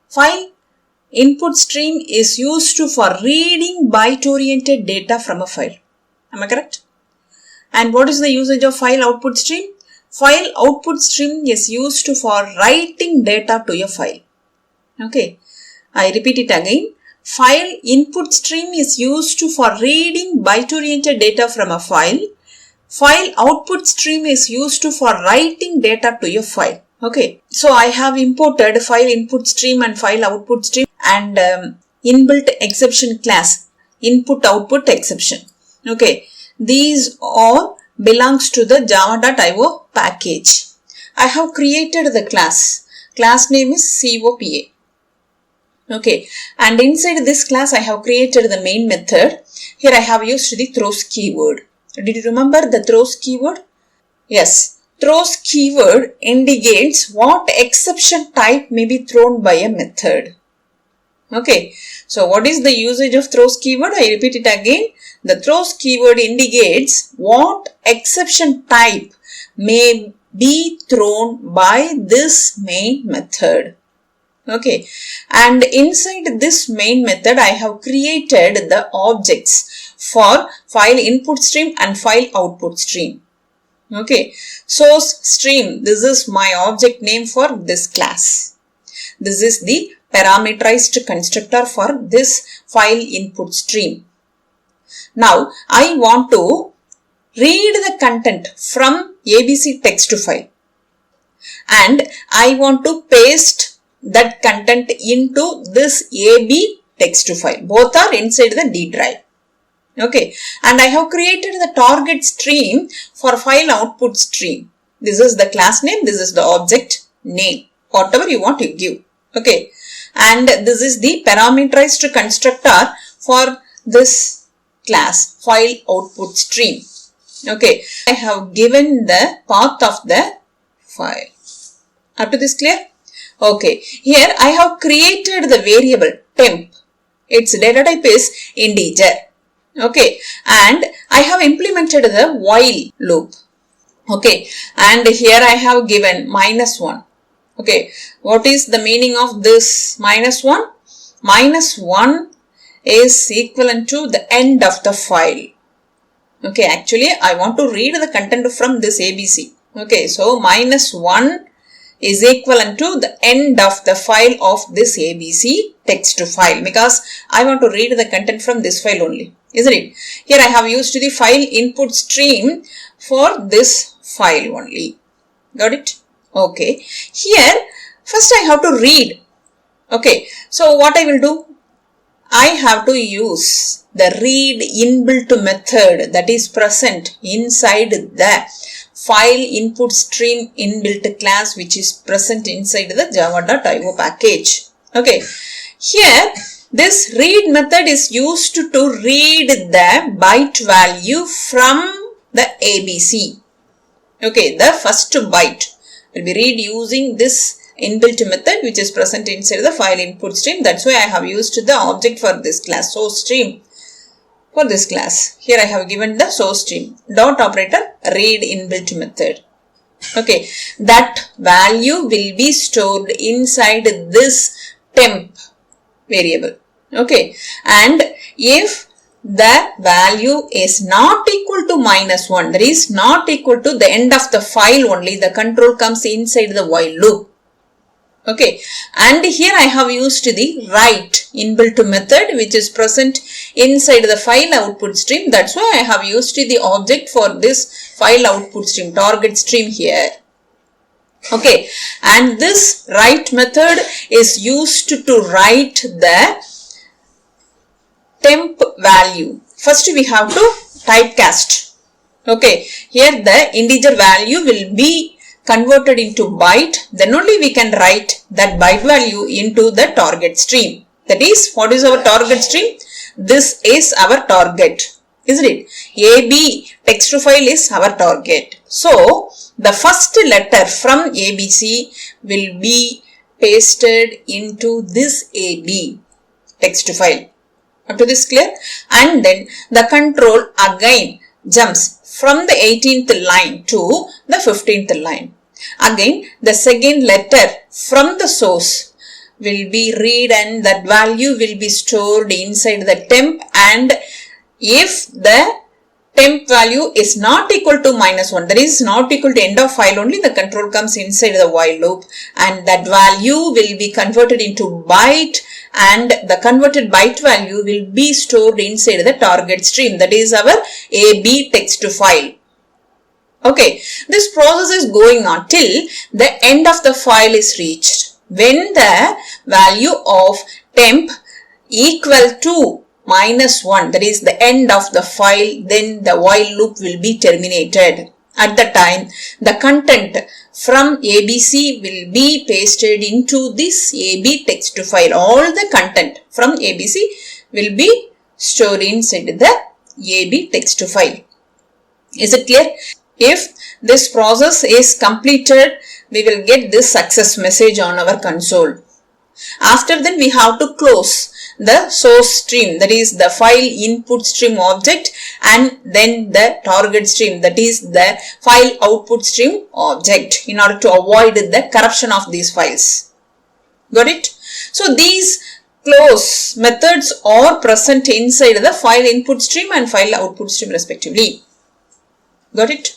File input stream is used for reading byte-oriented data from a file. Am I correct? And what is the usage of file output stream? File output stream is used for writing data to a file. Okay, I repeat it again. File input stream is used for reading byte-oriented data from a file. File output stream is used for writing data to a file. Okay, so I have imported file input stream and file output stream and inbuilt exception class, input output exception. Okay, these all belongs to the java.io package. I have created the class name is COPA. Okay, and inside this class I have created the main method. Here I have used the throws keyword. Did you remember the throws keyword? Yes, throws keyword indicates what exception type may be thrown by a method. Okay, so what is the usage of throws keyword? I repeat it again. The throws keyword indicates what exception type may be thrown by this main method. Okay, and inside this main method I have created the objects for file input stream and file output stream. Okay, source stream, this is my object name for this class. This is the parameterized constructor for this file input stream. Now I want to read the content from ABC text file and I want to paste that content into this AB text file. Both are inside the D drive. Okay, and I have created the target stream for file output stream. This is the class name, this is the object name, whatever you want you give. Okay, and this is the parameterized constructor for this class file output stream. Okay, I have given the path of the file. Up to this clear? Okay, here I have created the variable temp. Its data type is integer. Okay, and I have implemented the while loop. Okay, and here I have given -1. Okay, what is the meaning of this -1? -1 is equivalent to the end of the file. Okay, actually I want to read the content from this ABC. Okay, so -1 is equivalent to the end of the file of this ABC text file because I want to read the content from this file only, isn't it? Here I have used the file input stream for this file only. Got it? Okay. Here first I have to read. Okay. So what I will do? I have to use the read inbuilt method that is present inside the file input stream inbuilt class which is present inside the java.io package. Okay, here this read method is used to read the byte value from the ABC. Okay, the first byte will be read using this inbuilt method which is present inside the file input stream. That's why I have used the object for this class, source stream. For this class, here I have given the source stream dot operator read inbuilt method. Okay, that value will be stored inside this temp variable. Okay, and if the value is not equal to -1, that is not equal to the end of the file only, the control comes inside the while loop. Okay, and here I have used the write inbuilt method which is present inside the file output stream. That's why I have used the object for this file output stream, target stream here. Okay, and this write method is used to write the temp value. First we have to typecast. Okay, here the integer value will be converted into byte, then only we can write that byte value into the target stream. That is, what is our target stream? This is our target, isn't it? AB text file is our target. So, the first letter from ABC will be pasted into this AB text file. Up to this clear? And then the control again jumps from the 18th line to the 15th line. Again, the second letter from the source will be read and that value will be stored inside the temp, and if the temp value is not equal to -1, that is not equal to end of file only, the control comes inside the while loop and that value will be converted into byte, and the converted byte value will be stored inside the target stream, that is our AB text file. Okay, this process is going on till the end of the file is reached. When the value of temp equal to -1, that is the end of the file, then the while loop will be terminated. At the time, the content from ABC will be pasted into this AB text file. All the content from ABC will be stored inside the AB text file. Is it clear? If this process is completed, we will get this success message on our console. After that, we have to close the source stream, that is the file input stream object, and then the target stream, that is the file output stream object, in order to avoid the corruption of these files. Got it? So these close methods are present inside the file input stream and file output stream respectively. Got it?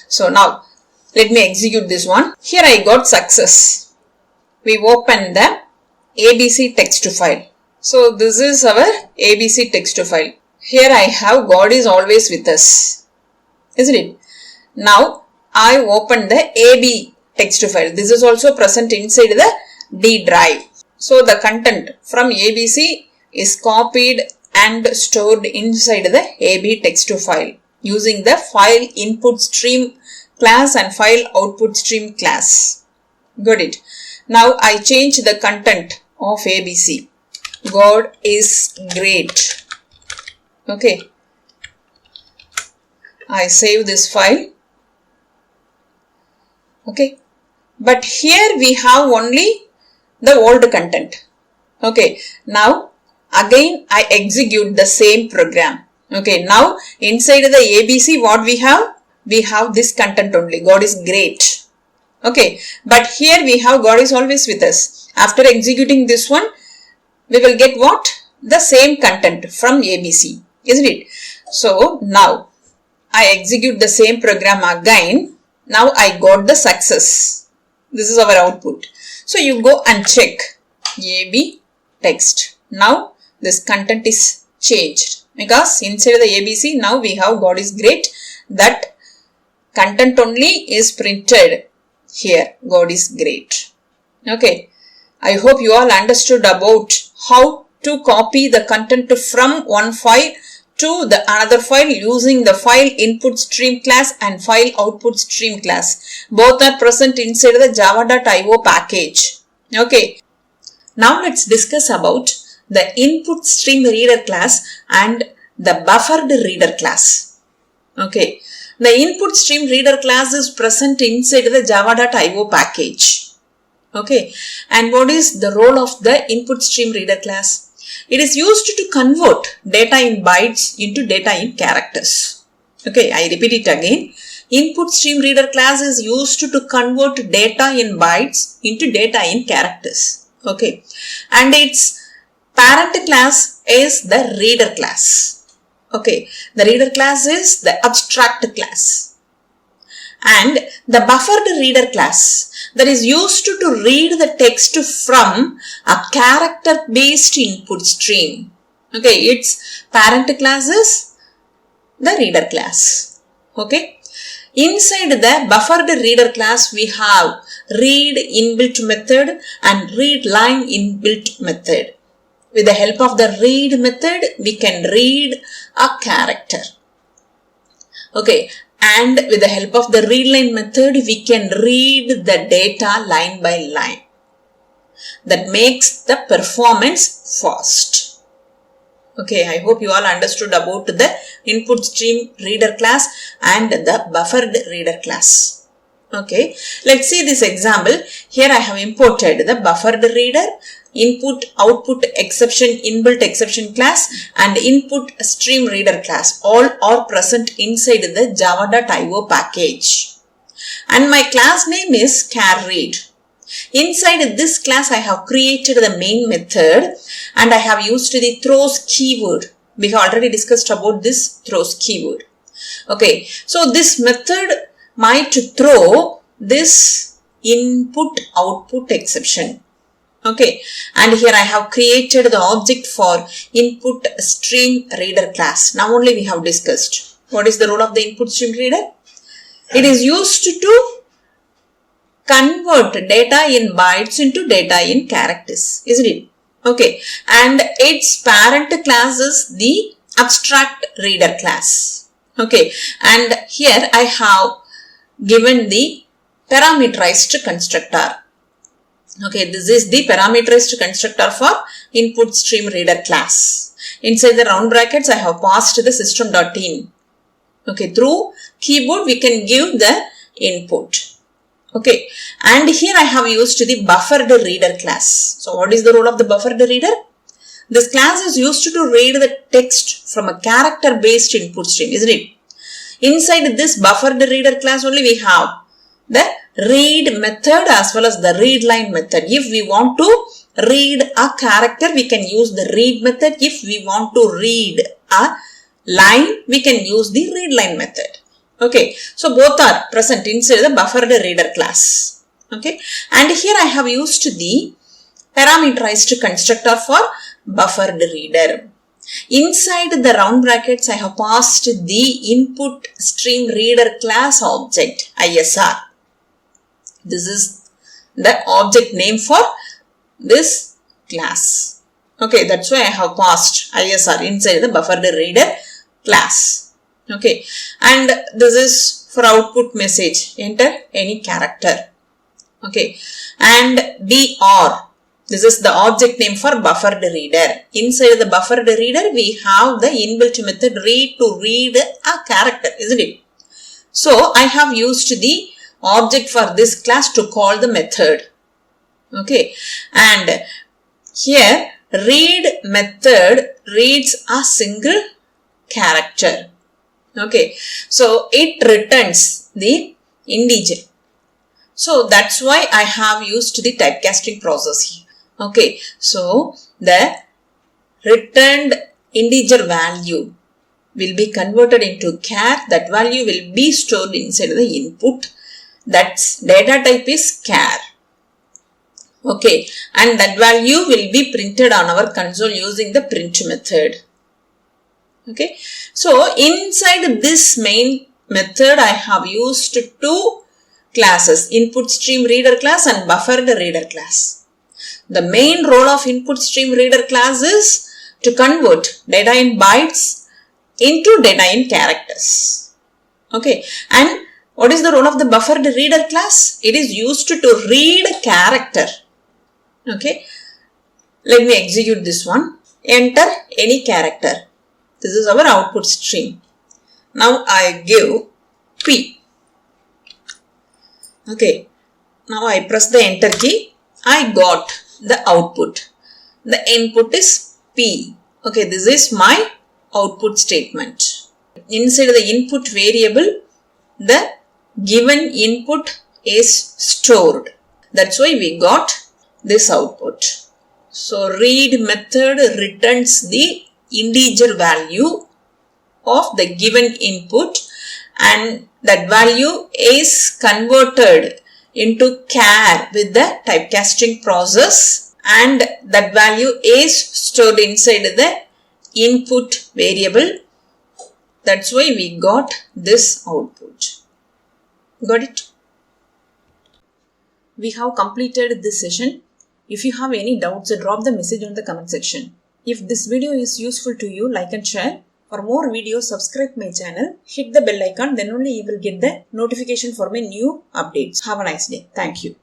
So now let me execute this one. Here I got success. We open the ABC text file. So this is our ABC text file. Here I have God is always with us. Isn't it? Now I open the AB text file. This is also present inside the D drive. So the content from ABC is copied and stored inside the AB text file using the file input stream class and file output stream class. Got it? Now I change the content of ABC. God is great. Okay. I save this file. Okay. But here we have only the old content. Okay. Now again I execute the same program. Okay. Now inside the ABC what we have? We have this content only. God is great. Okay. But here we have God is always with us. After executing this one, we will get what? The same content from ABC. Isn't it? So now I execute the same program again. Now I got the success. This is our output. So you go and check AB text. Now this content is changed because inside the ABC now we have God is great. That content only is printed here. God is great. Okay. I hope you all understood about how to copy the content from one file to the another file using the file input stream class and file output stream class. Both are present inside the java.io package. Okay. Now let's discuss about the input stream reader class and the buffered reader class. Okay. The input stream reader class is present inside the java.io package. Okay, and what is the role of the input stream reader class? It is used to convert data in bytes into data in characters. Okay, I repeat it again. Input stream reader class is used to convert data in bytes into data in characters. Okay, and its parent class is the reader class. Okay, the reader class is the abstract class. And the buffered reader class that is used to read the text from a character based input stream. Okay, its parent class is the reader class. Okay, inside the buffered reader class we have read inbuilt method and read line inbuilt method. With the help of the read method we can read a character. Okay, and with the help of the readline method, we can read the data line by line. That makes the performance fast. Okay, I hope you all understood about the input stream reader class and the buffered reader class. Okay, let's see this example. Here I have imported the buffered reader, input output exception inbuilt exception class and input stream reader class. All are present inside the java.io package. And my class name is charRead. Inside this class I have created the main method and I have used the throws keyword. We have already discussed about this throws keyword. Okay, so this method might throw this input output exception. Okay, and here I have created the object for input stream reader class. Now only we have discussed what is the role of the input stream reader. It is used to convert data in bytes into data in characters, isn't it? Okay, and its parent class is the abstract reader class. Okay, and here I have given the parameterized constructor. Okay, this is the parameterized constructor for input stream reader class. Inside the round brackets, I have passed the system.in. Okay, through keyboard we can give the input. Okay, and here I have used the buffered reader class. So what is the role of the buffered reader? This class is used to read the text from a character based input stream, isn't it? Inside this buffered reader class only we have the read method as well as the read line method. If we want to read a character, we can use the read method. If we want to read a line, we can use the read line method. Okay, so both are present inside the buffered reader class. Okay, and here I have used the parameterized constructor for buffered reader. Inside the round brackets, I have passed the input stream reader class object ISR. This is the object name for this class. Okay, that's why I have passed ISR inside the buffered reader class. Okay, and this is for output message, enter any character. Okay, and BR, this is the object name for buffered reader. Inside the buffered reader, we have the inbuilt method read to read a character, isn't it? So I have used the object for this class to call the method. Okay, and here read method reads a single character. Okay, so it returns the integer. So that's why I have used the typecasting process here. Okay, so the returned integer value will be converted into char. That value will be stored inside the input. That's data type is char. Okay, and that value will be printed on our console using the print method. Okay, so inside this main method, I have used two classes, input stream reader class and buffered reader class. The main role of input stream reader class is to convert data in bytes into data in characters. Okay, and what is the role of the buffered reader class? It is used to read character. Okay, let me execute this one. Enter any character. This is our output stream. Now I give P. Okay, now I press the enter key. I got the output. The input is P. Okay, this is my output statement. Inside the input variable, the given input is stored. That's why we got this output. So read method returns the integer value of the given input, and that value is converted into char with the typecasting process, and that value is stored inside the input variable. That's why we got this output. Got it? We have completed this session. If you have any doubts, drop the message on the comment section. If this video is useful to you, like and share. For more videos, subscribe my channel. Hit the bell icon, then only you will get the notification for my new updates. Have a nice day. Thank you.